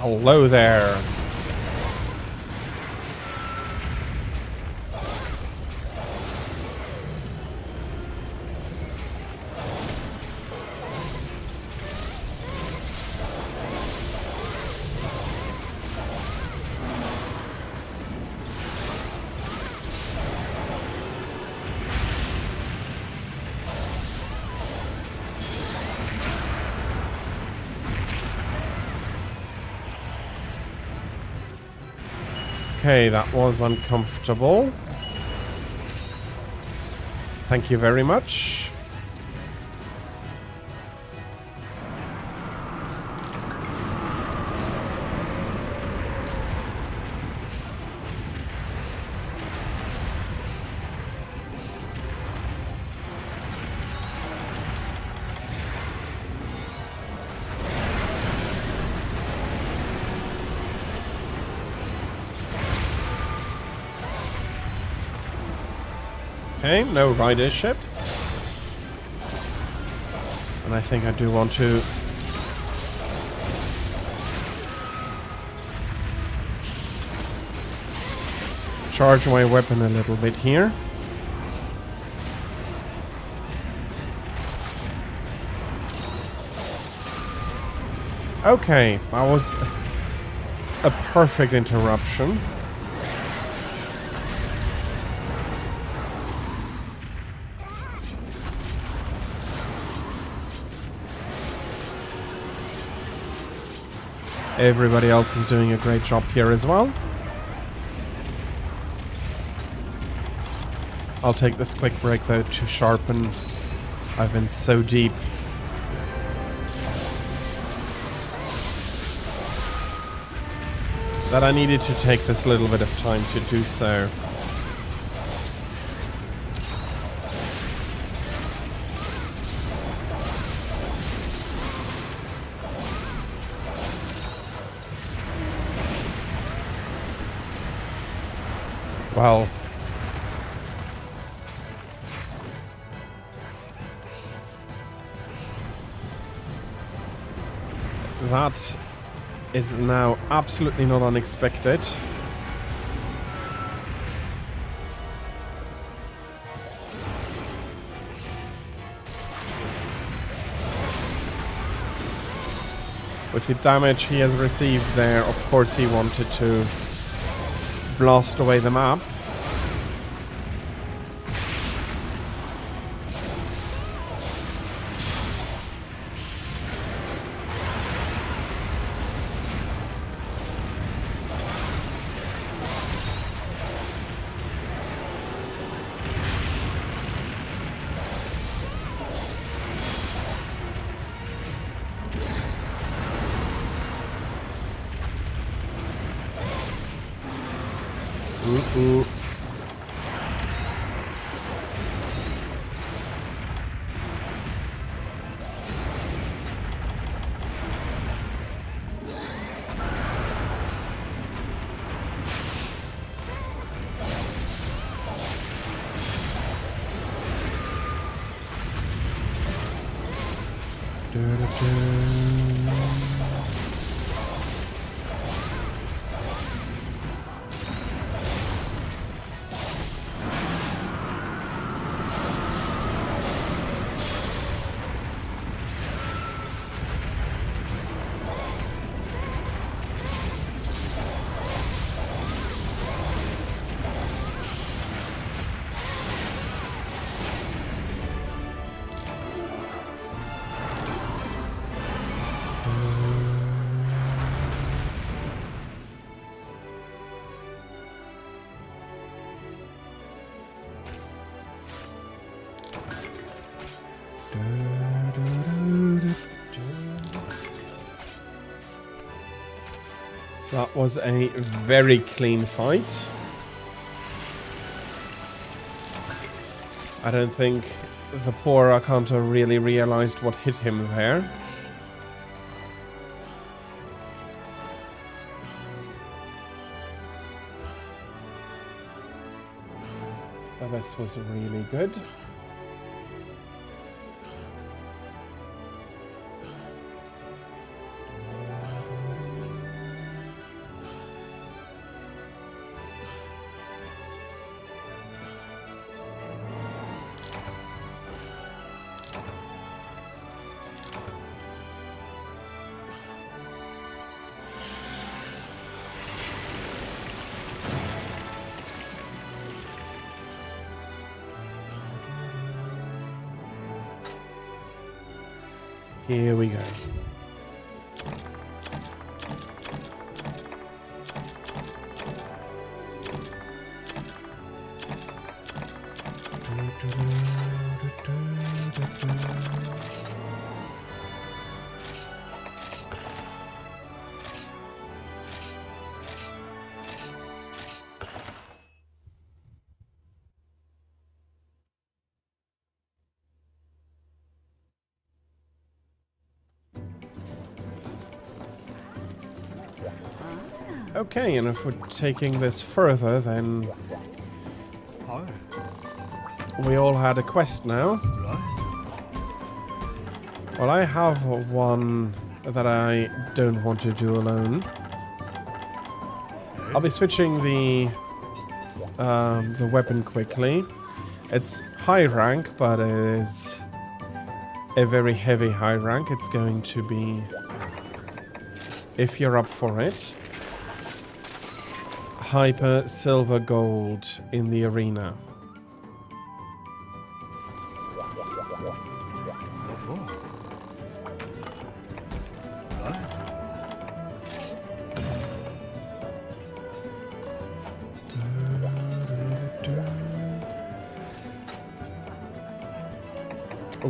Hello there. Okay, that was uncomfortable. Thank you very much. Okay, no ridership. And I think I do want to charge my weapon a little bit here. Okay, that was a perfect interruption. Everybody else is doing a great job here as well. I'll take this quick break though to sharpen. I've been so deep. That I needed to take this little bit of time to do so. Well, That is now absolutely not unexpected. With the damage he has received there, of course he wanted to blast away the map. Ooh. That was a very clean fight. I don't think the poor Arcanta really realized what hit him there. But this was really good. Here we go. Okay, and if we're taking this further, then we all had a quest now. Well, I have one that I don't want to do alone. I'll be switching the weapon quickly. It's high rank, but it is a very heavy high rank. It's going to be, if you're up for it, hyper silver gold in the arena.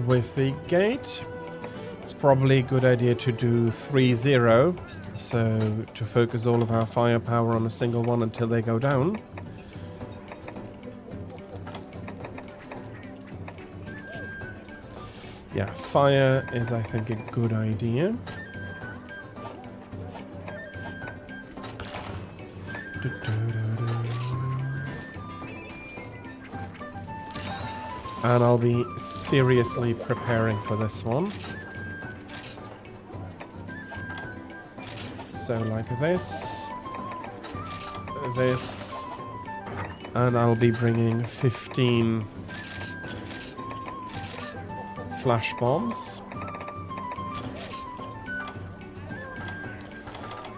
With the gate, it's probably a good idea to do 3-0. So, to focus all of our firepower on a single one until they go down. Yeah, fire is, I think, a good idea. And I'll be seriously preparing for this one. So like this, this, and I'll be bringing 15 flash bombs.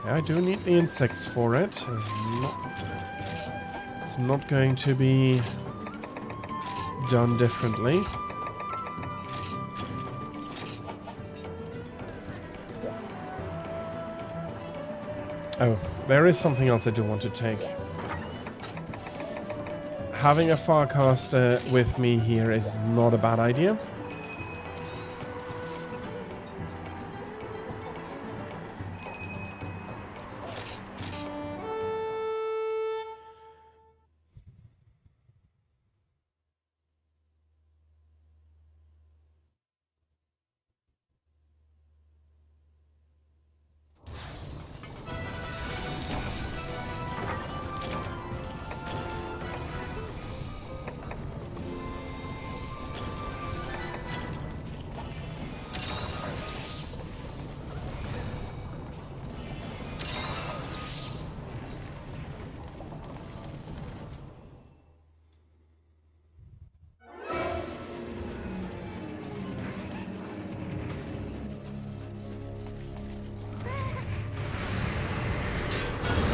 Yeah, I do need the insects for it. It's not going to be done differently. Oh, there is something else I do want to take. Having a Farcaster with me here is not a bad idea.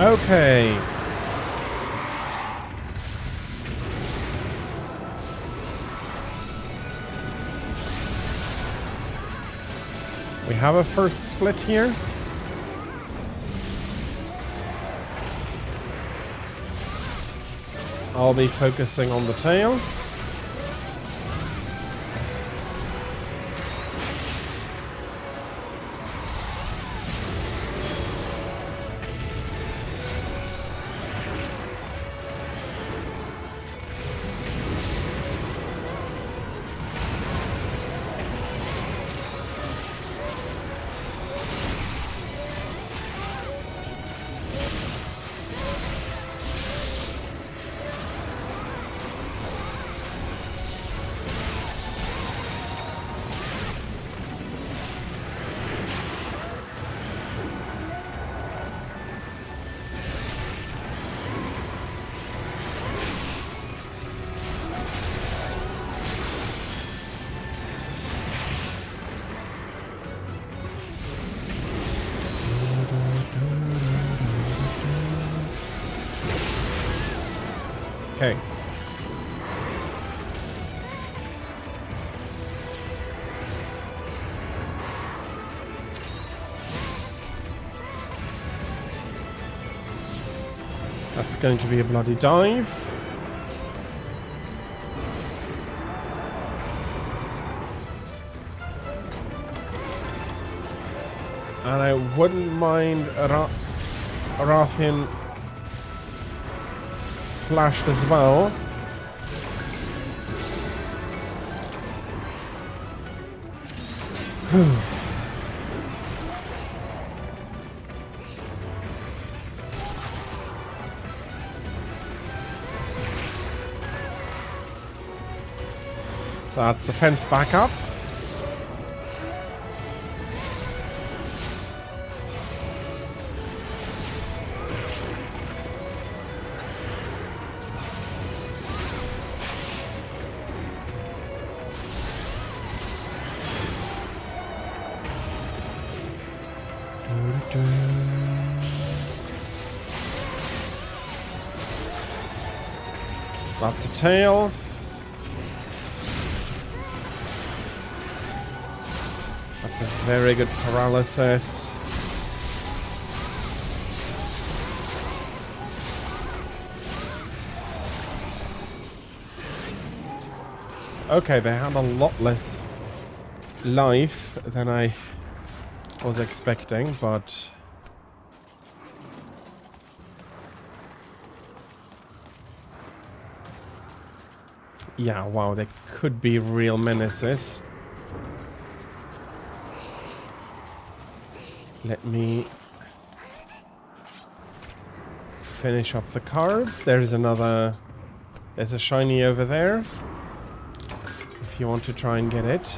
Okay. We have a first split here. I'll be focusing on the tail. Okay. That's going to be a bloody dive. And I wouldn't mind Arathian flashed as well. So that's the fence back up. That's a tail. That's a very good paralysis. Okay, they had a lot less life than I was expecting, but yeah, wow, they could be real menaces. Let me finish up the cards. There's another... There's a shiny over there. If you want to try and get it.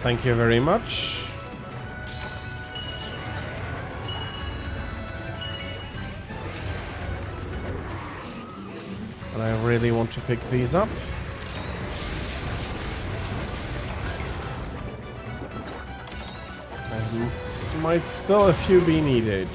Thank you very much. And I really want to pick these up. There might still a few be needed.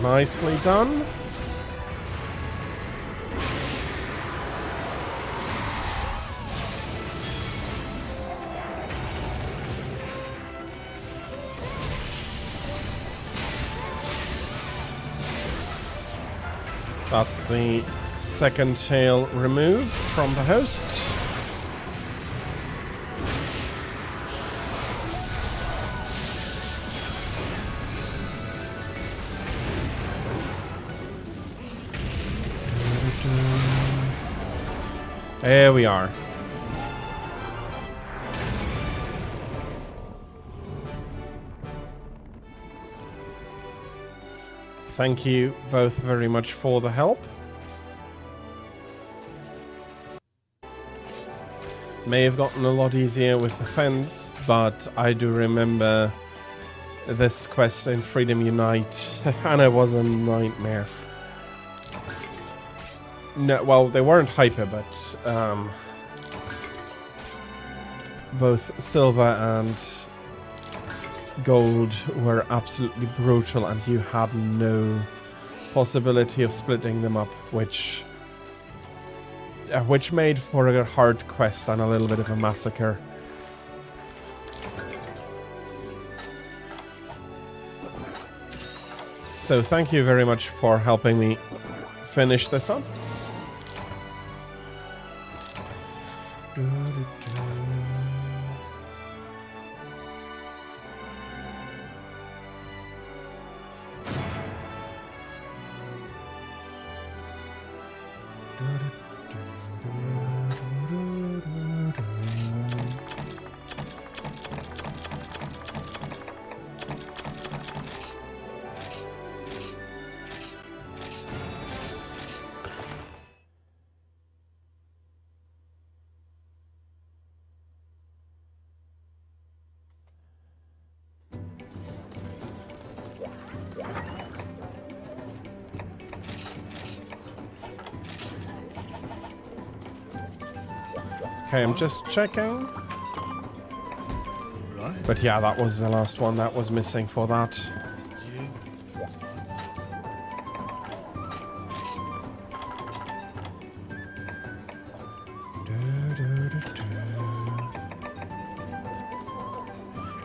Nicely done. That's the second tail removed from the host. There we are. Thank you both very much for the help. May have gotten a lot easier with the fence, but I do remember this quest in Freedom Unite, and it was a nightmare. No, well, they weren't hyper, but both silver and gold were absolutely brutal, and you had no possibility of splitting them up, which made for a hard quest and a little bit of a massacre. So thank you very much for helping me finish this up. Okay, I'm just checking. Right. But yeah, that was the last one that was missing for that.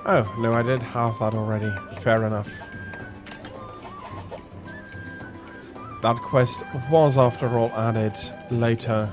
Oh, no, I did have that already. Fair enough. That quest was, after all, added later.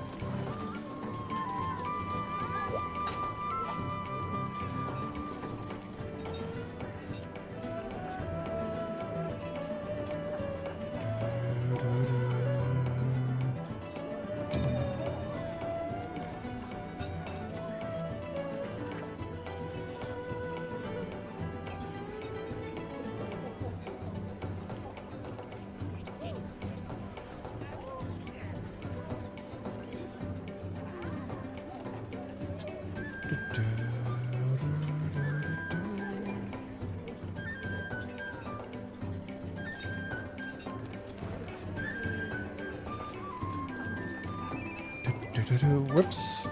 Whoops.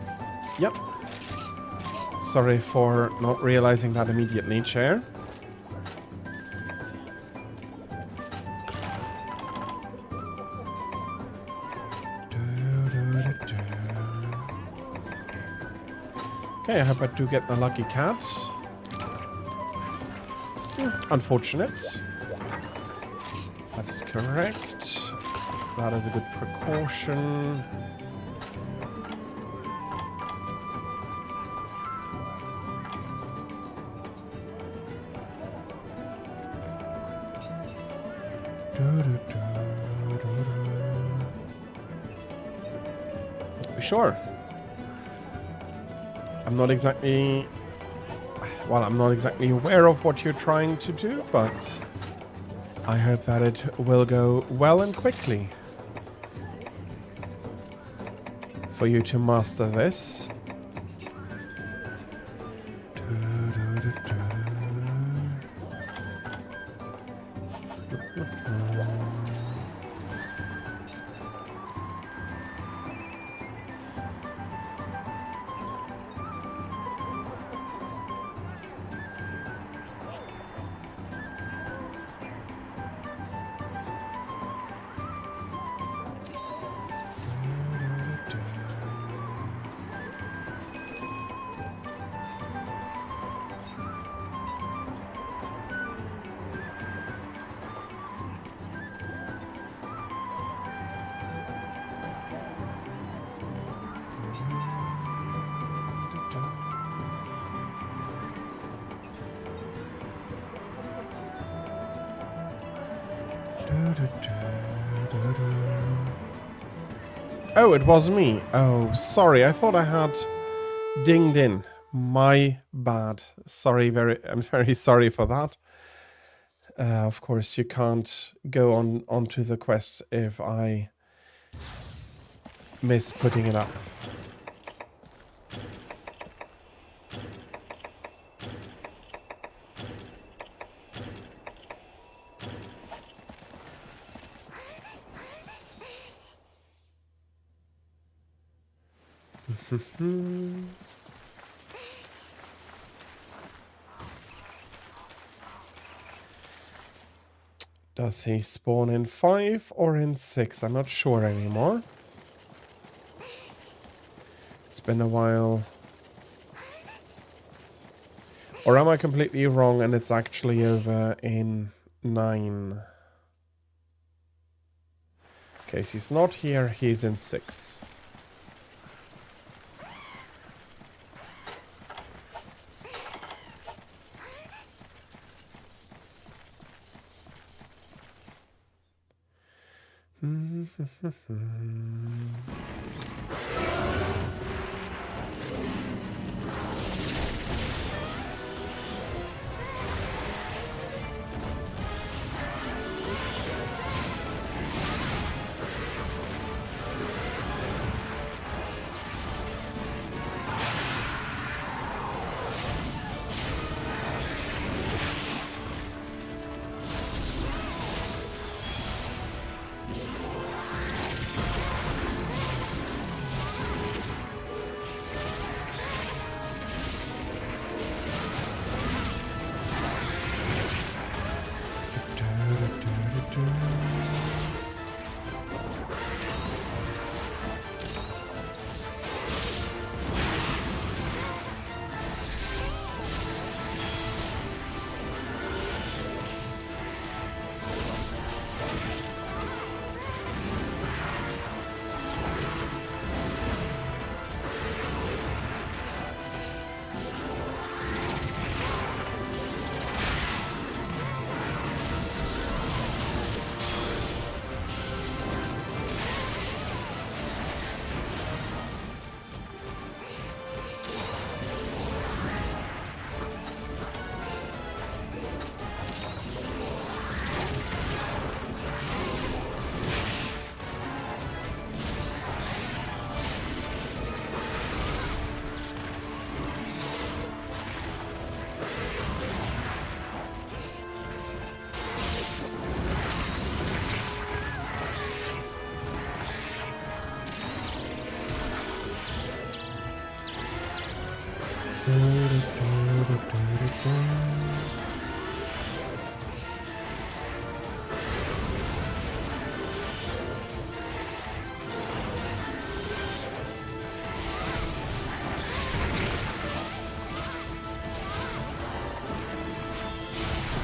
Yep. Sorry for not realizing that immediately, chair. Okay, I hope I do get the lucky cat. Unfortunate. That is correct. That is a good precaution. Sure. I'm not exactly aware of what you're trying to do, but I hope that it will go well and quickly for you to master this. Oh, it was me. Oh, sorry. I thought I had dinged in. My bad. Sorry, I'm very sorry for that. Of course, you can't go onto the quest if I miss putting it up. Does he spawn in 5 or in 6? I'm not sure anymore. It's been a while. Or am I completely wrong and it's actually over in 9? Okay, so he's not here, he's in 6.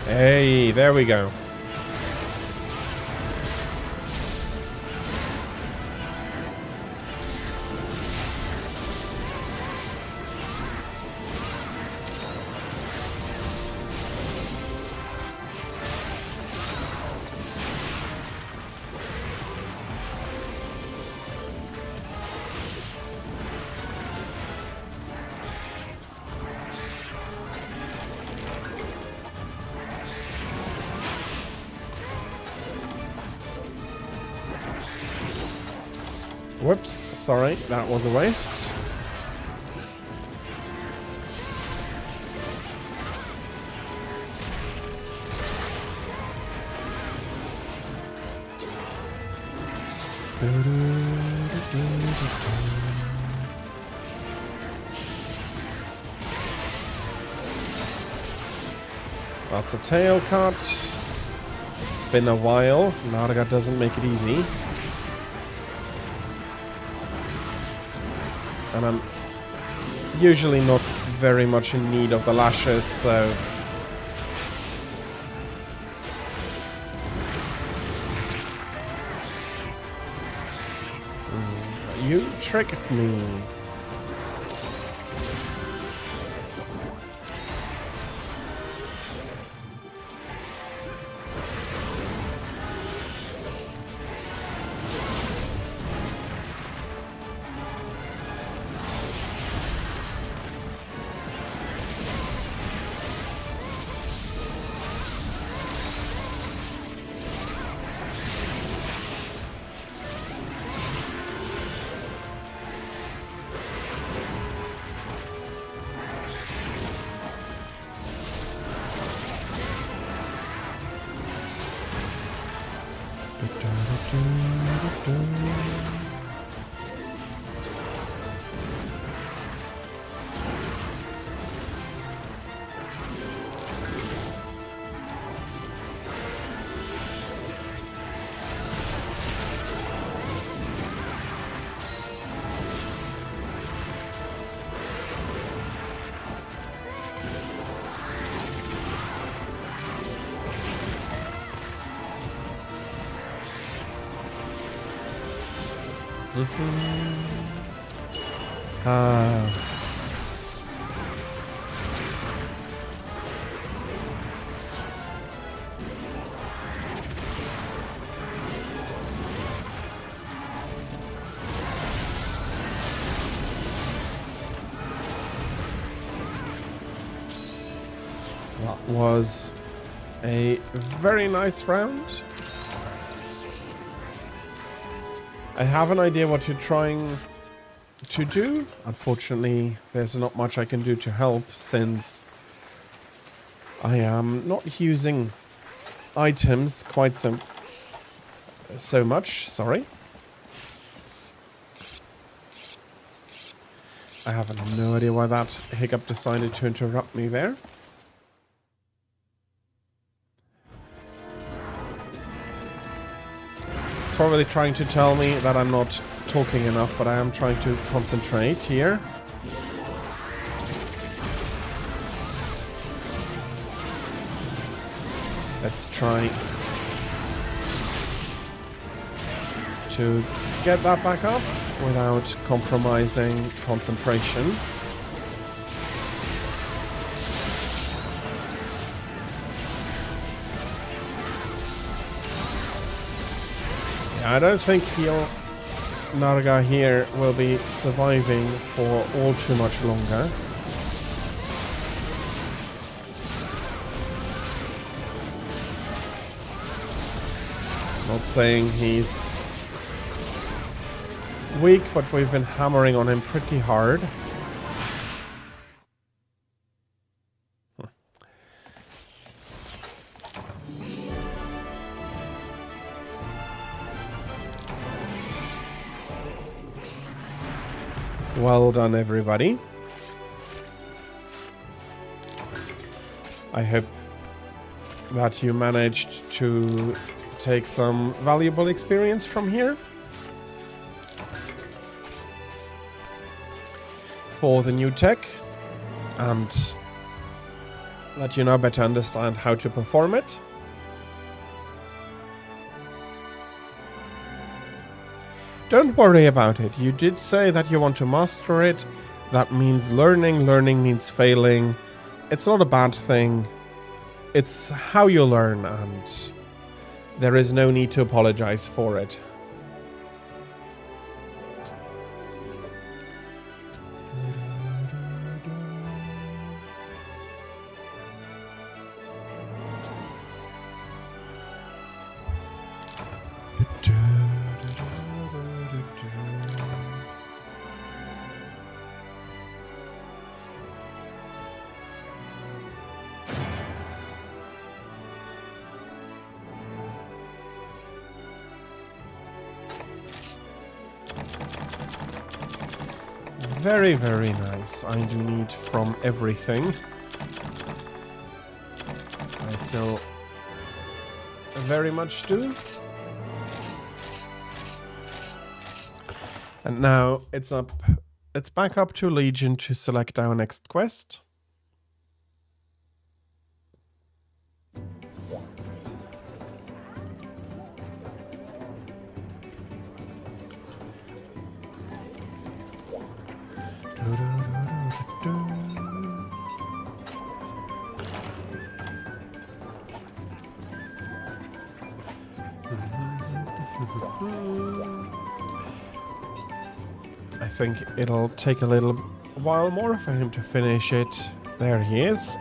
Hey, there we go. Whoops, sorry, that was a waste. That's a tail cut. It's been a while. Narga doesn't make it easy. And I'm usually not very much in need of the lashes, so... You tricked me. That was a very nice round. I have an idea what you're trying to do. Unfortunately, there's not much I can do to help since I am not using items quite so much. Sorry. I have no idea why that hiccup decided to interrupt me there. Probably trying to tell me that I'm not talking enough, but I am trying to concentrate here. Let's try to get that back up without compromising concentration. I don't think Narga here will be surviving for all too much longer. Not saying he's weak, but we've been hammering on him pretty hard. Well done, everybody. I hope that you managed to take some valuable experience from here. For the new tech, and that you now better understand how to perform it. Don't worry about it. You did say that you want to master it. That means learning. Learning means failing. It's not a bad thing. It's how you learn, and there is no need to apologize for it. Very, very nice. I do need from everything. I still very much do. And now it's back up to Legion to select our next quest. I think it'll take a little while more for him to finish it. There he is.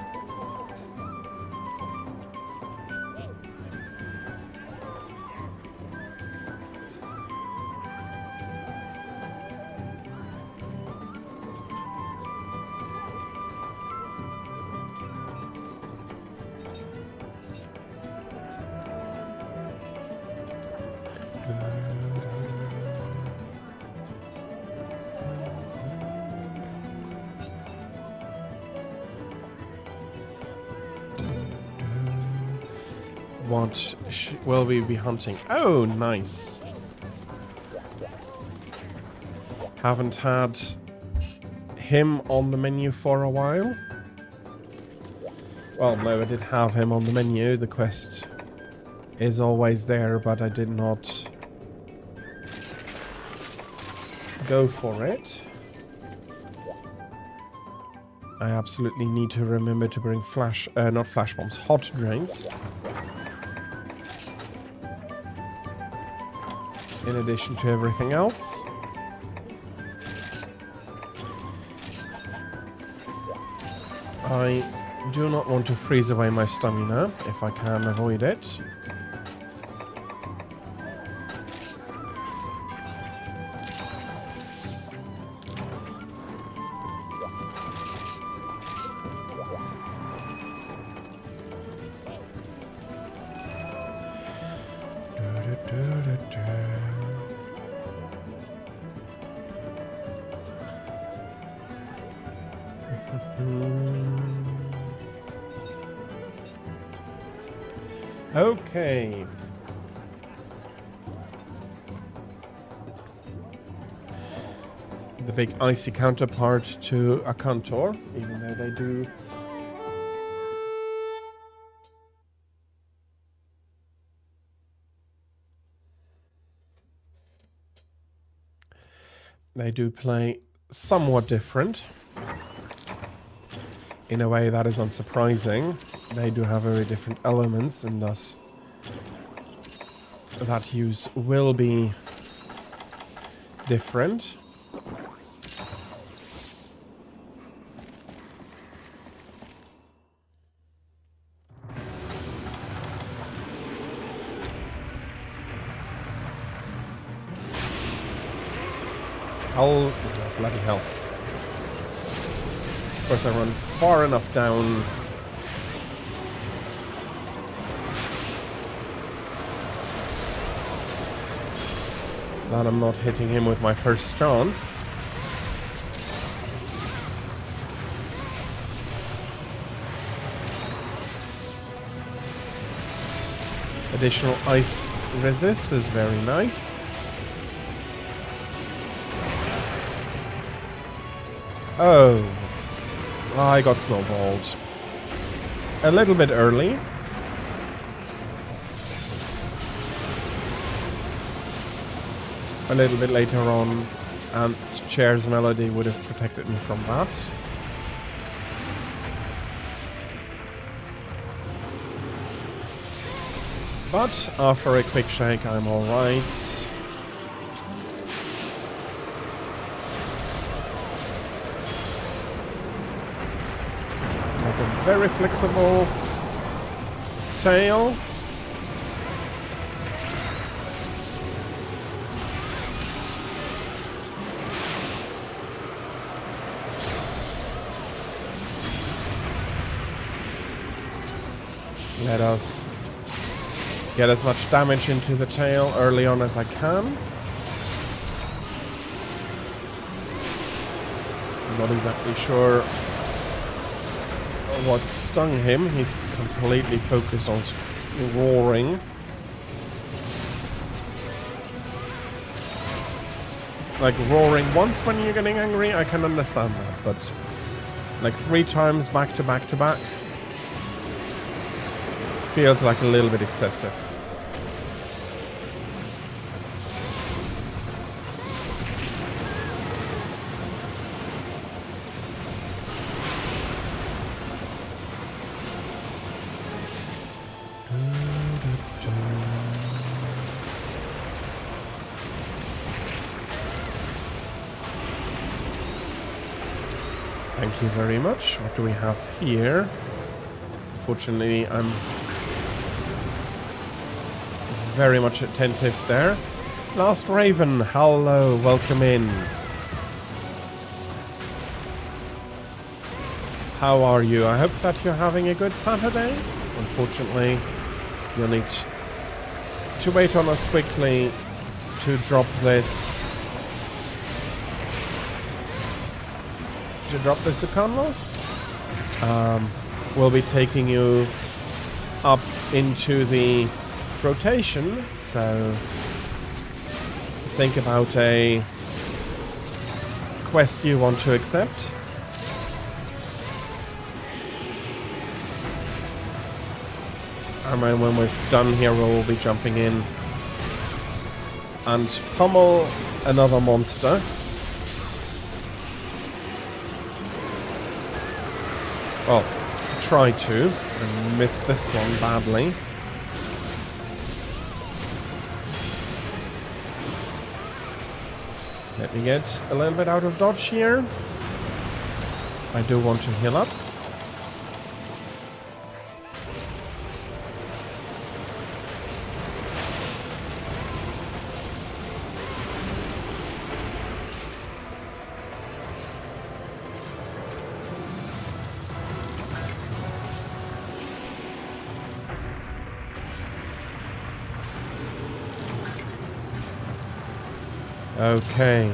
What will we be hunting? Oh, nice. Haven't had him on the menu for a while. Well, no, I did have him on the menu. The quest is always there, but I did not go for it. I absolutely need to remember to bring not flash bombs, hot drinks. In addition to everything else. I do not want to freeze away my stamina if I can avoid it. Okay. The big icy counterpart to a Cantor, even though they do play somewhat different in a way that is unsurprising. They do have very different elements, and thus that use will be different. Oh, bloody hell. Of course, I run far enough down. That I'm not hitting him with my first chance. Additional ice resist is very nice. Oh, I got snowballed. A little bit early. A little bit later on, and Chair's Melody would have protected me from that. But after a quick shake, I'm alright. Has a very flexible tail. Let us get as much damage into the tail early on as I can. I'm not exactly sure what stung him. He's completely focused on roaring. Like roaring once when you're getting angry, I can understand that, but like 3 times back to back to back feels like a little bit excessive. Thank you very much. What do we have here? Fortunately, I'm very much attentive there. Last Raven, hello, welcome in. How are you? I hope that you're having a good Saturday. Unfortunately, you'll need to wait on us quickly to drop this. To drop this Ukanlos. We'll be taking you up into the rotation, so think about a quest you want to accept. And then when we're done here, we'll be jumping in and pummel another monster. Well, try to. I missed this one badly. Let me get a little bit out of dodge here. I do want to heal up. Okay.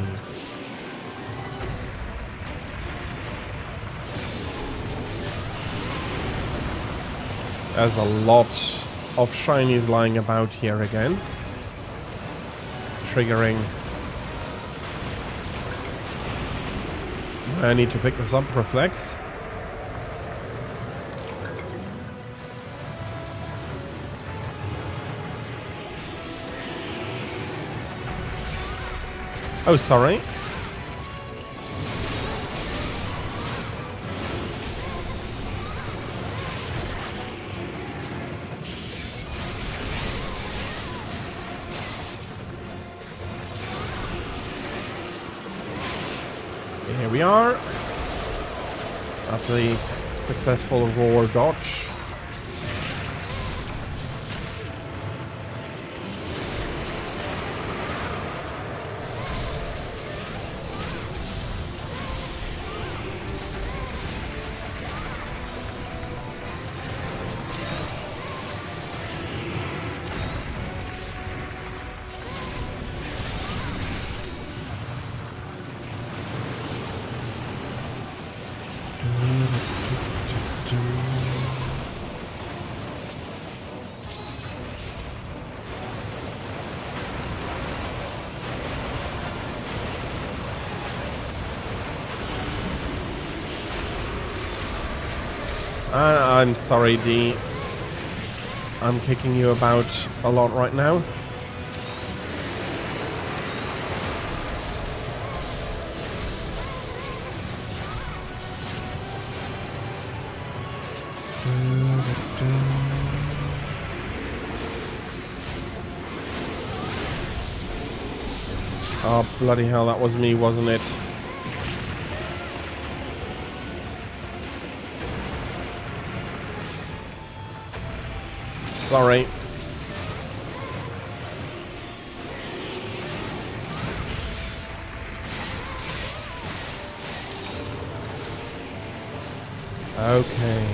There's a lot of shinies lying about here again. Triggering. I need to pick this up, reflex. Oh, sorry. Here we are. That's the successful roar dodge. I'm sorry, D. I'm kicking you about a lot right now. Oh, bloody hell, that was me, wasn't it? Sorry. Okay.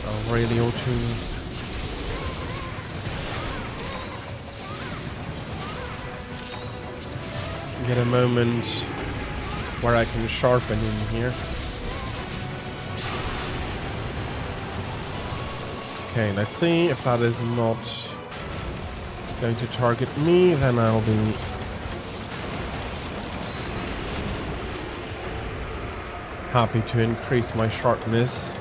I really ought to get a moment where I can sharpen in here. Okay, let's see if that is not going to target me, then I'll be happy to increase my sharpness.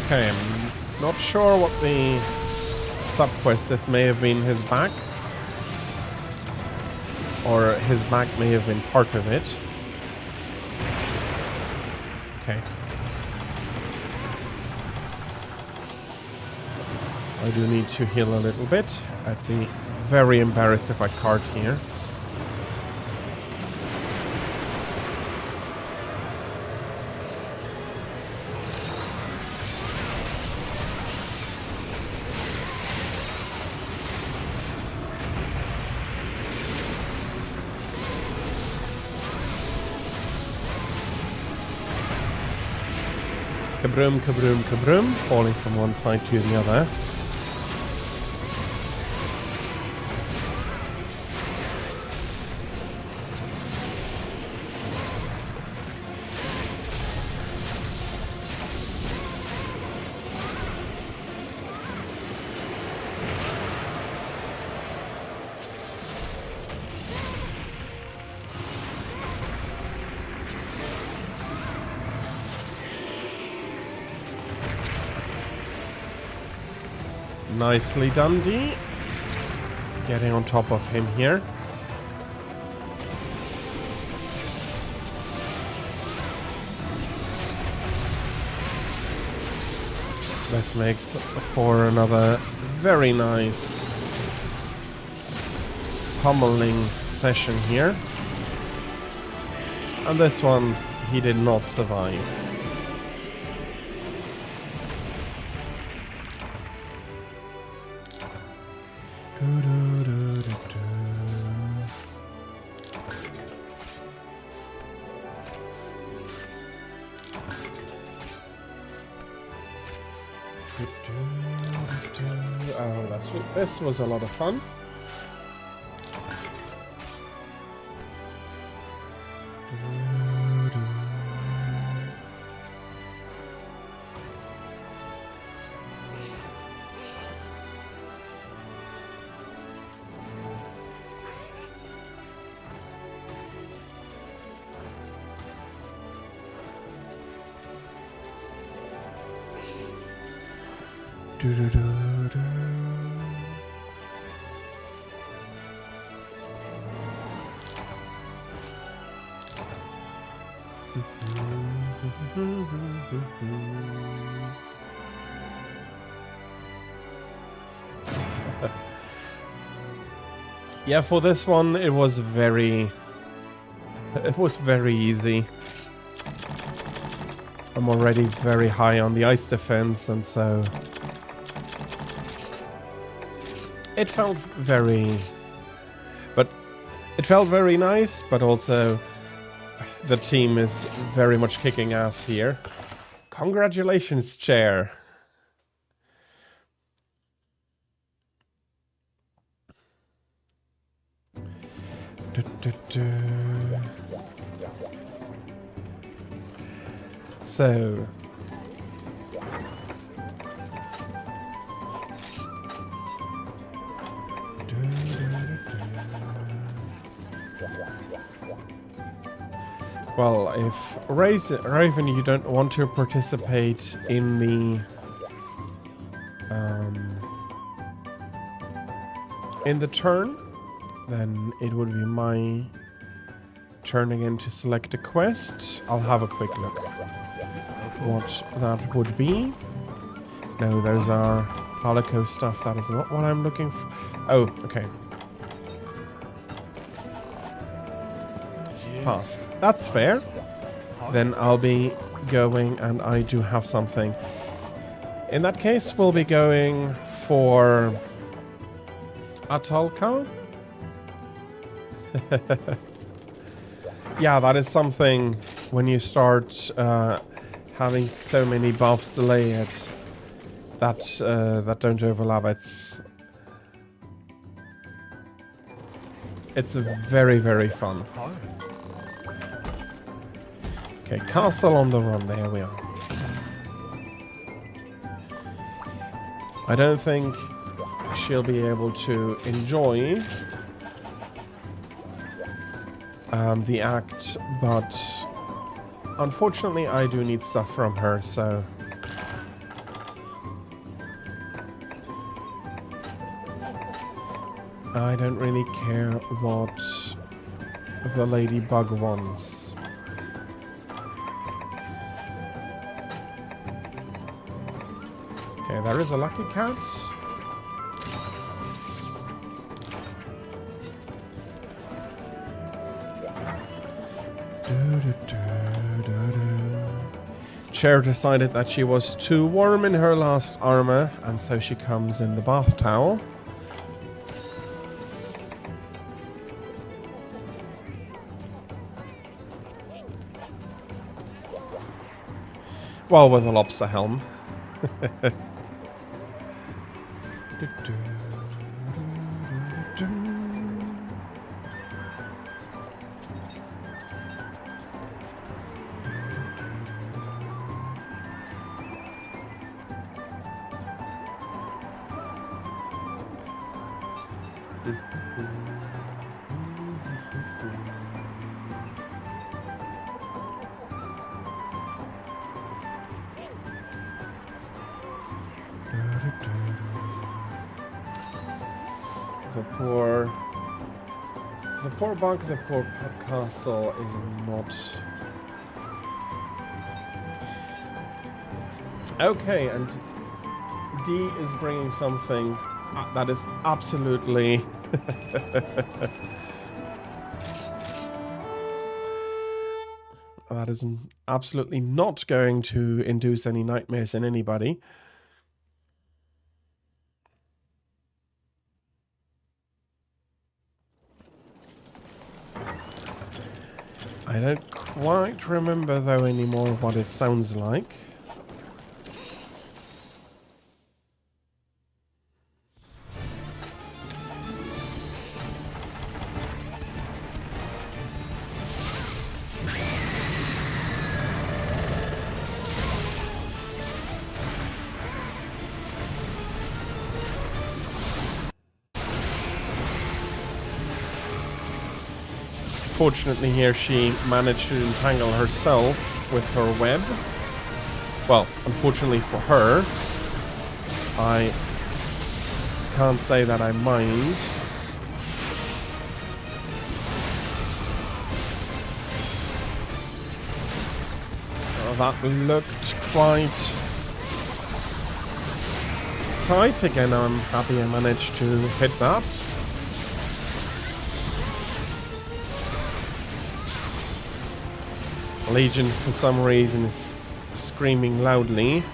Okay, I'm not sure what the sub-quest, this may have been his back, or his back may have been part of it. Okay. I do need to heal a little bit. I'd be very embarrassed if I card here. Kabroom, kabroom, kabroom, falling from one side to the other. Nicely done, D. Getting on top of him here. This makes for another very nice pummeling session here. And this one, he did not survive. Oh, this was a lot of fun. Yeah, for this one, it was very easy. I'm already very high on the ice defense, and so it felt very nice, but also the team is very much kicking ass here. Congratulations, Chair. So well, if Raven, you don't want to participate in the turn, then it would be my turn again to select a quest. I'll have a quick look what that would be. No, those are Holoco stuff. That is not what I'm looking for. Oh, okay. Pass. That's fair. Then I'll be going, and I do have something. In that case, we'll be going for Atolka. Yeah, that is something when you start having so many buffs layered that don't overlap. It's very, very fun. Okay, castle on the run. There we are. I don't think she'll be able to enjoy the act, but unfortunately I do need stuff from her, so I don't really care what the ladybug wants. Okay, there is a lucky cat. Chair decided that she was too warm in her last armor, and so she comes in the bath towel. Well, with a lobster helm. The poor bunk, the poor castle is not... Okay, and D is bringing something that is absolutely... that is absolutely not going to induce any nightmares in anybody. I don't quite remember, though, anymore what it sounds like. Fortunately here she managed to entangle herself with her web. Well, unfortunately for her, I can't say that I mind. Oh, that looked quite tight. Again, I'm happy I managed to hit that. Legion, for some reason, is screaming loudly.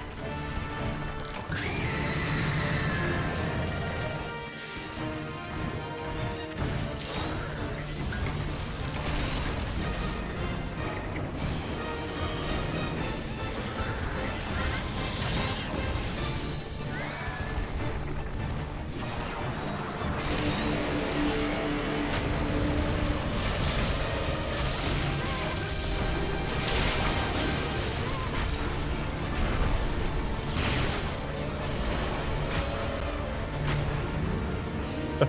I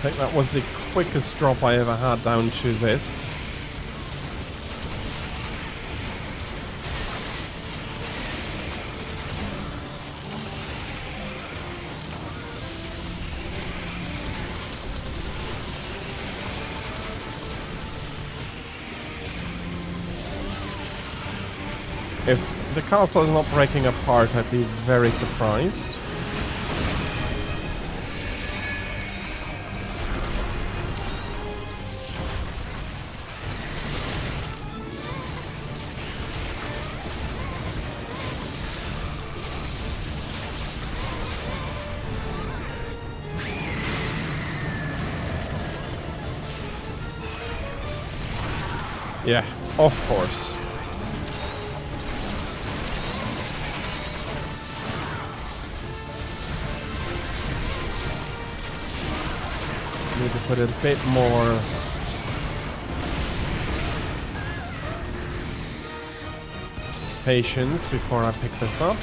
think that was the quickest drop I ever had down to this. If the castle is not breaking apart, I'd be very surprised. Yeah, of course. Need to put a bit more patience before I pick this up.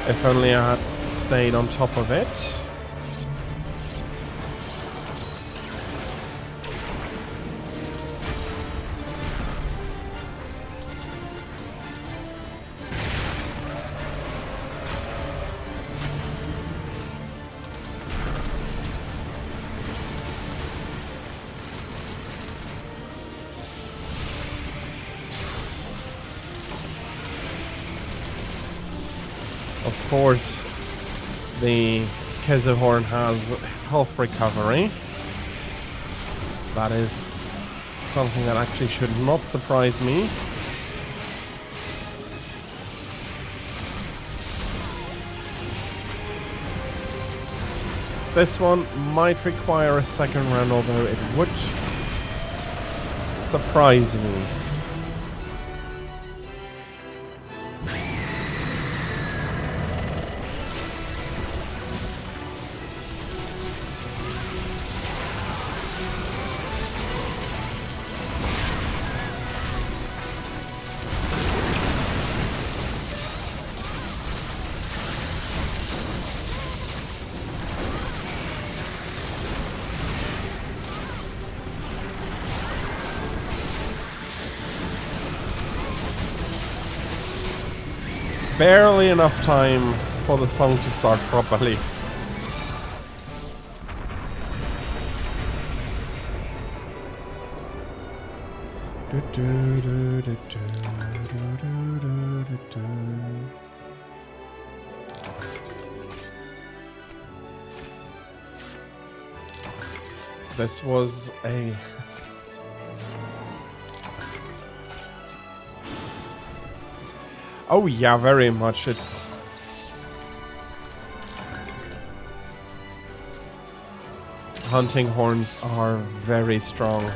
If only I had stayed on top of it. Of course, the Kesehorn has health recovery. That is something that actually should not surprise me. This one might require a second round, although it would surprise me. Barely enough time for the song to start properly. This was a oh yeah, very much. It's hunting horns are very strong.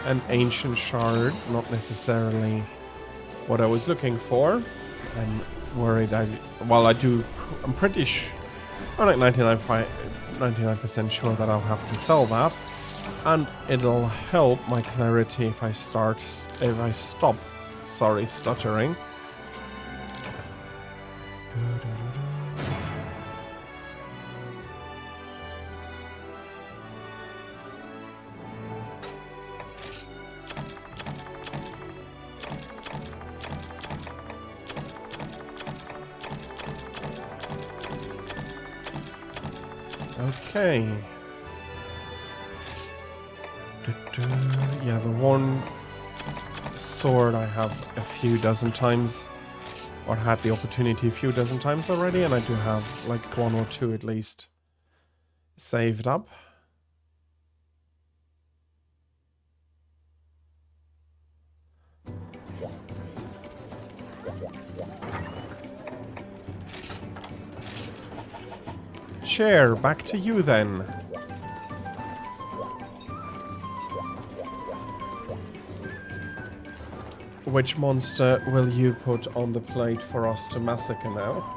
An ancient shard, not necessarily what I was looking for. I'm worried I'm pretty sure, I'm like 99% sure that I'll have to sell that, and it'll help my clarity if I stop stuttering. Okay. Yeah, the one sword I have a few dozen times, or had the opportunity a few dozen times already, and I do have like one or two at least saved up. Chair, back to you then. Which monster will you put on the plate for us to massacre now?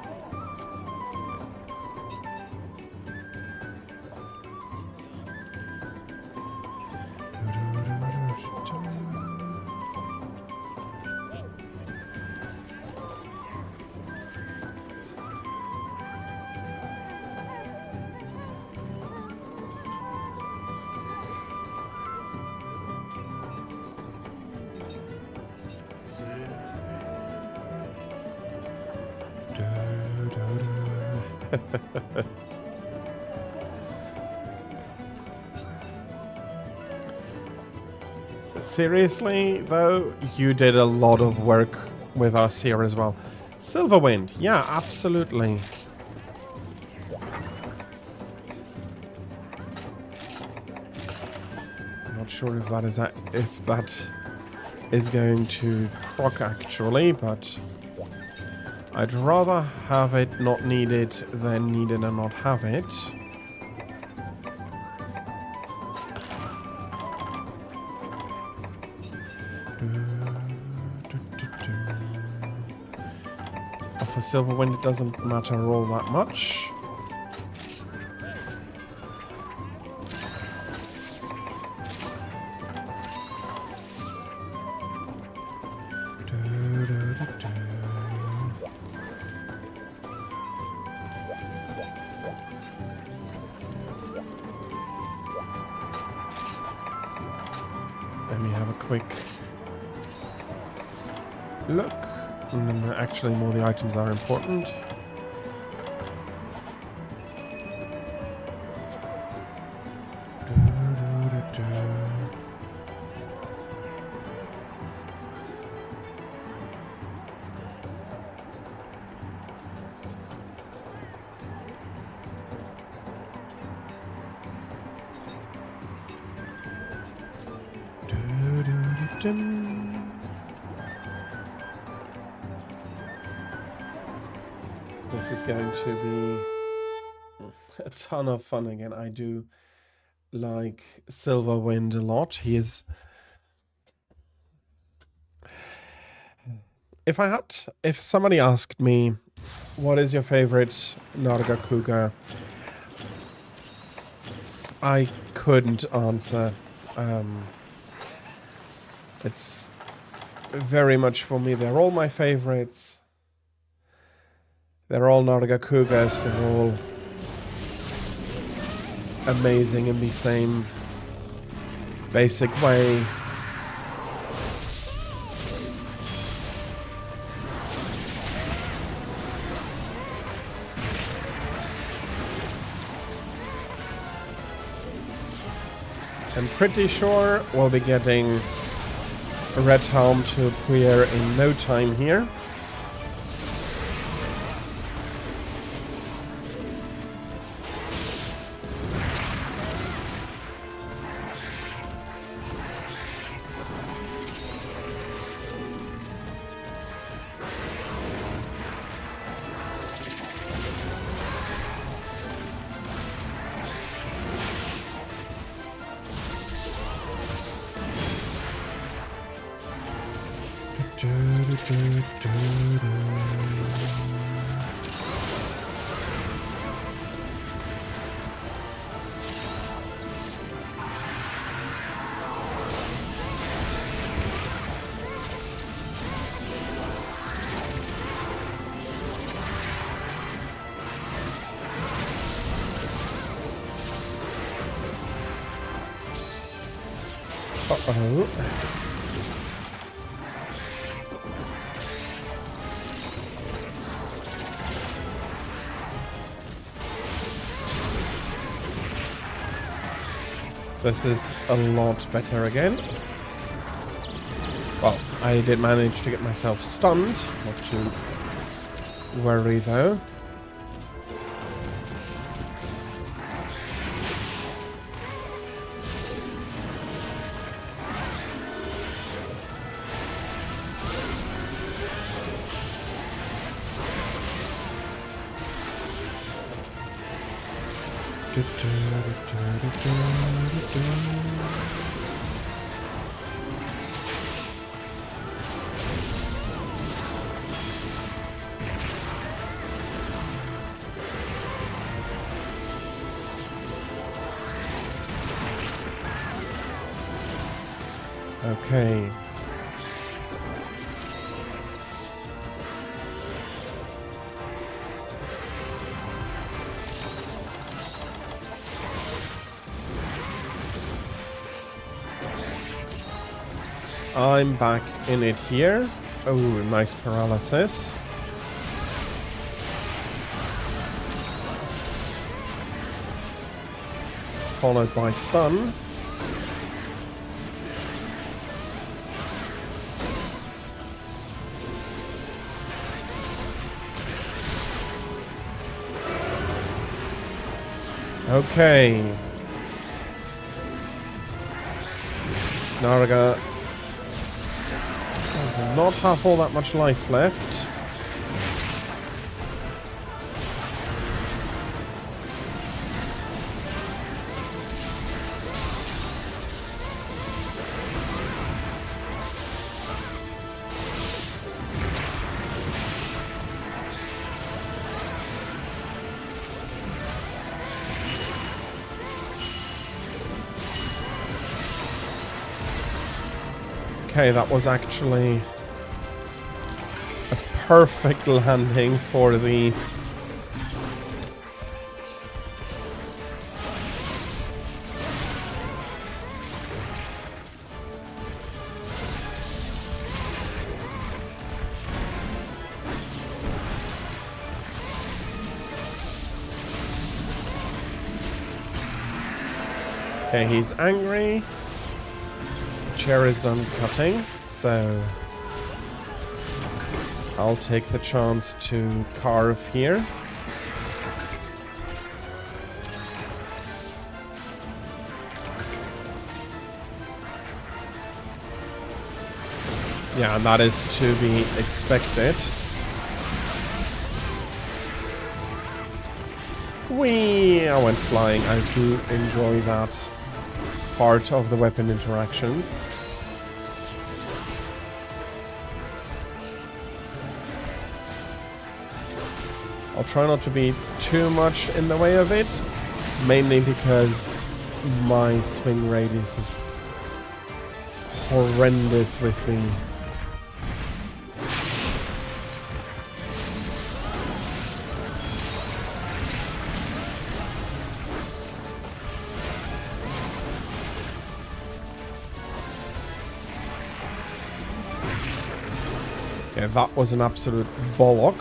Seriously, though, you did a lot of work with us here as well. Silverwind, yeah, absolutely. I'm not sure if that is going to proc actually, but I'd rather have it not needed than needed and not have it. For Silverwind, it doesn't matter all that much. Let me have a quick look. Actually, more the items are important. This is going to be a ton of fun again. I do like Silverwind a lot. He is... If somebody asked me, what is your favorite Nargacuga? I couldn't answer. It's very much for me. They're all my favorites. They're all Nargacugas. They're all amazing in the same basic way. I'm pretty sure we'll be getting a Red Helm to appear in no time here. Uh-oh. This is a lot better again. Well, I did manage to get myself stunned. Not to worry though. Okay. I'm back in it here. Oh, nice paralysis. Followed by stun. Okay. Naraga does not have all that much life left. Okay, that was actually a perfect landing for the... Okay, he's angry. Chair is done cutting, so I'll take the chance to carve here. Yeah, and that is to be expected. Whee! I went flying. I do enjoy that part of the weapon interactions. I'll try not to be too much in the way of it, mainly because my swing radius is horrendous with the... Yeah, that was an absolute bollock.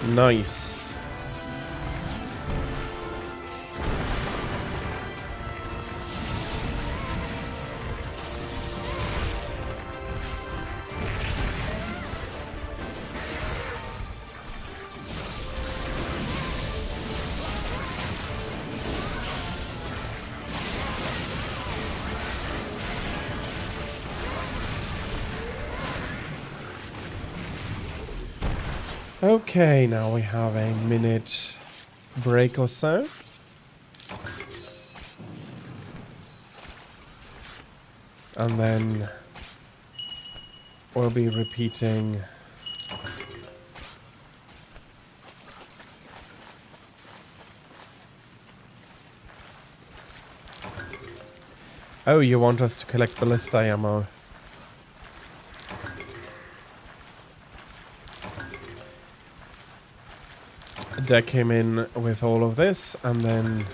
Nice. Okay, now we have a minute break or so. And then we'll be repeating Oh, you want us to collect ballista ammo? Deck him in with all of this, and then...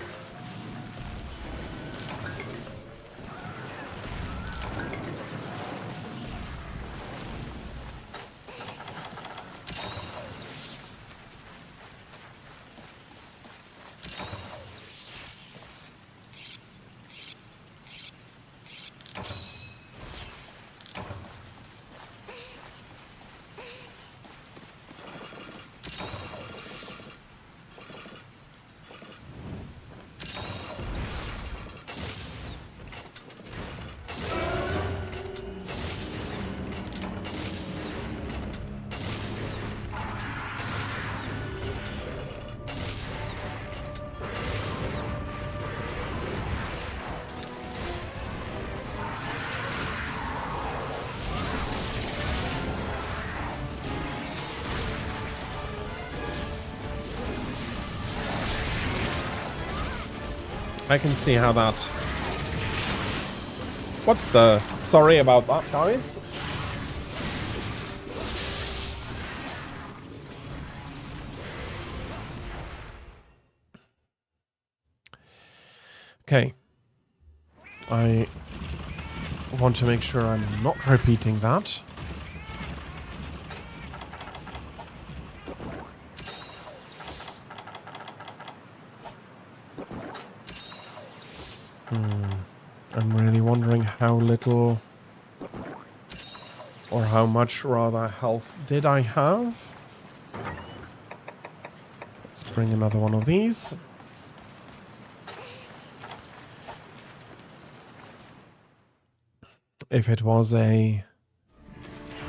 I can see how that... What the... Sorry about that, guys. Okay. I want to make sure I'm not repeating that. I'm really wondering how little, or how much rather, health did I have? Let's bring another one of these. If it was a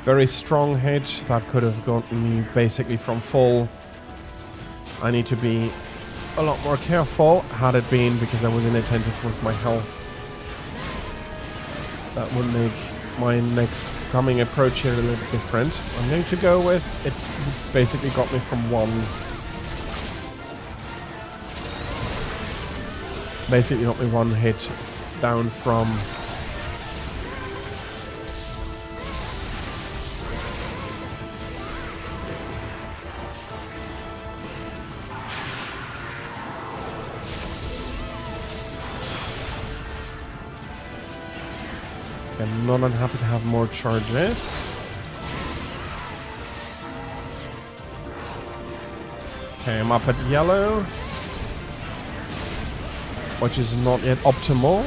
very strong hit, that could have gotten me basically from full. I need to be a lot more careful. Had it been because I was inattentive with my health, that would make my next coming approach here a little different. I'm going to go with, it basically got me from one. Basically got me one hit down from... I'm not unhappy to have more charges. Okay, I'm up at yellow, which is not yet optimal.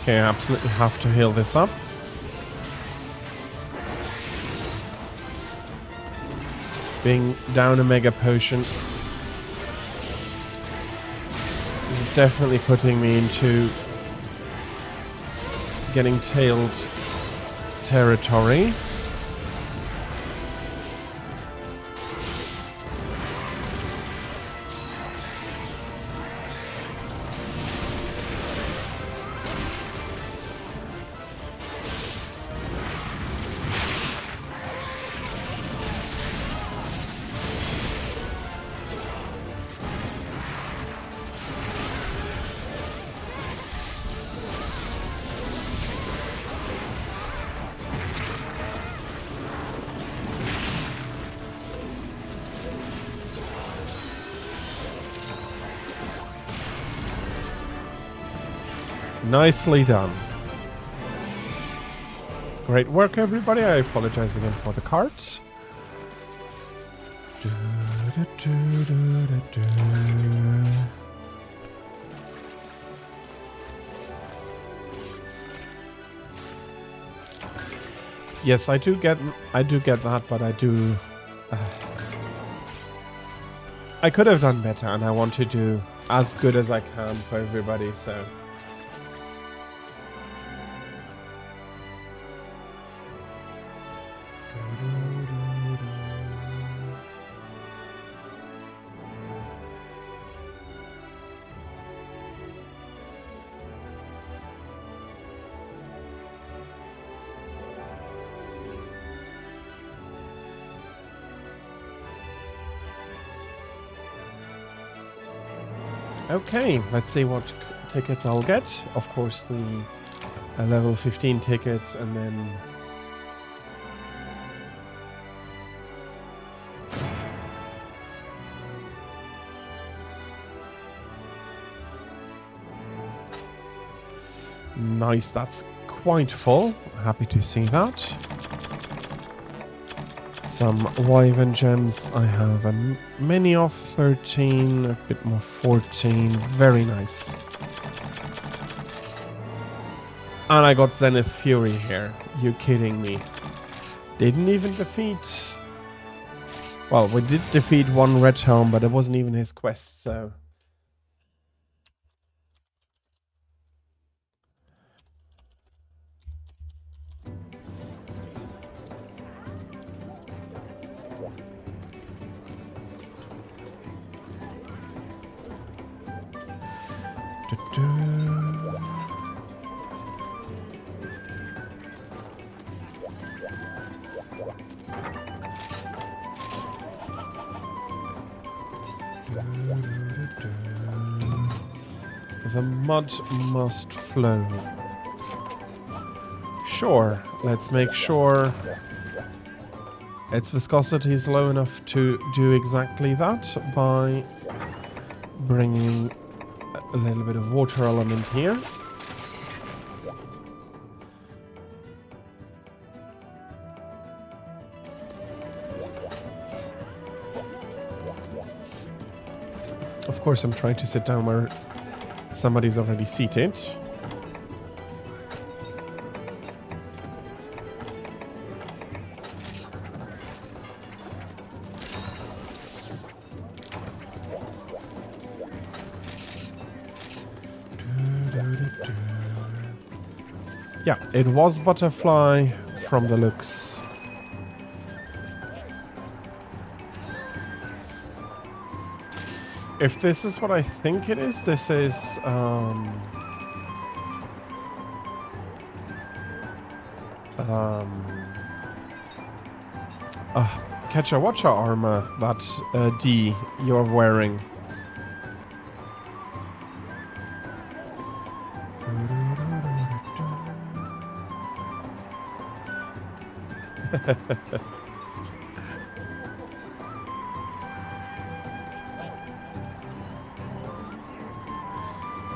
Okay, I absolutely have to heal this up. Being down a mega potion is definitely putting me into getting tailed territory. Nicely done. Great work, everybody. I apologize again for the carts. Yes, I do get that, but I do. I could have done better, and I want to do as good as I can for everybody. So. Okay, let's see what tickets I'll get. Of course, the level 15 tickets, and then nice, that's quite full. Happy to see that. Some Wyvern gems. I have a mini of 13, a bit more 14. Very nice. And I got Zenith Fury here. You kidding me? Didn't even defeat... Well, we did defeat one Red Helm, but it wasn't even his quest, so... The mud must flow. Sure, let's make sure its viscosity is low enough to do exactly that by bringing a little bit of water element here. Of course, I'm trying to sit down where somebody's already seated. Yeah, it was butterfly from the looks. If this is what I think it is, this is Catcher Watcher armor that D you're wearing.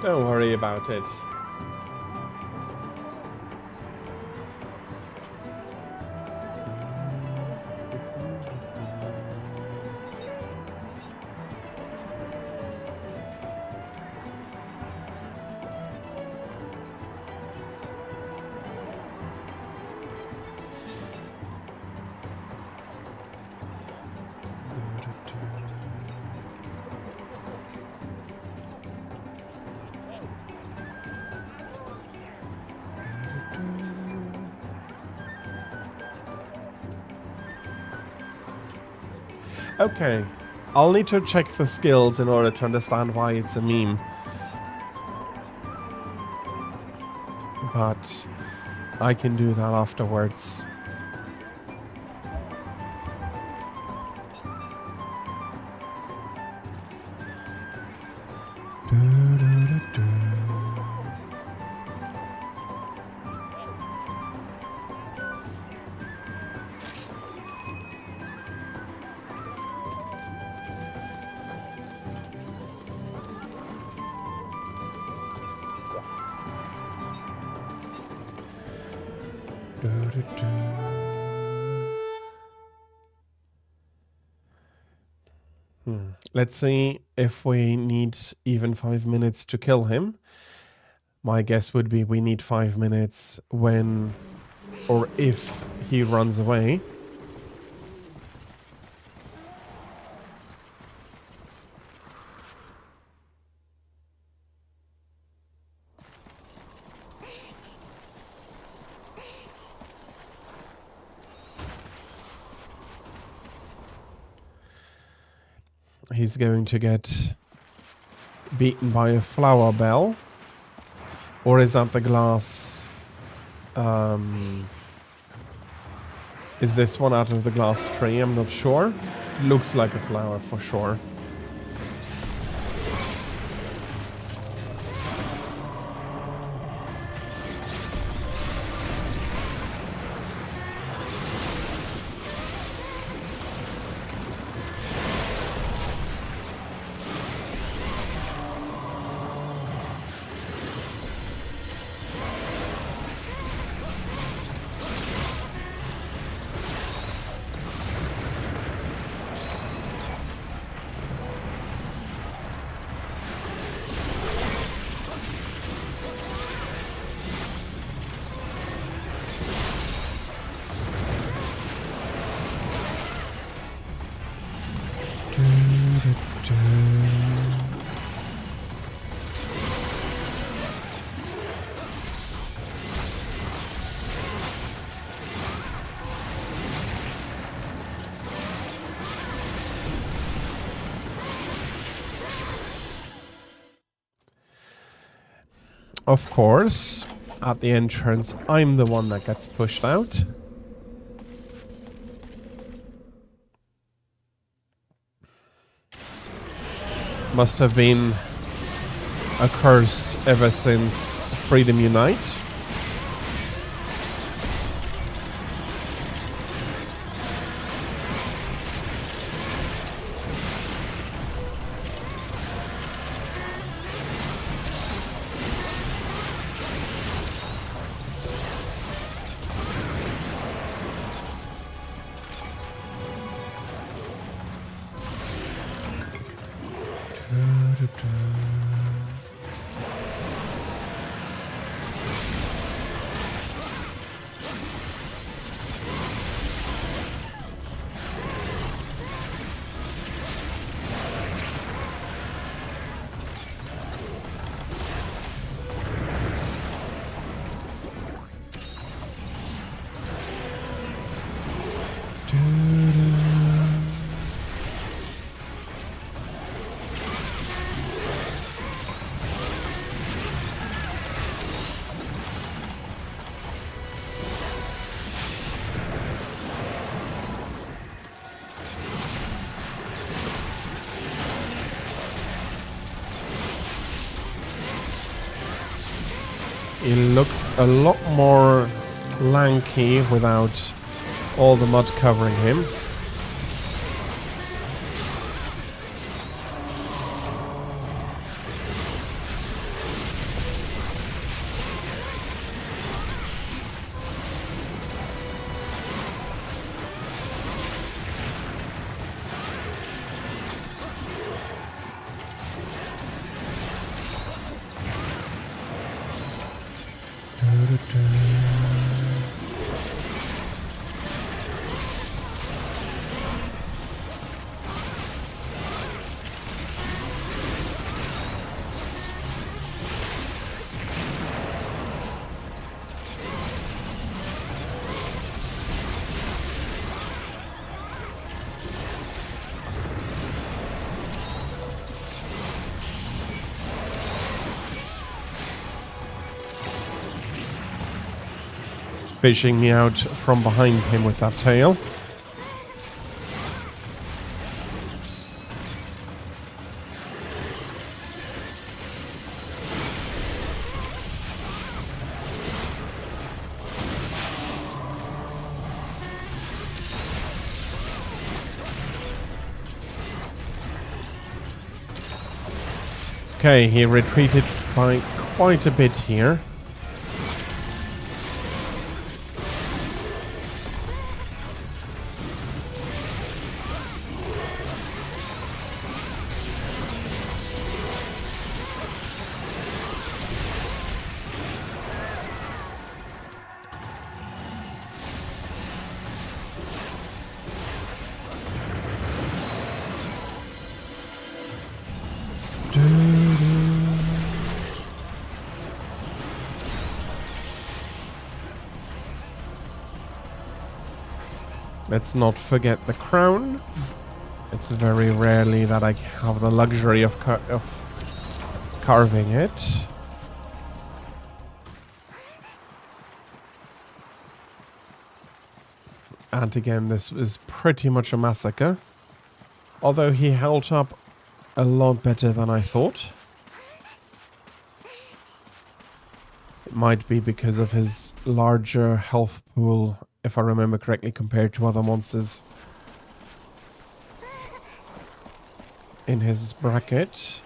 Don't worry about it. Okay. I'll need to check the skills in order to understand why it's a meme. But I can do that afterwards. Let's see if we need even 5 minutes to kill him. My guess would be we need 5 minutes when or if he runs away. He's going to get beaten by a flower bell. Or is that the glass? Is this one out of the glass tree? I'm not sure. Looks like a flower for sure. Of course, at the entrance, I'm the one that gets pushed out. Must have been a curse ever since Freedom Unite. He looks a lot more lanky without all the mud covering him. fishing me out from behind him with that tail. Okay, he retreated by quite a bit here. Let's not forget the crown. It's very rarely that I have the luxury of carving it. And again, this was pretty much a massacre. Although he held up a lot better than I thought. It might be because of his larger health pool, if I remember correctly, compared to other monsters in his bracket.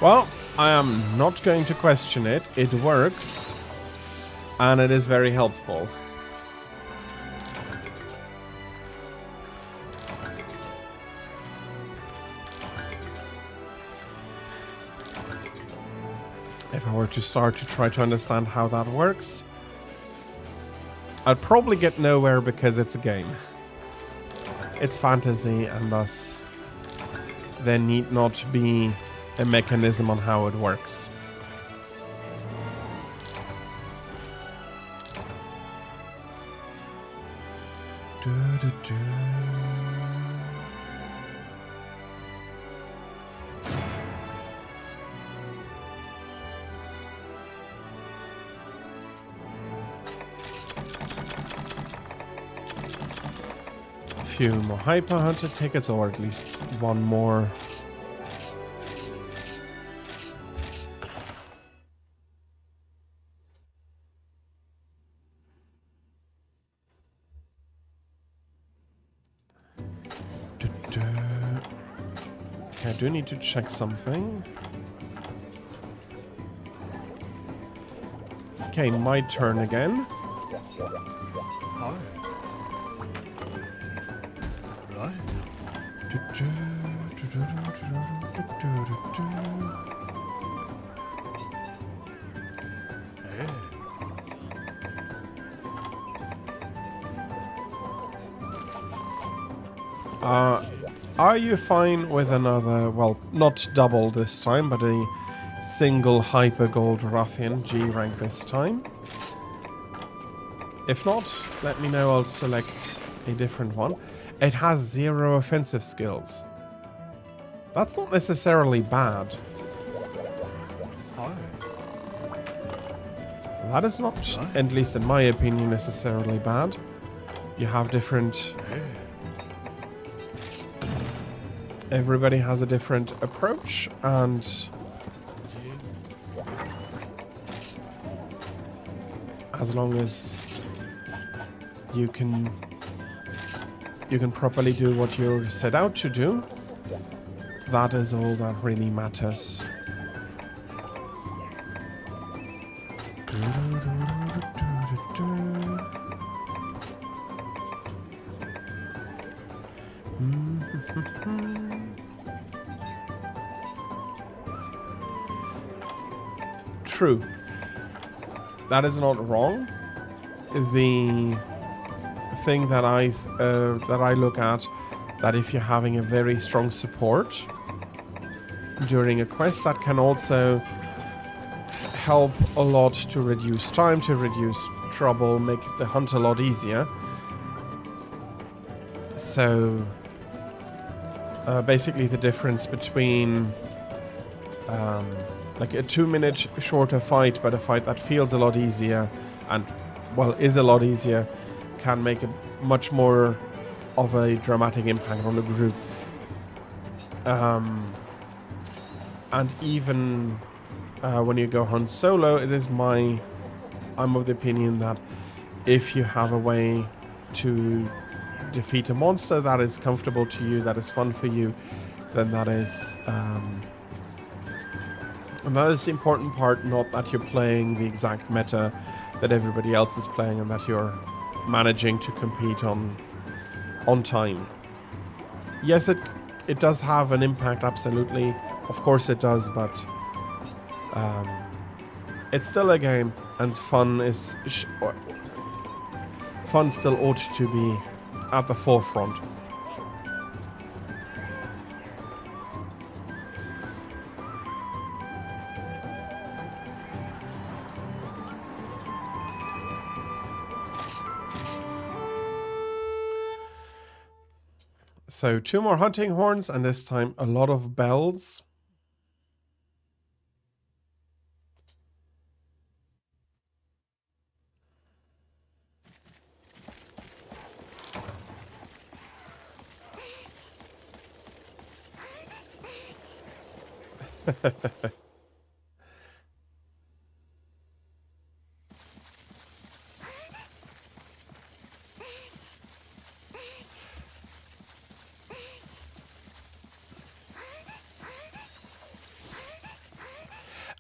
Well, I am not going to question it. It works, and it is very helpful. If I were to start to try to understand how that works, I'd probably get nowhere because it's a game. It's fantasy, and thus there need not be a mechanism on how it works. Few more Hyper Hunter tickets, or at least one more. Okay, I do need to check something. Okay, my turn again. Are you fine with another, well, not double this time, but a single Hyper Gold Rathian G rank this time? If not, let me know, I'll select a different one. It has 0 offensive skills. That's not necessarily bad. That is not, at least in my opinion, necessarily bad. You have different... Everybody has a different approach, and... as long as you can properly do what you're set out to do, that is all that really matters. True. That is not wrong. The thing that I look at, that if you're having a very strong support during a quest, that can also help a lot to reduce time, to reduce trouble, make the hunt a lot easier. So basically the difference between like a 2-minute shorter fight, but a fight that feels a lot easier and, well, is a lot easier, can make a much more of a dramatic impact on the group. And even when you go hunt solo, I'm of the opinion that if you have a way to defeat a monster that is comfortable to you, that is fun for you, then that is and that is the important part, not that you're playing the exact meta that everybody else is playing and that you're managing to compete on time. Yes, it does have an impact, absolutely. Of course it does, but it's still a game, and fun still ought to be at the forefront. So 2 more hunting horns, and this time a lot of bells.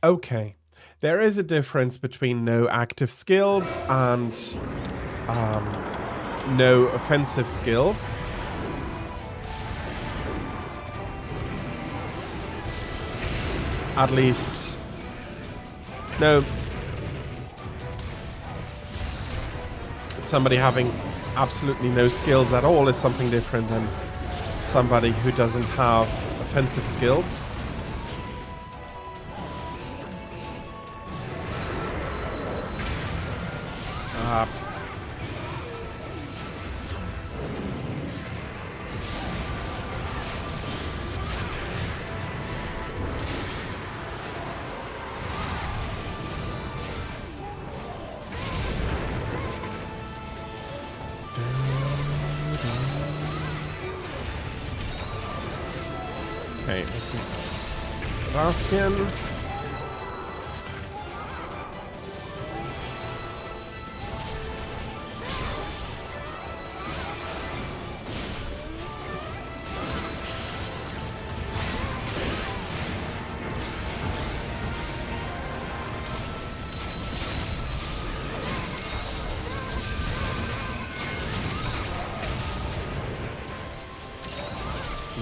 Okay, there is a difference between no active skills and no offensive skills. At least, no. Somebody having absolutely no skills at all is something different than somebody who doesn't have offensive skills. Okay, this is Raffian.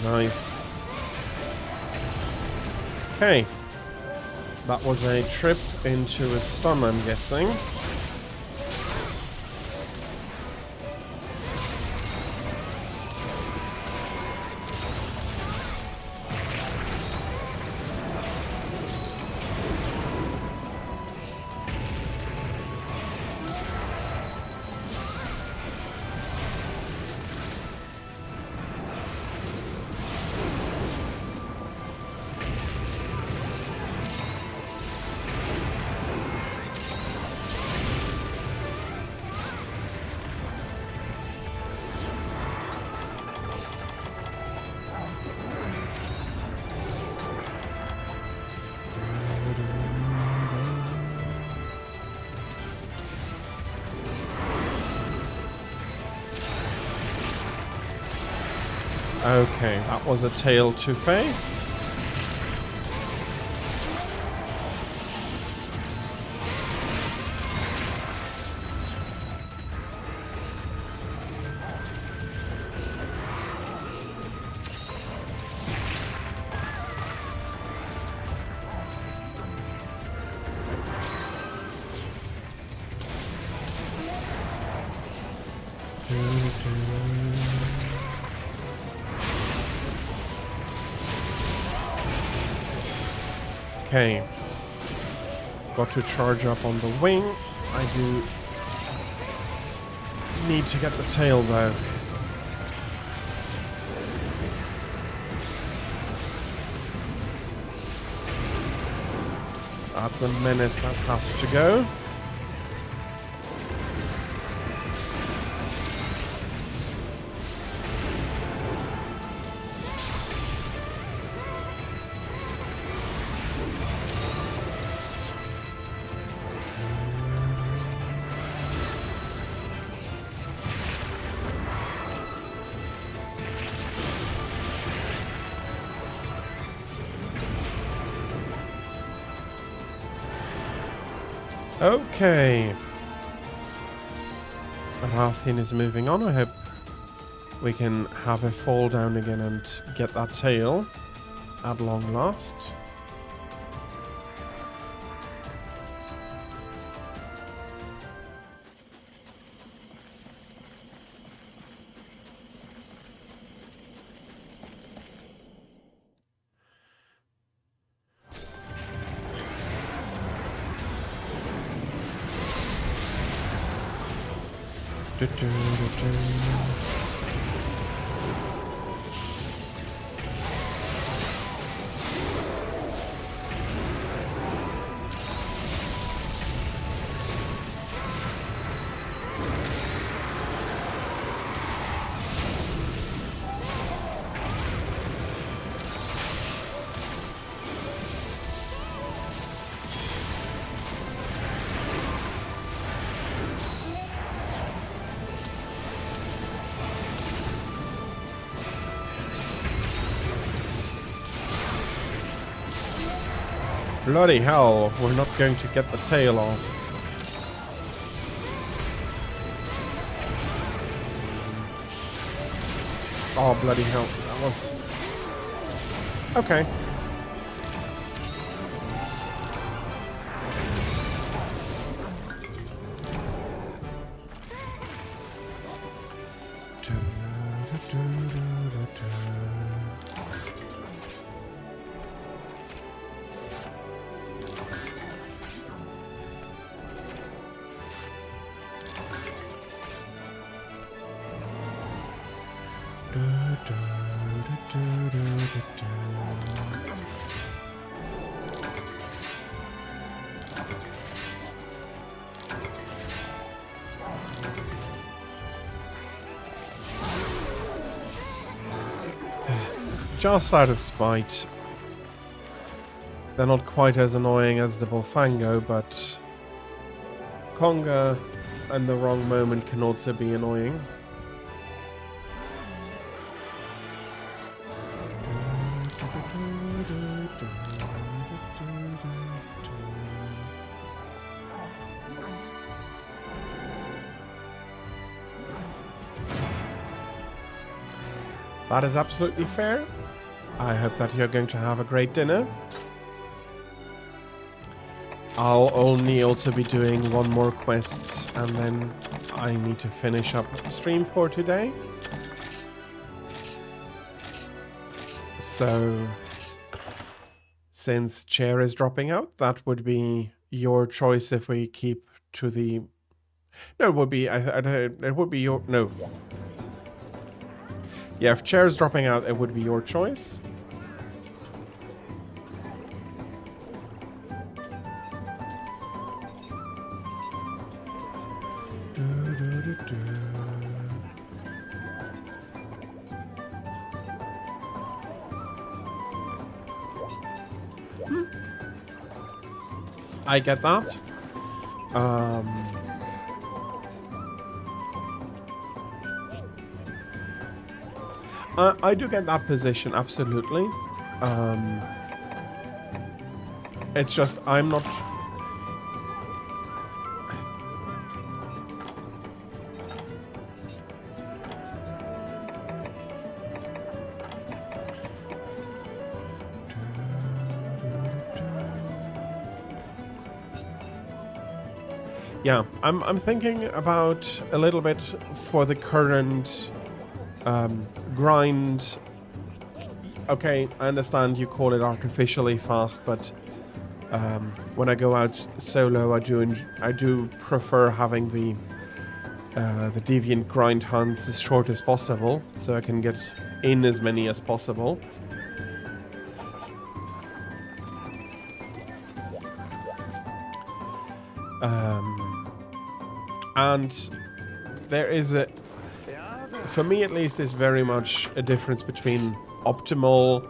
Nice. Okay. That was a trip into a stun, I'm guessing. Okay, that was a tail to face. Okay. Got to charge up on the wing. I do need to get the tail though. That's a menace that has to go. Okay. Rathian is moving on. I hope we can have a fall down again and get that tail at long last. Bloody hell, we're not going to get the tail off. Oh, bloody hell. That was... Okay. Just out of spite. They're not quite as annoying as the Bullfango, but Conga and the wrong moment can also be annoying. That is absolutely fair. I hope that you're going to have a great dinner. I'll only also be doing one more quest and then I need to finish up the stream for today. So, since Chair is dropping out, that would be your choice if we keep to the... No, it would be... it would be your... No. Yeah, if Chair is dropping out, it would be your choice. I get that. I do get that position, absolutely. It's just I'm not... Yeah, I'm thinking about a little bit for the current grind. Okay, I understand you call it artificially fast, but when I go out solo, I do prefer having the deviant grind hunts as short as possible, so I can get in as many as possible. And there is a, for me at least, is very much a difference between optimal,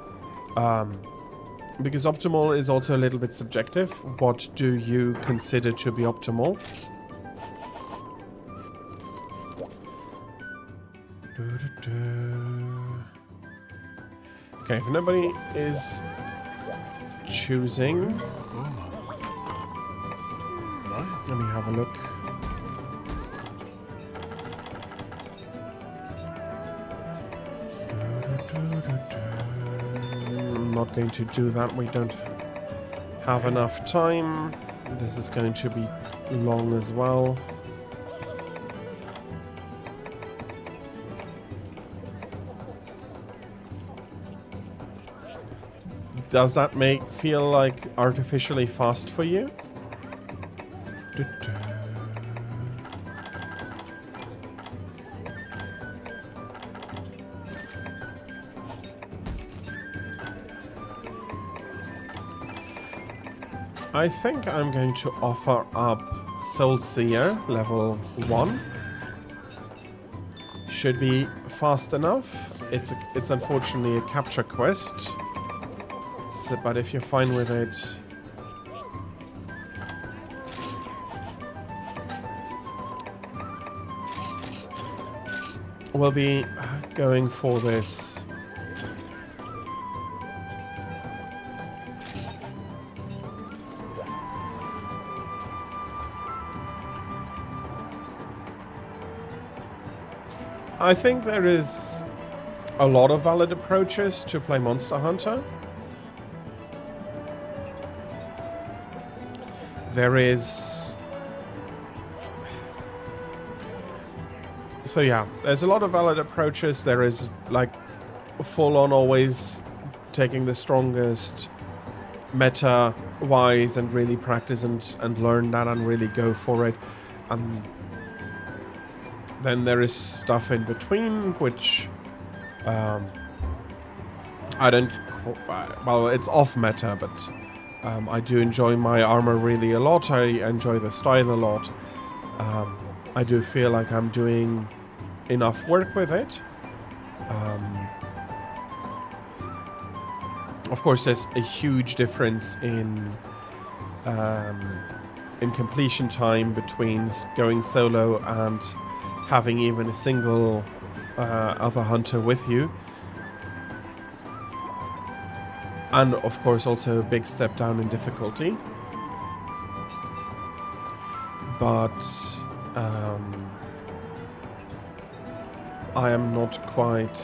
because optimal is also a little bit subjective. What do you consider to be optimal? Okay, if nobody is choosing, let me have a look. I'm not going to do that. We don't have enough time. This is going to be long as well. Does that feel like artificially fast for you? I think I'm going to offer up Soul Seer level 1. Should be fast enough. It's unfortunately a capture quest. So, but if you're fine with it, we'll be going for this. I think there is a lot of valid approaches to play Monster Hunter. There is... So yeah, there's a lot of valid approaches. There is like full on always taking the strongest meta-wise and really practice and learn that and really go for it. Then there is stuff in between, which I don't... Well, it's off meta, but I do enjoy my armor really a lot. I enjoy the style a lot. I do feel like I'm doing enough work with it. Of course, there's a huge difference in completion time between going solo and having even a single other hunter with you. And of course also a big step down in difficulty. But I am not quite...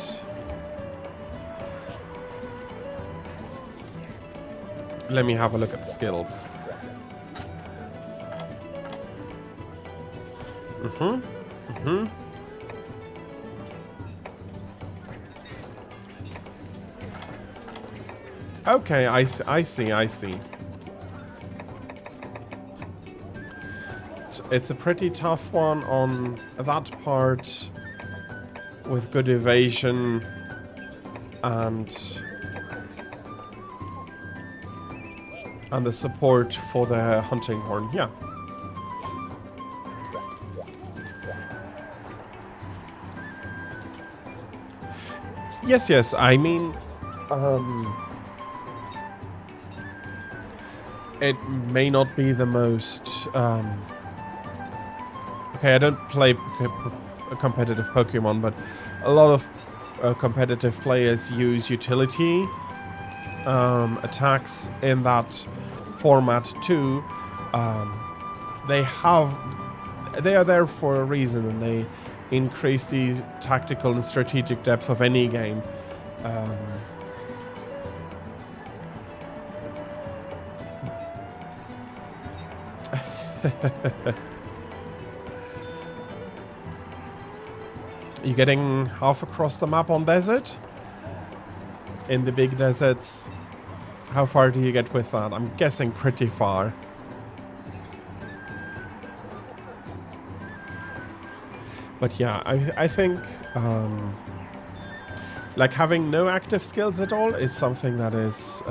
Let me have a look at the skills. Okay, I see. It's a pretty tough one on that part with good evasion and the support for the hunting horn, yeah. Yes, I mean, it may not be the most, okay, I don't play a competitive Pokemon, but a lot of competitive players use utility attacks in that format too. They are there for a reason, and they increase the tactical and strategic depth of any game. You're getting half across the map on desert? In the big deserts, how far do you get with that? I'm guessing pretty far. But yeah, I think like having no active skills at all is something that is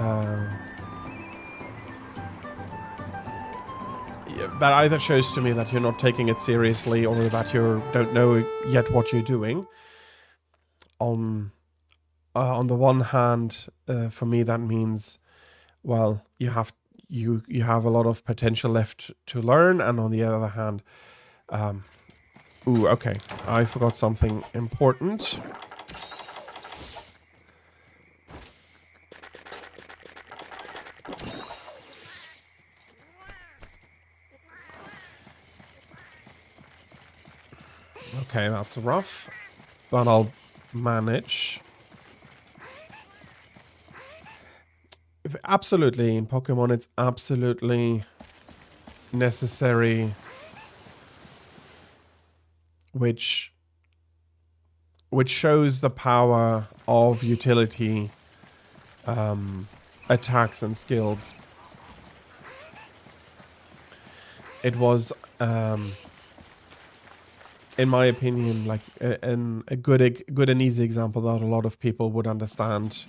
that either shows to me that you're not taking it seriously, or that you don't know yet what you're doing. On the one hand, for me that means, well, you have a lot of potential left to learn, and on the other hand, ooh, okay, I forgot something important. Okay, that's rough, but I'll manage. Absolutely, in Pokemon, it's absolutely necessary, which shows the power of utility attacks and skills. It was, in my opinion, like a good and easy example that a lot of people would understand.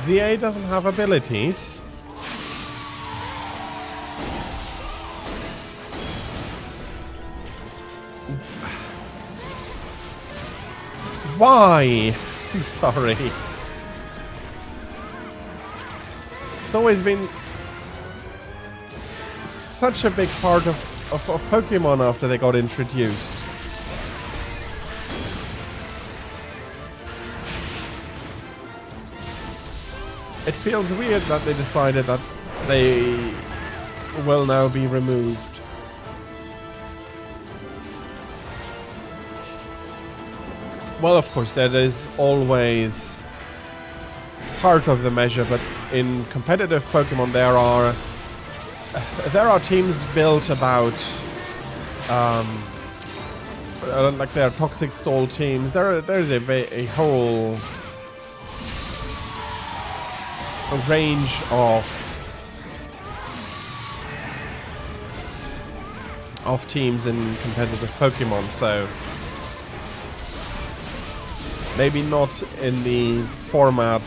ZA doesn't have abilities. Why? Sorry. It's always been such a big part of Pokemon after they got introduced. It feels weird that they decided that they will now be removed. Well, of course, that is always part of the measure, but in competitive Pokemon there are teams built about like their toxic stall teams. There's a whole range of teams in competitive Pokemon, so maybe not in the format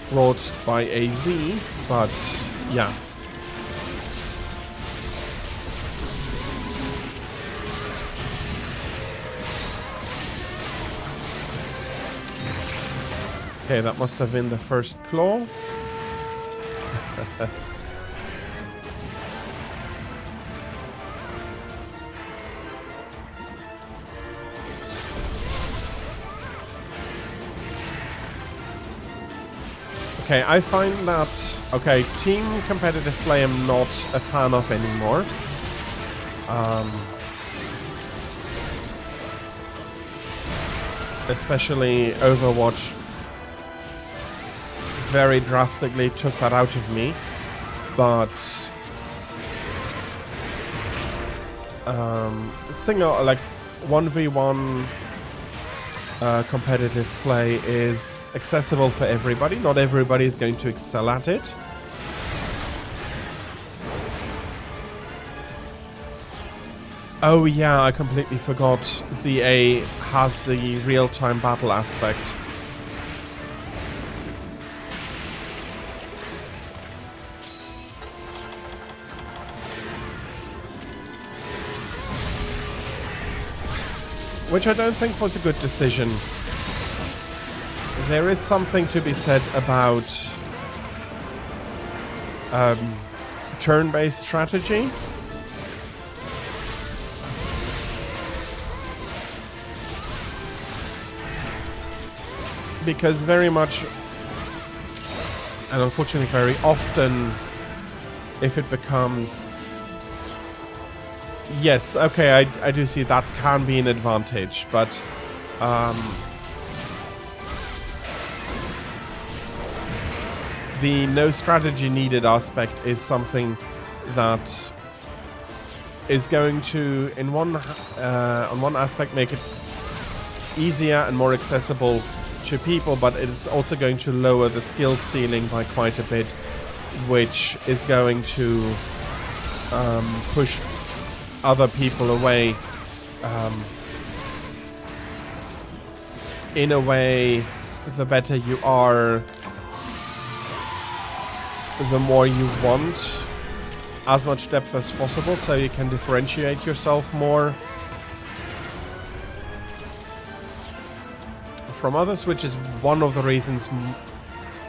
brought by AZ, but yeah. Okay, that must have been the first claw. Okay, I find that, okay, team competitive play I'm not a fan of anymore. Especially Overwatch very drastically took that out of me, but single, like 1v1 competitive play is accessible for everybody. Not everybody is going to excel at it. Oh yeah, I completely forgot ZA has the real-time battle aspect. which I don't think was a good decision. There is something to be said about turn-based strategy. Because very much, and unfortunately very often, if it becomes... Yes, okay, I do see that can be an advantage, but the no strategy needed aspect is something that is going to, on one aspect, make it easier and more accessible to people, but it's also going to lower the skill ceiling by quite a bit, which is going to push other people away. In a way, the better you are, the more you want as much depth as possible, so you can differentiate yourself more from others, which is one of the reasons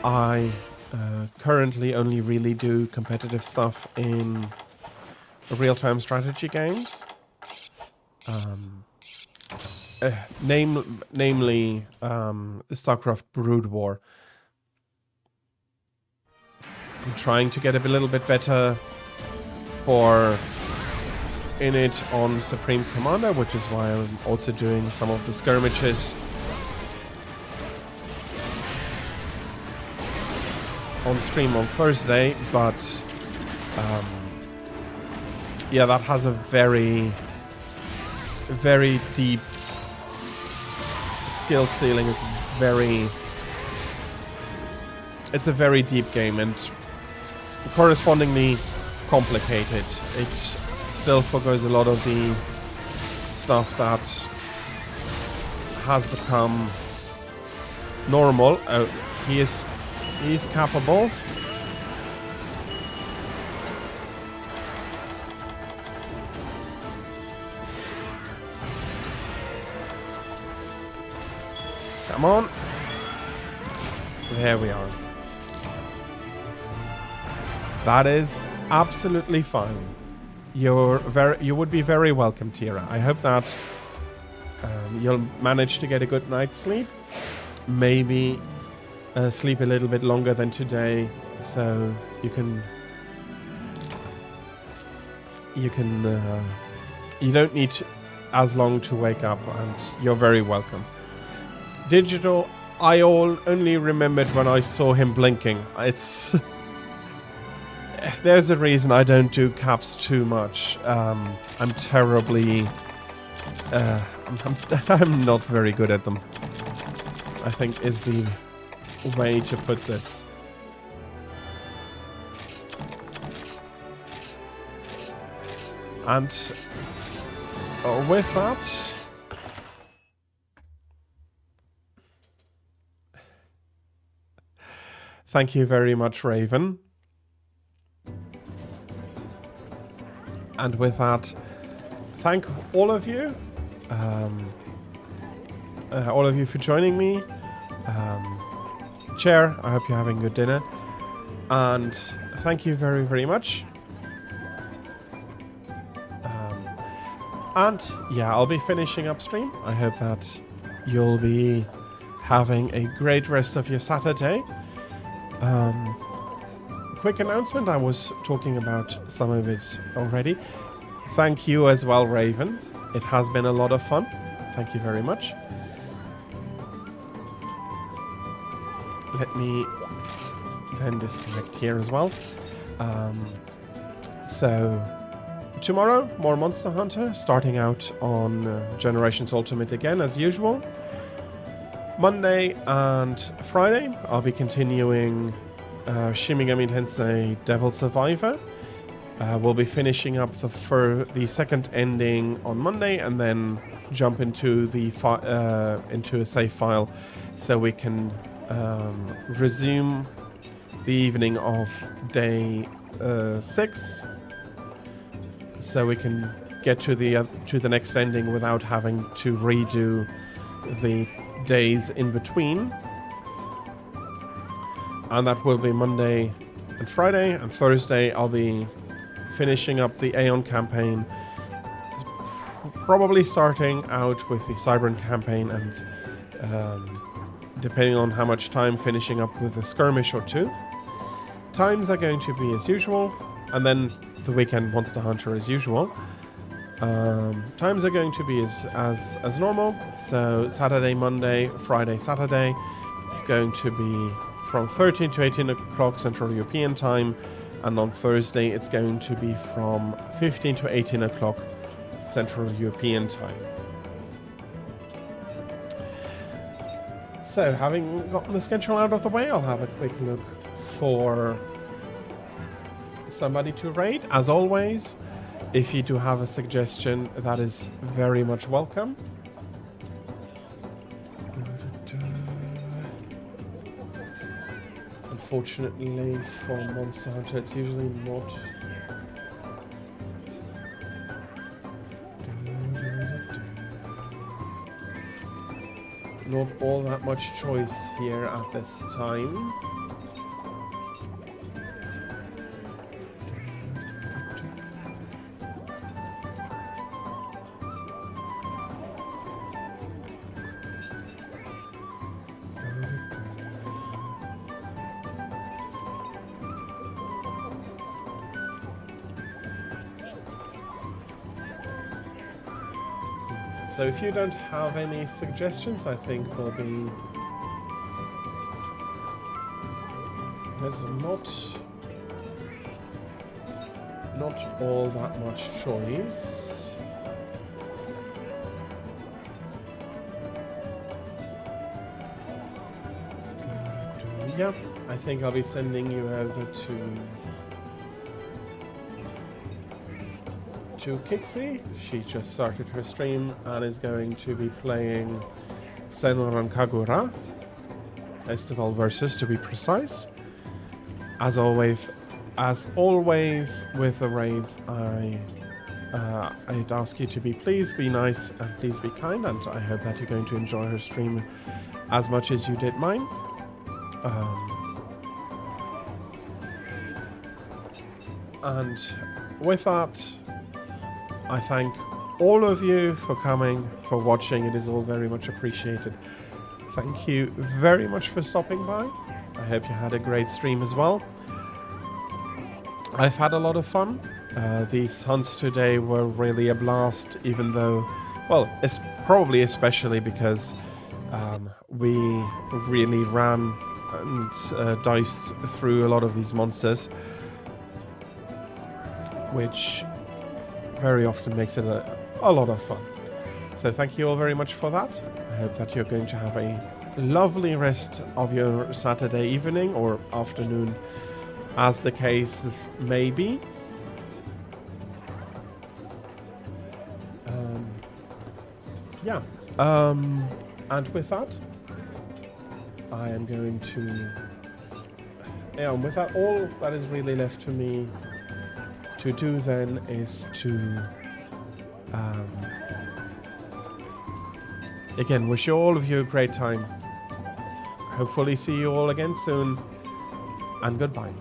I currently only really do competitive stuff in real-time strategy games. Namely StarCraft Brood War. I'm trying to get a little bit better in it on Supreme Commander, which is why I'm also doing some of the skirmishes on stream on Thursday, but yeah, that has a very, very deep skill ceiling. It's a very deep game and correspondingly complicated. It still forgoes a lot of the stuff that has become normal. He is capable. Come on. There we are. That is absolutely fine. You would be very welcome, Tira. I hope that you'll manage to get a good night's sleep. Maybe sleep a little bit longer than today, so you don't need as long to wake up, and you're very welcome. Digital, I only remembered when I saw him blinking. It's there's a reason I don't do caps too much. I'm terribly I'm not very good at them, I think is the way to put this. And with that, thank you very much, Raven. And with that, thank all of you for joining me. Chair, I hope you're having good dinner. And thank you very, very much. And yeah, I'll be finishing up stream. I hope that you'll be having a great rest of your Saturday. Quick announcement, I was talking about some of it already. Thank you as well, Raven. It has been a lot of fun. Thank you very much. Let me then disconnect here as well. So tomorrow, more Monster Hunter, starting out on Generations Ultimate again, as usual. Monday and Friday, I'll be continuing Shin Megami Tensei Devil Survivor. We'll be finishing up the second ending on Monday, and then jump into into a save file, so we can resume the evening of day 6. So we can get to the next ending without having to redo the days in between. And that will be Monday and Friday, and Thursday I'll be finishing up the Aeon campaign, probably starting out with the Cybran campaign, and depending on how much time, finishing up with a skirmish or two. Times are going to be as usual, and then the weekend Monster Hunter as usual. Times are going to be as normal. So Saturday, Monday, Friday, Saturday, it's going to be from 13 to 18 o'clock Central European time, and on Thursday it's going to be from 15 to 18 o'clock Central European time. So, having gotten the schedule out of the way, I'll have a quick look for somebody to raid. As always, if you do have a suggestion, that is very much welcome. Unfortunately, for Monster Hunter, it's usually not all that much choice here at this time. So if you don't have any suggestions, I think there's not all that much choice. Yeah, I think I'll be sending you over to Kixie. She just started her stream and is going to be playing Senran Kagura Festival Versus, to be precise. As always with the raids, I'd ask you to please be nice and please be kind, and I hope that you're going to enjoy her stream as much as you did mine. And with that, I thank all of you for coming, for watching. It is all very much appreciated. Thank you very much for stopping by. I hope you had a great stream as well. I've had a lot of fun. These hunts today were really a blast, even though, well, it's probably especially because we really ran and diced through a lot of these monsters, which very often makes it a lot of fun. So thank you all very much for that. I hope that you're going to have a lovely rest of your Saturday evening or afternoon, as the case may be. And with that, I am going to... Yeah, and with that, all that is really left for me to do then is to again wish all of you a great time. Hopefully see you all again soon, and goodbye.